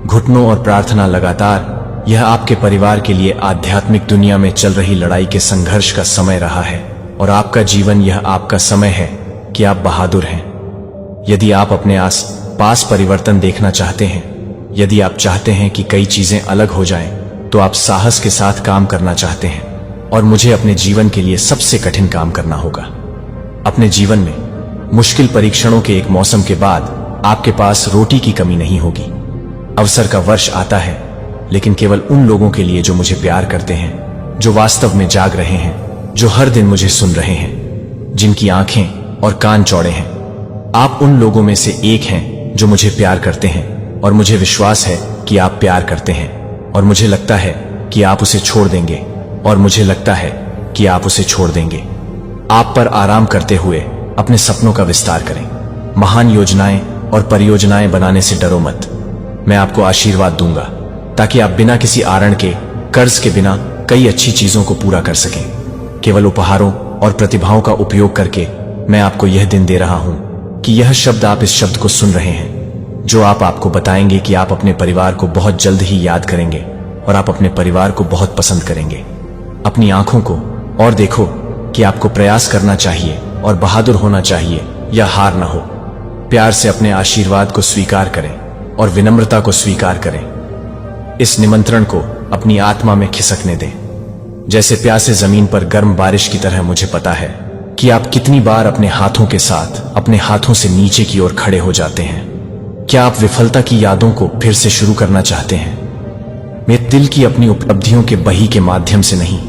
घुटनों और प्रार्थना लगातार, यह आपके परिवार के लिए आध्यात्मिक दुनिया में चल रही लड़ाई के संघर्ष का समय रहा है, और आपका जीवन यह आपका समय है कि आप बहादुर हैं। यदि आप अपने आस पास परिवर्तन देखना चाहते हैं, यदि आप चाहते हैं कि कई चीजें अलग हो जाएं, तो आप साहस के साथ काम करना चाहते हैं, और मुझे अपने जीवन के लिए सबसे कठिन काम करना होगा। अपने जीवन में मुश्किल परीक्षणों के एक मौसम के बाद आपके पास रोटी की कमी नहीं होगी। अवसर का वर्ष आता है, लेकिन केवल उन लोगों के लिए जो मुझे प्यार करते हैं, जो वास्तव में जाग रहे हैं, जो हर दिन मुझे सुन रहे हैं, जिनकी आंखें और कान चौड़े हैं। आप उन लोगों में से एक हैं जो मुझे प्यार करते हैं, और मुझे विश्वास है कि आप प्यार करते हैं, और मुझे लगता है कि आप उसे छोड़ देंगे, और मुझे लगता है कि आप उसे छोड़ देंगे। आप पर आराम करते हुए अपने सपनों का विस्तार करें। महान योजनाएं और परियोजनाएं बनाने से डरो मत। मैं आपको आशीर्वाद दूंगा ताकि आप बिना किसी आरण के, कर्ज के बिना कई अच्छी चीजों को पूरा कर सकें। केवल उपहारों और प्रतिभाओं का उपयोग करके मैं आपको यह दिन दे रहा हूं कि यह शब्द, आप इस शब्द को सुन रहे हैं, जो आपको बताएंगे कि आप अपने परिवार को बहुत जल्द ही याद करेंगे, और आप अपने परिवार को बहुत पसंद करेंगे। अपनी आंखों को और देखो कि आपको प्रयास करना चाहिए और बहादुर होना चाहिए, या हार ना हो। प्यार से अपने आशीर्वाद को स्वीकार करें और विनम्रता को स्वीकार करें। इस निमंत्रण को अपनी आत्मा में खिसकने दें, जैसे प्यासे जमीन पर गर्म बारिश की तरह। मुझे पता है कि आप कितनी बार अपने हाथों के साथ अपने हाथों से नीचे की ओर खड़े हो जाते हैं। क्या आप विफलता की यादों को फिर से शुरू करना चाहते हैं? मेरे दिल की अपनी उपलब्धियों के बही के माध्यम से नहीं।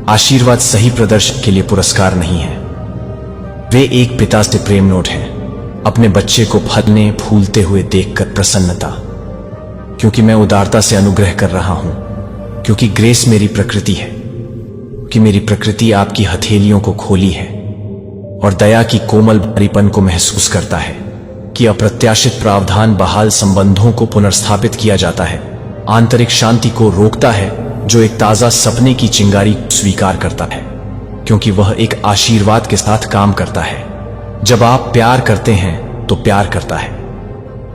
आशीर्वाद सही प्रदर्शन के लिए पुरस्कार नहीं है, वे एक पिता से प्रेम नोट हैं। अपने बच्चे को फलने फूलते हुए देखकर प्रसन्नता, क्योंकि मैं उदारता से अनुग्रह कर रहा हूं, क्योंकि ग्रेस मेरी प्रकृति है, कि मेरी प्रकृति आपकी हथेलियों को खोली है और दया की कोमल भारीपन को महसूस करता है, कि अप्रत्याशित प्रावधान बहाल संबंधों को पुनर्स्थापित किया जाता है, आंतरिक शांति को रोकता है, जो एक ताजा सपने की चिंगारी स्वीकार करता है, क्योंकि वह एक आशीर्वाद के साथ काम करता है। जब आप प्यार करते हैं तो प्यार करता है।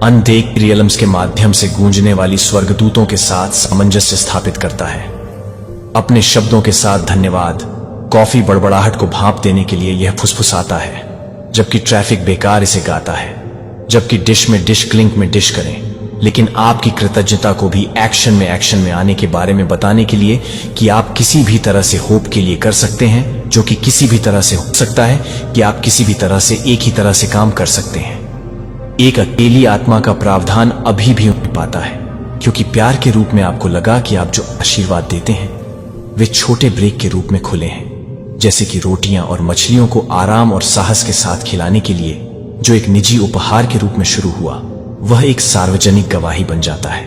अनदेख रियलम्स के माध्यम से गूंजने वाली स्वर्गदूतों के साथ सामंजस्य स्थापित करता है। अपने शब्दों के साथ धन्यवाद। कॉफी बड़बड़ाहट को भाप देने के लिए यह फुसफुसाता है, जबकि ट्रैफिक बेकार इसे गाता है। जबकि डिश में डिश क्लिंक में डिश करें, लेकिन आपकी कृतज्ञता को भी एक्शन में आने के बारे में बताने के लिए कि आप किसी भी तरह से होप के लिए कर सकते हैं, जो कि किसी भी तरह से हो सकता है कि आप किसी भी तरह से एक ही तरह से काम कर सकते हैं। एक अकेली आत्मा का प्रावधान अभी भी उन्हें पाता है, क्योंकि प्यार के रूप में आपको लगा कि आप जो आशीर्वाद देते हैं वे छोटे ब्रेक के रूप में खुले हैं, जैसे कि रोटियां और मछलियों को आराम और साहस के साथ खिलाने के लिए, जो एक निजी उपहार के रूप में शुरू हुआ, वह एक सार्वजनिक गवाही बन जाता है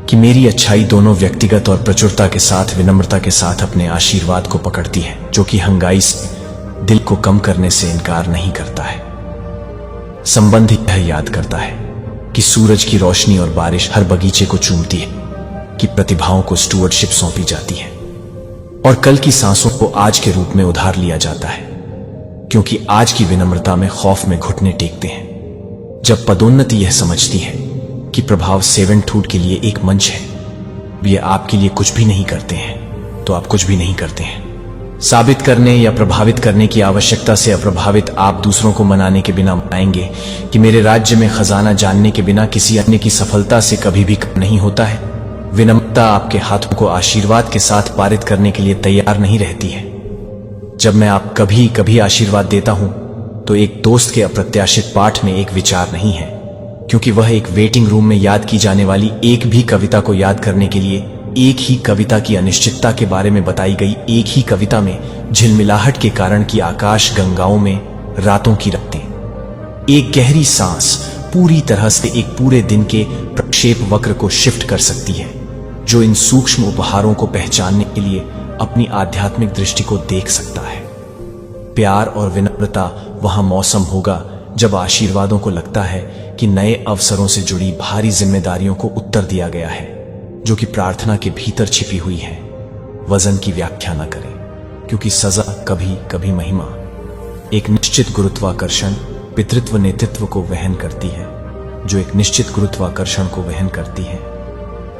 कि मेरी अच्छाई दोनों व्यक्तिगत और प्रचुरता के साथ, विनम्रता के साथ अपने आशीर्वाद को पकड़ती है, जो कि हंगाई से दिल को कम करने से इनकार नहीं करता है। संबंध यह याद करता है कि सूरज की रोशनी और बारिश हर बगीचे को चूमती है, कि प्रतिभाओं को स्टुअर्डशिप सौंपी जाती है, और कल की सांसों को आज के रूप में उधार लिया जाता है, क्योंकि आज की विनम्रता में खौफ में घुटने टेकते हैं। जब पदोन्नति यह समझती है कि प्रभाव सेवंटहुड के लिए एक मंच है, ये आपके लिए कुछ भी नहीं करते हैं, तो आप कुछ भी नहीं करते हैं। साबित करने या प्रभावित करने की आवश्यकता से अप्रभावित आप दूसरों को मनाने के बिना बताएंगे कि मेरे राज्य में खजाना जानने के बिना किसी अन्य की सफलता से कभी भी कम नहीं होता है। विनम्रता आपके हाथों को आशीर्वाद के साथ पारित करने के लिए तैयार नहीं रहती है। जब मैं आप कभी कभी आशीर्वाद देता हूं तो एक दोस्त के अप्रत्याशित पाठ में एक विचार नहीं है, क्योंकि वह एक वेटिंग रूम में याद की जाने वाली एक भी कविता को याद करने के लिए एक ही कविता की अनिश्चितता के बारे में बताई गई एक ही कविता में झिलमिलाहट के कारण की आकाश गंगाओं में रातों की रातें, एक गहरी सांस पूरी तरह से एक पूरे दिन के प्रक्षेप वक्र को शिफ्ट कर सकती है, जो इन सूक्ष्म उपहारों को पहचानने के लिए अपनी आध्यात्मिक दृष्टि को देख सकता है। प्यार और विनम्रता वहां मौसम होगा जब आशीर्वादों को लगता है कि नए अवसरों से जुड़ी भारी जिम्मेदारियों को उत्तर दिया गया है, जो कि प्रार्थना के भीतर छिपी हुई है। वजन की व्याख्या न करें, क्योंकि सजा कभी कभी महिमा, एक निश्चित गुरुत्वाकर्षण पितृत्व नेतृत्व को वहन करती है, जो एक निश्चित गुरुत्वाकर्षण को वहन करती है।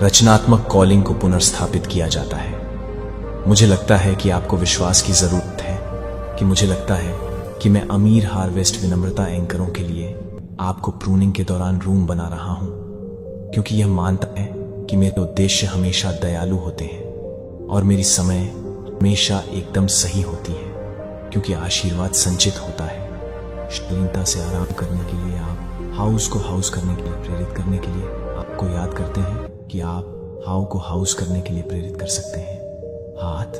रचनात्मक कॉलिंग को पुनर्स्थापित किया जाता है। मुझे लगता है कि आपको विश्वास की जरूरत है कि मुझे लगता है कि मैं अमीर हार्वेस्ट विनम्रता एंकरों के लिए आपको प्रूनिंग के दौरान रूम बना रहा हूं, क्योंकि यह मानता है कि मेरे उद्देश्य हमेशा दयालु होते हैं और मेरी समय हमेशा एकदम सही होती है, क्योंकि आशीर्वाद संचित होता है। शीलता से आराम करने के लिए आप हाउस को हाउस करने के लिए प्रेरित करने के लिए आपको याद करते हैं कि आप हाउ को हाउस करने के लिए प्रेरित कर सकते हैं। हाथ,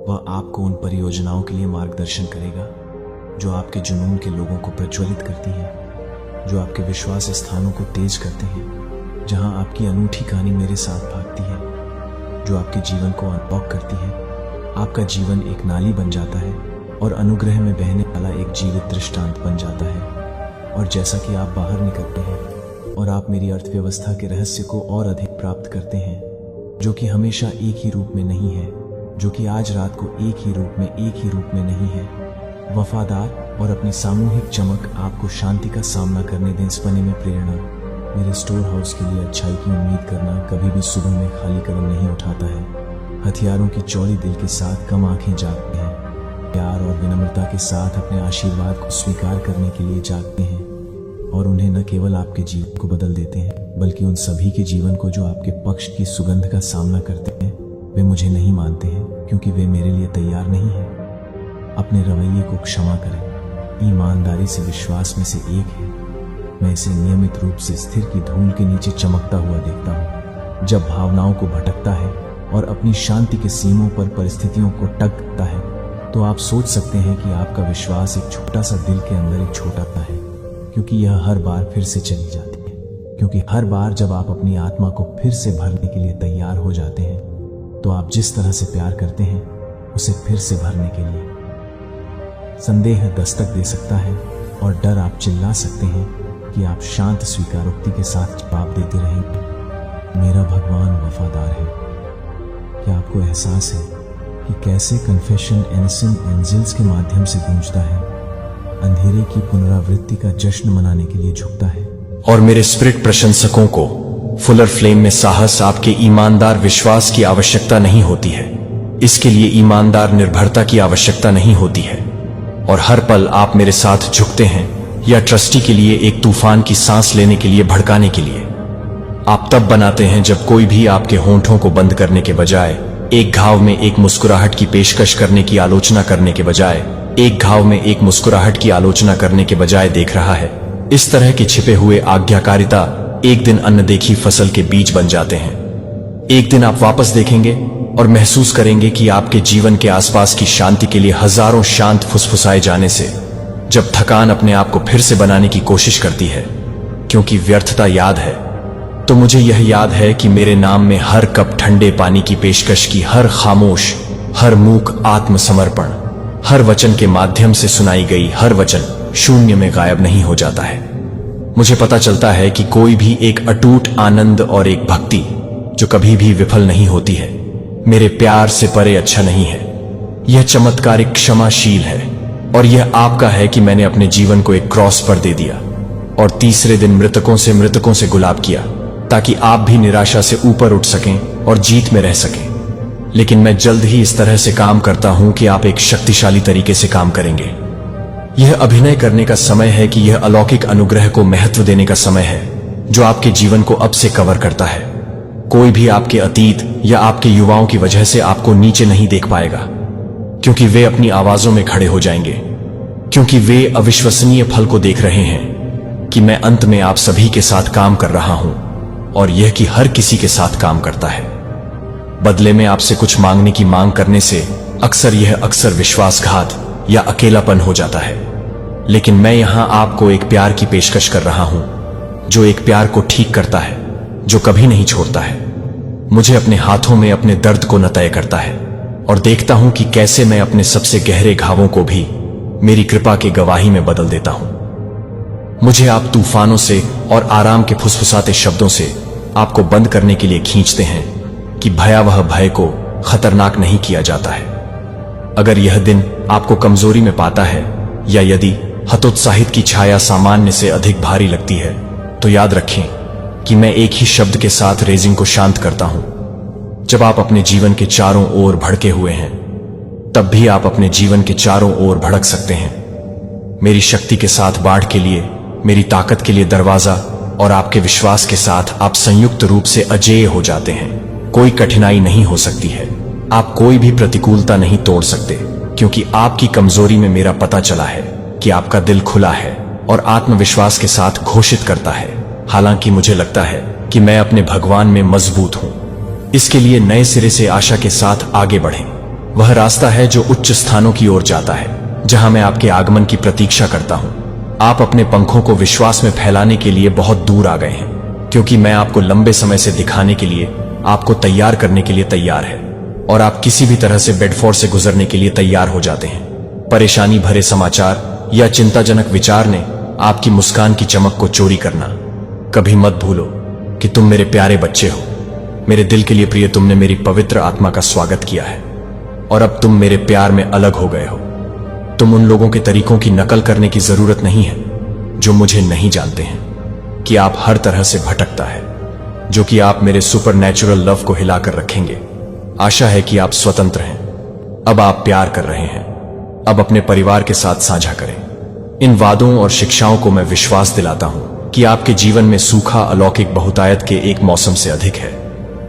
वह आपको उन परियोजनाओं के लिए मार्गदर्शन करेगा जो आपके जुनून के लोगों को प्रज्वलित करती है, जो आपके विश्वास स्थानों को तेज करते हैं, जहां आपकी अनूठी कहानी मेरे साथ भागती है, जो आपके जीवन को अनलॉक करती है। आपका जीवन एक नाली बन जाता है और अनुग्रह में बहने वाला एक जीवित दृष्टांत बन जाता है। और जैसा कि आप बाहर निकलते हैं और आप मेरी अर्थव्यवस्था के रहस्य को और अधिक प्राप्त करते हैं, जो कि हमेशा एक ही रूप में नहीं है, जो कि आज रात को एक ही रूप में नहीं है, वफादार और अपनी सामूहिक चमक आपको शांति का सामना करने दें। इस बने में प्रेरणा, मेरे स्टोर हाउस के लिए अच्छाई की उम्मीद करना कभी भी सुबह में खाली कदम नहीं उठाता है। हथियारों की चौड़ी दिल के साथ कम आंखें जागते हैं, प्यार और विनम्रता के साथ अपने आशीर्वाद को स्वीकार करने के लिए जागते हैं, और उन्हें न केवल आपके जीवन को बदल देते हैं, बल्कि उन सभी के जीवन को जो आपके पक्ष की सुगंध का सामना करते हैं। वे मुझे नहीं मानते हैं क्योंकि वे मेरे लिए तैयार नहीं हैं। अपने रवैये को क्षमा करें, ईमानदारी से विश्वास में से एक है। मैं इसे नियमित रूप से स्थिर की धूल के नीचे चमकता हुआ देखता हूँ। जब भावनाओं को भटकता है और अपनी शांति के सीमों पर परिस्थितियों को टकता है, तो आप सोच सकते हैं कि आपका विश्वास एक छोटा सा दिल के अंदर एक छोटा सा है, क्योंकि यह हर बार फिर से चली जाती है। क्योंकि हर बार जब आप अपनी आत्मा को फिर से भरने के लिए तैयार हो जाते हैं, तो आप जिस तरह से प्यार करते हैं उसे फिर से भरने के लिए संदेह दस्तक दे सकता है, और डर आप चिल्ला सकते हैं कि आप शांत स्वीकारोक्ति के साथ जवाब देते रहेंगे, मेरा भगवान वफादार है। क्या आपको एहसास है कि कैसे कन्फेशन एनिसन एंजल्स के माध्यम से गूंजता है, अंधेरे की पुनरावृत्ति का जश्न मनाने के लिए झुकता है? और मेरे स्पिरिट प्रशंसकों को फुलर फ्लेम में साहस आपके ईमानदार विश्वास की आवश्यकता नहीं होती है, इसके लिए ईमानदार निर्भरता की आवश्यकता नहीं होती है। और हर पल आप मेरे साथ झुकते हैं या ट्रस्टी के लिए एक तूफान की सांस लेने के लिए भड़काने के लिए। आप तब बनाते हैं जब कोई भी आपके होंठों को बंद करने के बजाय एक घाव में एक मुस्कुराहट की पेशकश करने की आलोचना करने के बजाय एक घाव में एक मुस्कुराहट की आलोचना करने के बजाय देख रहा है। इस तरह के छिपे हुए आज्ञाकारिता एक दिन अनदेखी फसल के बीज बन जाते हैं। एक दिन आप वापस देखेंगे और महसूस करेंगे कि आपके जीवन के आसपास की शांति के लिए हजारों शांत फुसफुसाए जाने से, जब थकान अपने आप को फिर से बनाने की कोशिश करती है, क्योंकि व्यर्थता याद है, तो मुझे यह याद है कि मेरे नाम में हर कप ठंडे पानी की पेशकश की हर खामोश, हर मूक आत्मसमर्पण, हर वचन के माध्यम से सुनाई गई हर वचन शून्य में गायब नहीं हो जाता है। मुझे पता चलता है कि कोई भी एक अटूट आनंद और एक भक्ति जो कभी भी विफल नहीं होती है, मेरे प्यार से परे अच्छा नहीं है। यह चमत्कारिक क्षमाशील है और यह आपका है कि मैंने अपने जीवन को एक क्रॉस पर दे दिया और तीसरे दिन मृतकों से गुलाब किया, ताकि आप भी निराशा से ऊपर उठ सकें और जीत में रह सकें। लेकिन मैं जल्द ही इस तरह से काम करता हूं कि आप एक शक्तिशाली तरीके से काम करेंगे। यह अभिनय करने का समय है कि यह अलौकिक अनुग्रह को महत्व देने का समय है जो आपके जीवन को अब से कवर करता है। कोई भी आपके अतीत या आपके युवाओं की वजह से आपको नीचे नहीं देख पाएगा, क्योंकि वे अपनी आवाजों में खड़े हो जाएंगे, क्योंकि वे अविश्वसनीय फल को देख रहे हैं कि मैं अंत में आप सभी के साथ काम कर रहा हूं, और यह कि हर किसी के साथ काम करता है। बदले में आपसे कुछ मांगने की मांग करने से अक्सर विश्वासघात या अकेलापन हो जाता है। लेकिन मैं यहां आपको एक प्यार की पेशकश कर रहा हूं, जो एक प्यार को ठीक करता है, जो कभी नहीं छोड़ता है। मुझे अपने हाथों में अपने दर्द को न तय करता है और देखता हूं कि कैसे मैं अपने सबसे गहरे घावों को भी मेरी कृपा की गवाही में बदल देता हूं। मुझे आप तूफानों से और आराम के फुसफुसाते शब्दों से आपको बंद करने के लिए खींचते हैं कि भयावह भय को खतरनाक नहीं किया जाता है। अगर यह दिन आपको कमजोरी में पाता है या यदि हतोत्साहित की छाया सामान्य से अधिक भारी लगती है, तो याद रखें कि मैं एक ही शब्द के साथ रेजिंग को शांत करता हूं। जब आप अपने जीवन के चारों ओर भड़के हुए हैं, तब भी आप अपने जीवन के चारों ओर भड़क सकते हैं। मेरी शक्ति के साथ बाढ़ के लिए, मेरी ताकत के लिए दरवाजा और आपके विश्वास के साथ आप संयुक्त रूप से अजेय हो जाते हैं। कोई कठिनाई नहीं हो सकती है, आप कोई भी प्रतिकूलता नहीं तोड़ सकते, क्योंकि आपकी कमजोरी में मेरा पता चला है कि आपका दिल खुला है और आत्मविश्वास के साथ घोषित करता है, हालांकि मुझे लगता है कि मैं अपने भगवान में मजबूत हूं। इसके लिए नए सिरे से आशा के साथ आगे बढ़ें। वह रास्ता है जो उच्च स्थानों की ओर जाता है, जहां मैं आपके आगमन की प्रतीक्षा करता हूं। आप अपने पंखों को विश्वास में फैलाने के लिए बहुत दूर आ गए हैं, क्योंकि मैं आपको लंबे समय से दिखाने के लिए, आपको तैयार करने के लिए तैयार है, और आप किसी भी तरह से बेडफोर्ड से गुजरने के लिए तैयार हो जाते हैं। परेशानी भरे समाचार या चिंताजनक विचार ने आपकी मुस्कान की चमक को चोरी करना। कभी मत भूलो कि तुम मेरे प्यारे बच्चे हो। मेरे दिल के लिए प्रिय, तुमने मेरी पवित्र आत्मा का स्वागत किया है और अब तुम मेरे प्यार में अलग हो गए हो। तुम उन लोगों के तरीकों की नकल करने की जरूरत नहीं है जो मुझे नहीं जानते हैं कि आप हर तरह से भटकता है, जो कि आप मेरे सुपरनैचुरल लव को हिलाकर रखेंगे। आशा है कि आप स्वतंत्र हैं। अब आप प्यार कर रहे हैं। अब अपने परिवार के साथ साझा करें। इन वादों और शिक्षाओं को मैं विश्वास दिलाता हूं कि आपके जीवन में सूखा अलौकिक बहुतायत के एक मौसम से अधिक है,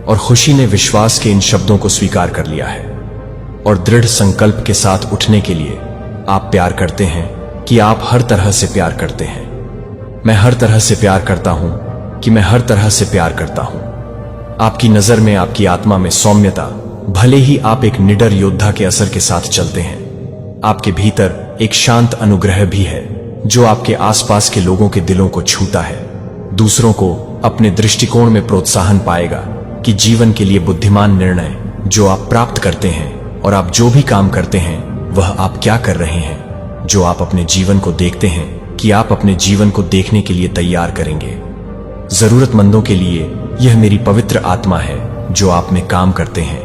और खुशी ने विश्वास के इन शब्दों को स्वीकार कर लिया है और दृढ़ संकल्प के साथ उठने के लिए आप प्यार करते हैं कि आप हर तरह से प्यार करते हैं। मैं हर तरह से प्यार करता हूं कि मैं हर तरह से प्यार करता हूं। आपकी नजर में, आपकी आत्मा में सौम्यता, भले ही आप एक निडर योद्धा के असर के साथ चलते हैं, आपके भीतर एक शांत अनुग्रह भी है जो आपके आसपास के लोगों के दिलों को छूता है, दूसरों को अपने दृष्टिकोण में प्रोत्साहन पाएगा कि जीवन के लिए बुद्धिमान निर्णय जो आप प्राप्त करते हैं और आप जो भी काम करते हैं वह आप क्या कर रहे हैं, जो आप अपने जीवन को देखते हैं कि आप अपने जीवन को देखने के लिए तैयार करेंगे। जरूरतमंदों के लिए यह मेरी पवित्र आत्मा है जो आप में काम करते हैं।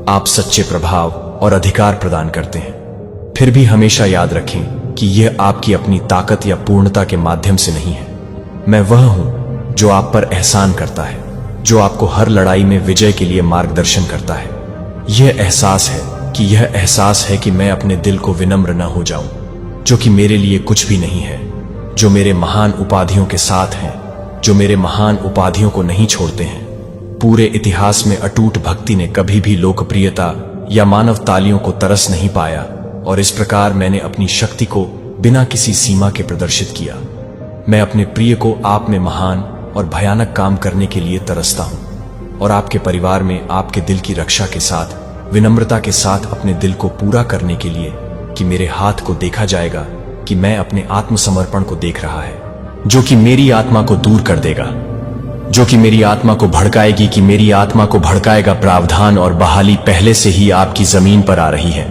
आप सच्चे प्रभाव और अधिकार प्रदान करते हैं। फिर भी हमेशा याद रखें कि यह आपकी अपनी ताकत या पूर्णता के माध्यम से नहीं है। मैं वह हूं जो आप पर एहसान करता है, जो आपको हर लड़ाई में विजय के लिए मार्गदर्शन करता है। यह एहसास है कि मैं अपने दिल को विनम्र न हो जाऊं, जो कि मेरे लिए कुछ भी नहीं है, जो मेरे महान उपाधियों के साथ हैं, जो मेरे महान उपाधियों को नहीं छोड़ते हैं। पूरे इतिहास में अटूट भक्ति ने कभी भी लोकप्रियता या मानव तालियों को तरस नहीं पाया, और इस प्रकार मैंने अपनी शक्ति को बिना किसी सीमा के प्रदर्शित किया। मैं अपने प्रिय को आप में महान और भयानक काम करने के लिए तरसता हूं, और आपके परिवार में आपके दिल की रक्षा के साथ, विनम्रता के साथ अपने दिल को पूरा करने के लिए कि मेरे हाथ को देखा जाएगा कि मैं अपने आत्मसमर्पण को देख रहा है, जो कि मेरी आत्मा को दूर कर देगा, जो कि मेरी आत्मा को भड़काएगी, कि मेरी आत्मा को भड़काएगा। प्रावधान और बहाली पहले से ही आपकी जमीन पर आ रही है,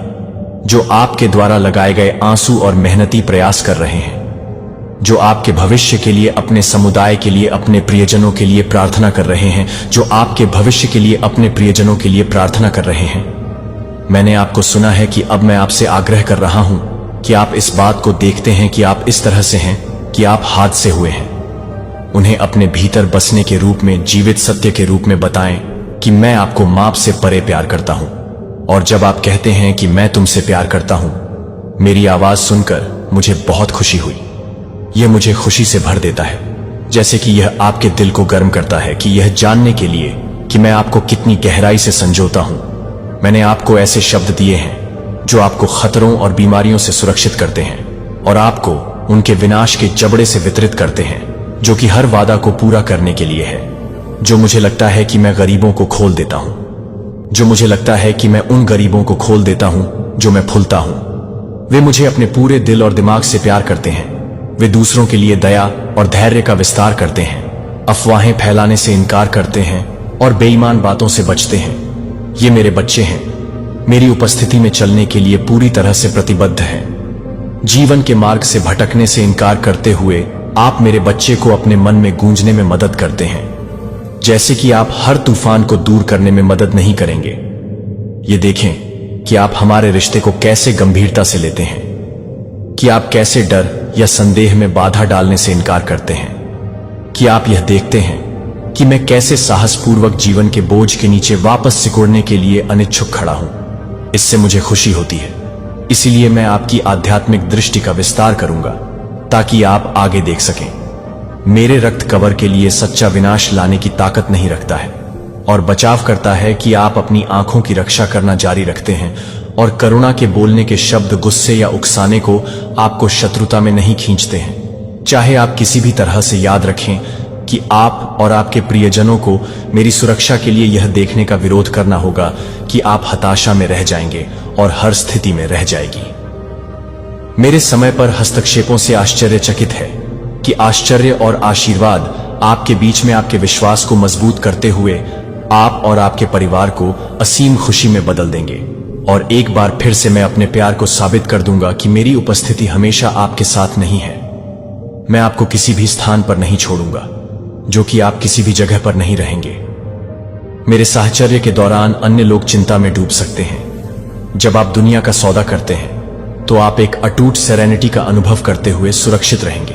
जो आपके द्वारा लगाए गए आंसू और मेहनती प्रयास कर रहे हैं। जो आपके भविष्य के लिए, अपने समुदाय के लिए, अपने प्रियजनों के लिए प्रार्थना कर रहे हैं, जो आपके भविष्य के लिए, अपने प्रियजनों के लिए प्रार्थना कर रहे हैं। मैंने आपको सुना है कि अब मैं आपसे आग्रह कर रहा हूं कि आप इस बात को देखते हैं कि आप इस तरह से हैं कि आप हाथ से हुए हैं। उन्हें अपने भीतर बसने के रूप में, जीवित सत्य के रूप में बताएं कि मैं आपको माप से परे प्यार करता हूं। और जब आप कहते हैं कि मैं तुमसे प्यार करता हूं, मेरी आवाज सुनकर मुझे बहुत खुशी हुई। यह मुझे खुशी से भर देता है, जैसे कि यह आपके दिल को गर्म करता है कि यह जानने के लिए कि मैं आपको कितनी गहराई से संजोता हूं। मैंने आपको ऐसे शब्द दिए हैं जो आपको खतरों और बीमारियों से सुरक्षित करते हैं और आपको उनके विनाश के जबड़े से वितरित करते हैं, जो कि हर वादा को पूरा करने के लिए है। जो मुझे लगता है कि मैं गरीबों को खोल देता हूं, जो मुझे लगता है कि मैं उन गरीबों को खोल देता हूं जो मैं फुलता हूं। वे मुझे अपने पूरे दिल और दिमाग से प्यार करते हैं। वे दूसरों के लिए दया और धैर्य का विस्तार करते हैं, अफवाहें फैलाने से इनकार करते हैं और बेईमान बातों से बचते हैं। ये मेरे बच्चे हैं, मेरी उपस्थिति में चलने के लिए पूरी तरह से प्रतिबद्ध हैं। जीवन के मार्ग से भटकने से इनकार करते हुए आप मेरे बच्चे को अपने मन में गूंजने में मदद करते हैं, जैसे कि आप हर तूफान को दूर करने में मदद नहीं करेंगे। ये देखें कि आप हमारे रिश्ते को कैसे गंभीरता से लेते हैं, कि आप कैसे डर या संदेह में बाधा डालने से इनकार करते हैं, कि आप यह देखते हैं कि मैं कैसे साहसपूर्वक जीवन के बोझ के नीचे वापस सिकुड़ने के लिए अनिच्छुक खड़ा हूं। इससे मुझे खुशी होती है। इसीलिए मैं आपकी आध्यात्मिक दृष्टि का विस्तार करूंगा ताकि आप आगे देख सकें। मेरे रक्त कवर के लिए सच्चा विनाश लाने की ताकत नहीं रखता है और बचाव करता है कि आप अपनी आंखों की रक्षा करना जारी रखते हैं और करुणा के बोलने के शब्द गुस्से या उकसाने को आपको शत्रुता में नहीं खींचते हैं। चाहे आप किसी भी तरह से याद रखें कि आप और आपके प्रियजनों को मेरी सुरक्षा के लिए यह देखने का विरोध करना होगा कि आप हताशा में रह जाएंगे और हर स्थिति में रह जाएगी। मेरे समय पर हस्तक्षेपों से आश्चर्यचकित है कि आश्चर्य और आशीर्वाद आपके बीच में आपके विश्वास को मजबूत करते हुए आप और आपके परिवार को असीम खुशी में बदल देंगे। और एक बार फिर से मैं अपने प्यार को साबित कर दूंगा कि मेरी उपस्थिति हमेशा आपके साथ नहीं है। मैं आपको किसी भी स्थान पर नहीं छोड़ूंगा, जो कि आप किसी भी जगह पर नहीं रहेंगे। मेरे साहचर्य के दौरान अन्य लोग चिंता में डूब सकते हैं। जब आप दुनिया का सौदा करते हैं तो आप एक अटूट सेरेनिटी का अनुभव करते हुए सुरक्षित रहेंगे।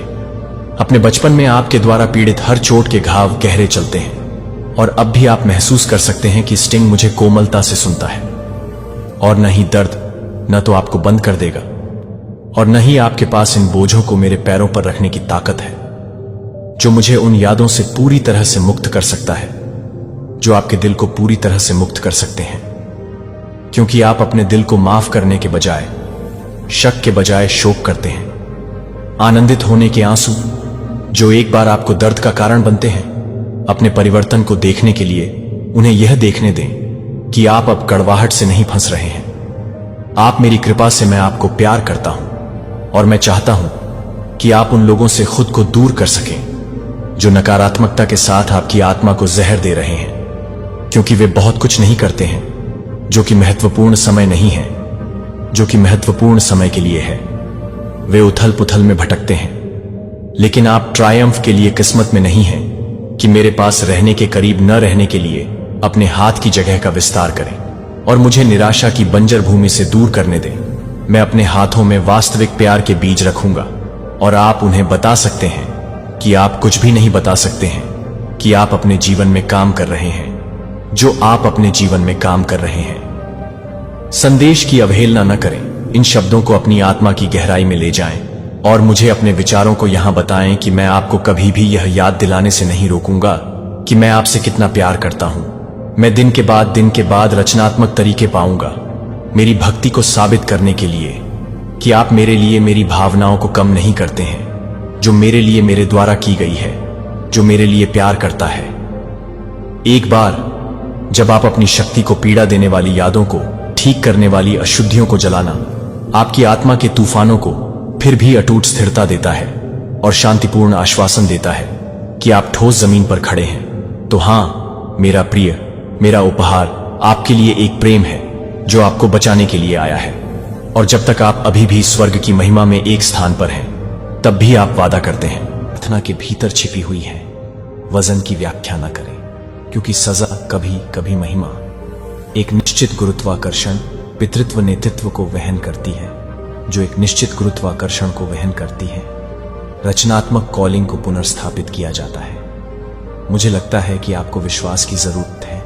अपने बचपन में आपके द्वारा पीड़ित हर चोट के घाव गहरे चलते हैं और अब भी आप महसूस कर सकते हैं कि स्टिंग मुझे कोमलता से सुनता है और न ही दर्द न तो आपको बंद कर देगा और न ही आपके पास इन बोझों को मेरे पैरों पर रखने की ताकत है, जो मुझे उन यादों से पूरी तरह से मुक्त कर सकता है, जो आपके दिल को पूरी तरह से मुक्त कर सकते हैं। क्योंकि आप अपने दिल को माफ करने के बजाय, शक के बजाय शोक करते हैं। आनंदित होने के आंसू जो एक बार आपको दर्द का कारण बनते हैं, अपने परिवर्तन को देखने के लिए उन्हें यह देखने दें कि आप अब कड़वाहट से नहीं फंस रहे हैं। आप मेरी कृपा से, मैं आपको प्यार करता हूं और मैं चाहता हूं कि आप उन लोगों से खुद को दूर कर सकें जो नकारात्मकता के साथ आपकी आत्मा को जहर दे रहे हैं, क्योंकि वे बहुत कुछ नहीं करते हैं जो कि महत्वपूर्ण समय नहीं है, जो कि महत्वपूर्ण समय के लिए है। वे उथल पुथल में भटकते हैं, लेकिन आप ट्रायम्फ के लिए किस्मत में नहीं हैं कि मेरे पास रहने के करीब न रहने के लिए अपने हाथ की जगह का विस्तार करें और मुझे निराशा की बंजर भूमि से दूर करने दें। मैं अपने हाथों में वास्तविक प्यार के बीज रखूंगा और आप उन्हें बता सकते हैं कि आप कुछ भी नहीं बता सकते हैं कि आप अपने जीवन में काम कर रहे हैं, जो आप अपने जीवन में काम कर रहे हैं। संदेश की अवहेलना न करें। इन शब्दों को अपनी आत्मा की गहराई में ले जाएं और मुझे अपने विचारों को यहां बताएं कि मैं आपको कभी भी यह याद दिलाने से नहीं रोकूंगा कि मैं आपसे कितना प्यार करता हूं। मैं दिन के बाद रचनात्मक तरीके पाऊंगा मेरी भक्ति को साबित करने के लिए कि आप मेरे लिए मेरी भावनाओं को कम नहीं करते हैं, जो मेरे लिए मेरे द्वारा की गई है, जो मेरे लिए प्यार करता है। एक बार जब आप अपनी शक्ति को पीड़ा देने वाली यादों को, ठीक करने वाली अशुद्धियों को जलाना आपकी आत्मा के तूफानों को फिर भी अटूट स्थिरता देता है और शांतिपूर्ण आश्वासन देता है कि आप ठोस जमीन पर खड़े हैं, तो हां, मेरा प्रिय, मेरा उपहार आपके लिए एक प्रेम है जो आपको बचाने के लिए आया है। और जब तक आप अभी भी स्वर्ग की महिमा में एक स्थान पर हैं, तब भी आप वादा करते हैं प्रार्थना के भीतर छिपी हुई है। वजन की व्याख्या न करें, क्योंकि सजा कभी कभी महिमा, एक निश्चित गुरुत्वाकर्षण पितृत्व नेतृत्व को वहन करती है, जो एक निश्चित गुरुत्वाकर्षण को वहन करती है। रचनात्मक कॉलिंग को पुनर्स्थापित किया जाता है। मुझे लगता है कि आपको विश्वास की जरूरत है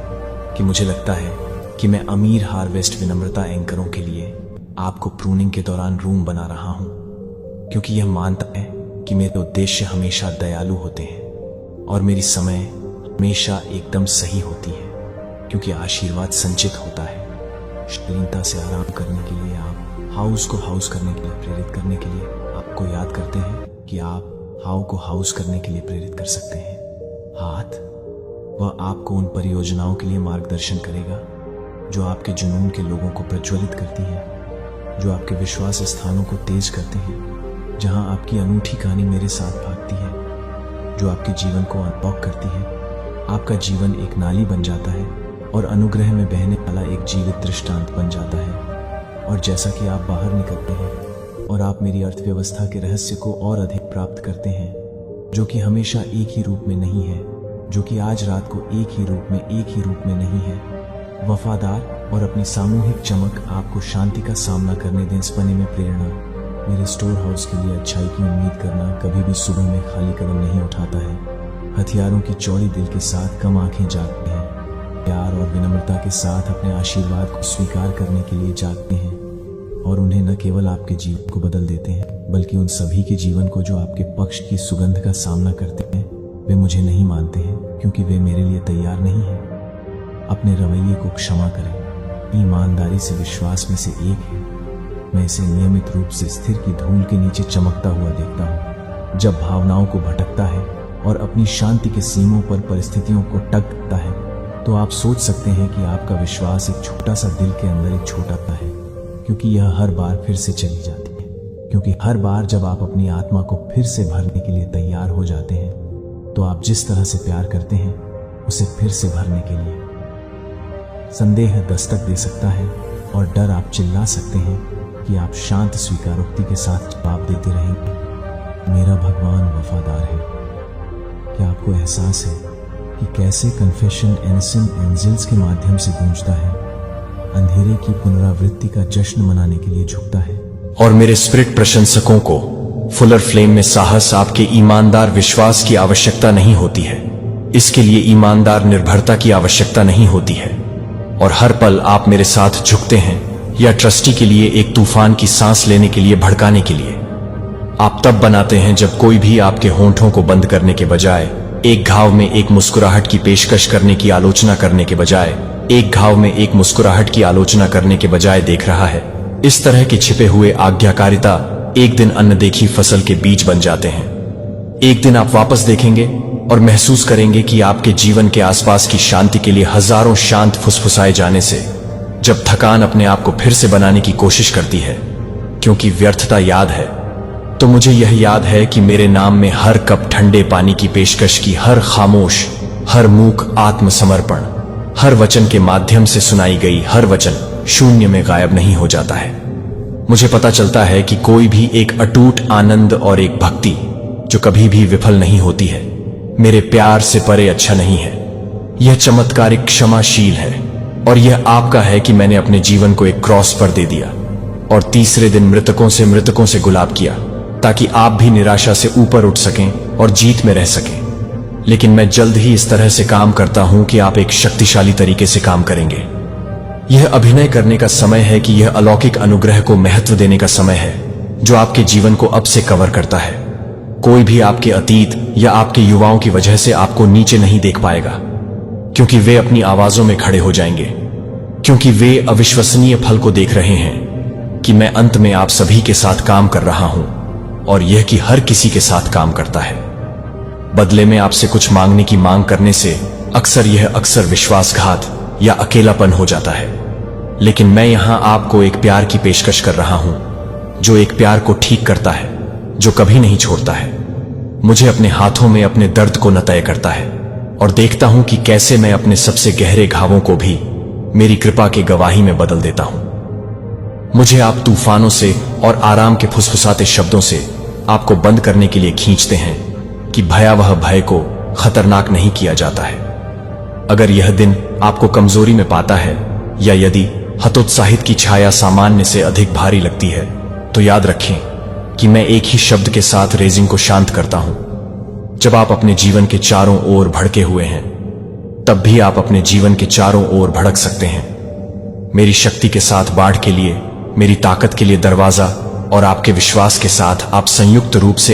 कि मुझे लगता है कि मैं अमीर हार्वेस्ट विनम्रता एंकरों के लिए आपको प्रूनिंग के दौरान रूम बना रहा हूं, क्योंकि यह मानता है कि मेरे उद्देश्य हमेशा दयालु होते हैं और मेरी समय हमेशा एकदम सही होती है, क्योंकि आशीर्वाद संचित होता है। शालीनता से आराम करने के लिए आप हाउस को हाउस करने के लिए प्रेरित करने के लिए आपको याद करते हैं कि आप हाउ को हाउस करने के लिए प्रेरित कर सकते हैं। हाथ, वह आपको उन परियोजनाओं के लिए मार्गदर्शन करेगा जो आपके जुनून के लोगों को प्रज्वलित करती है, जो आपके विश्वास स्थानों को तेज करते हैं, जहां आपकी अनूठी कहानी मेरे साथ भागती है, जो आपके जीवन को अनलॉक करती है। आपका जीवन एक नाली बन जाता है और अनुग्रह में बहने वाला एक जीवित दृष्टांत बन जाता है। और जैसा कि आप बाहर निकलते हैं और आप मेरी अर्थव्यवस्था के रहस्य को और अधिक प्राप्त करते हैं, जो कि हमेशा एक ही रूप में नहीं है, जो कि आज रात को एक ही रूप में नहीं है, वफादार और अपनी सामूहिक चमक आपको शांति का सामना करने दें। इस बने में प्रेरणा, मेरे स्टोर हाउस के लिए अच्छाई की उम्मीद करना कभी भी सुबह में खाली कदम नहीं उठाता है। हथियारों की चौड़ी दिल के साथ कम आंखें जागते हैं, प्यार और विनम्रता के साथ अपने आशीर्वाद को स्वीकार करने के लिए जागते हैं, और उन्हें न केवल आपके जीवन को बदल देते हैं, बल्कि उन सभी के जीवन को जो आपके पक्ष की सुगंध का सामना करते हैं। वे मुझे नहीं मानते हैं क्योंकि वे मेरे लिए तैयार नहीं हैं। अपने रवैये को क्षमा करें। ईमानदारी से विश्वास में से एक है। मैं इसे नियमित रूप से स्थिर की धूल के नीचे चमकता हुआ देखता हूँ, जब भावनाओं को भटकता है और अपनी शांति के सीमों पर परिस्थितियों को टकता है। तो आप सोच सकते हैं कि आपका विश्वास एक छोटा सा दिल के अंदर एक छोटा सा है, क्योंकि यह हर बार फिर से चली जाती है। क्योंकि हर बार जब आप अपनी आत्मा को फिर से भरने के लिए तैयार हो जाते हैं, तो आप जिस तरह से प्यार करते हैं उसे फिर से भरने के लिए। संदेह दस्तक दे सकता है और डर आप चिल्ला सकते हैं कि आप शांत स्वीकारोक्ति के साथ जवाब देते रहेंगे, मेरा भगवान वफादार है। क्या आपको एहसास है कि कैसे कन्फेशन एनसिन एंजल्स के माध्यम से गूंजता है, अंधेरे की पुनरावृत्ति का जश्न मनाने के लिए झुकता है? और मेरे स्पिरिट प्रशंसकों को फुलर फ्लेम में साहस आपके ईमानदार विश्वास की आवश्यकता नहीं होती है। इसके लिए ईमानदार निर्भरता की आवश्यकता नहीं होती है। और हर पल आप मेरे साथ झुकते हैं या ट्रस्टी के लिए एक तूफान की सांस लेने के लिए भड़काने के लिए। आप तब बनाते हैं जब कोई भी आपके होंठों को बंद करने के बजाय एक घाव में एक मुस्कुराहट की पेशकश करने की आलोचना करने के बजाय एक घाव में एक मुस्कुराहट की आलोचना करने के बजाय देख रहा है। इस तरह के छिपे हुए आज्ञाकारिता एक दिन अनदेखी फसल के बीज बन जाते हैं। एक दिन आप वापस देखेंगे और महसूस करेंगे कि आपके जीवन के आसपास की शांति के लिए हजारों शांत फुसफुसाए जाने से, जब थकान अपने आप को फिर से बनाने की कोशिश करती है, क्योंकि व्यर्थता याद है, तो मुझे यह याद है कि मेरे नाम में हर कप ठंडे पानी की पेशकश की हर खामोश, हर मूक आत्मसमर्पण, हर वचन के माध्यम से सुनाई गई हर वचन शून्य में गायब नहीं हो जाता है। मुझे पता चलता है कि कोई भी एक अटूट आनंद और एक भक्ति जो कभी भी विफल नहीं होती है, मेरे प्यार से परे अच्छा नहीं है। यह चमत्कारिक क्षमाशील है, और यह आपका है कि मैंने अपने जीवन को एक क्रॉस पर दे दिया और तीसरे दिन मृतकों से गुलाब किया, ताकि आप भी निराशा से ऊपर उठ सकें और जीत में रह सकें। लेकिन मैं जल्द ही इस तरह से काम करता हूं कि आप एक शक्तिशाली तरीके से काम करेंगे। यह अभिनय करने का समय है कि यह अलौकिक अनुग्रह को महत्व देने का समय है जो आपके जीवन को अब से कवर करता है। कोई भी आपके अतीत या आपके युवाओं की वजह से आपको नीचे नहीं देख पाएगा, क्योंकि वे अपनी आवाजों में खड़े हो जाएंगे, क्योंकि वे अविश्वसनीय फल को देख रहे हैं कि मैं अंत में आप सभी के साथ काम कर रहा हूं, और यह कि हर किसी के साथ काम करता है। बदले में आपसे कुछ मांगने की मांग करने से अक्सर विश्वासघात या अकेलापन हो जाता है। लेकिन मैं यहां आपको एक प्यार की पेशकश कर रहा हूं, जो एक प्यार को ठीक करता है, जो कभी नहीं छोड़ता है। मुझे अपने हाथों में अपने दर्द को न तय करता है, और देखता हूं कि कैसे मैं अपने सबसे गहरे घावों को भी मेरी कृपा की गवाही में बदल देता हूं। मुझे आप तूफानों से और आराम के फुसफुसाते शब्दों से आपको बंद करने के लिए खींचते हैं कि भयावह भय को खतरनाक नहीं किया जाता है। अगर यह दिन आपको कमजोरी में पाता है या यदि हतोत्साहित की छाया सामान्य से अधिक भारी लगती है, तो याद रखें कि मैं एक ही शब्द के साथ रेजिंग को शांत करता हूं। जब आप अपने जीवन के चारों ओर भड़के हुए हैं, तब भी आप अपने जीवन के चारों ओर भड़क सकते हैं। मेरी शक्ति के साथ बाढ़ के लिए, मेरी ताकत के लिए दरवाजा और आपके विश्वास के साथ आप संयुक्त रूप से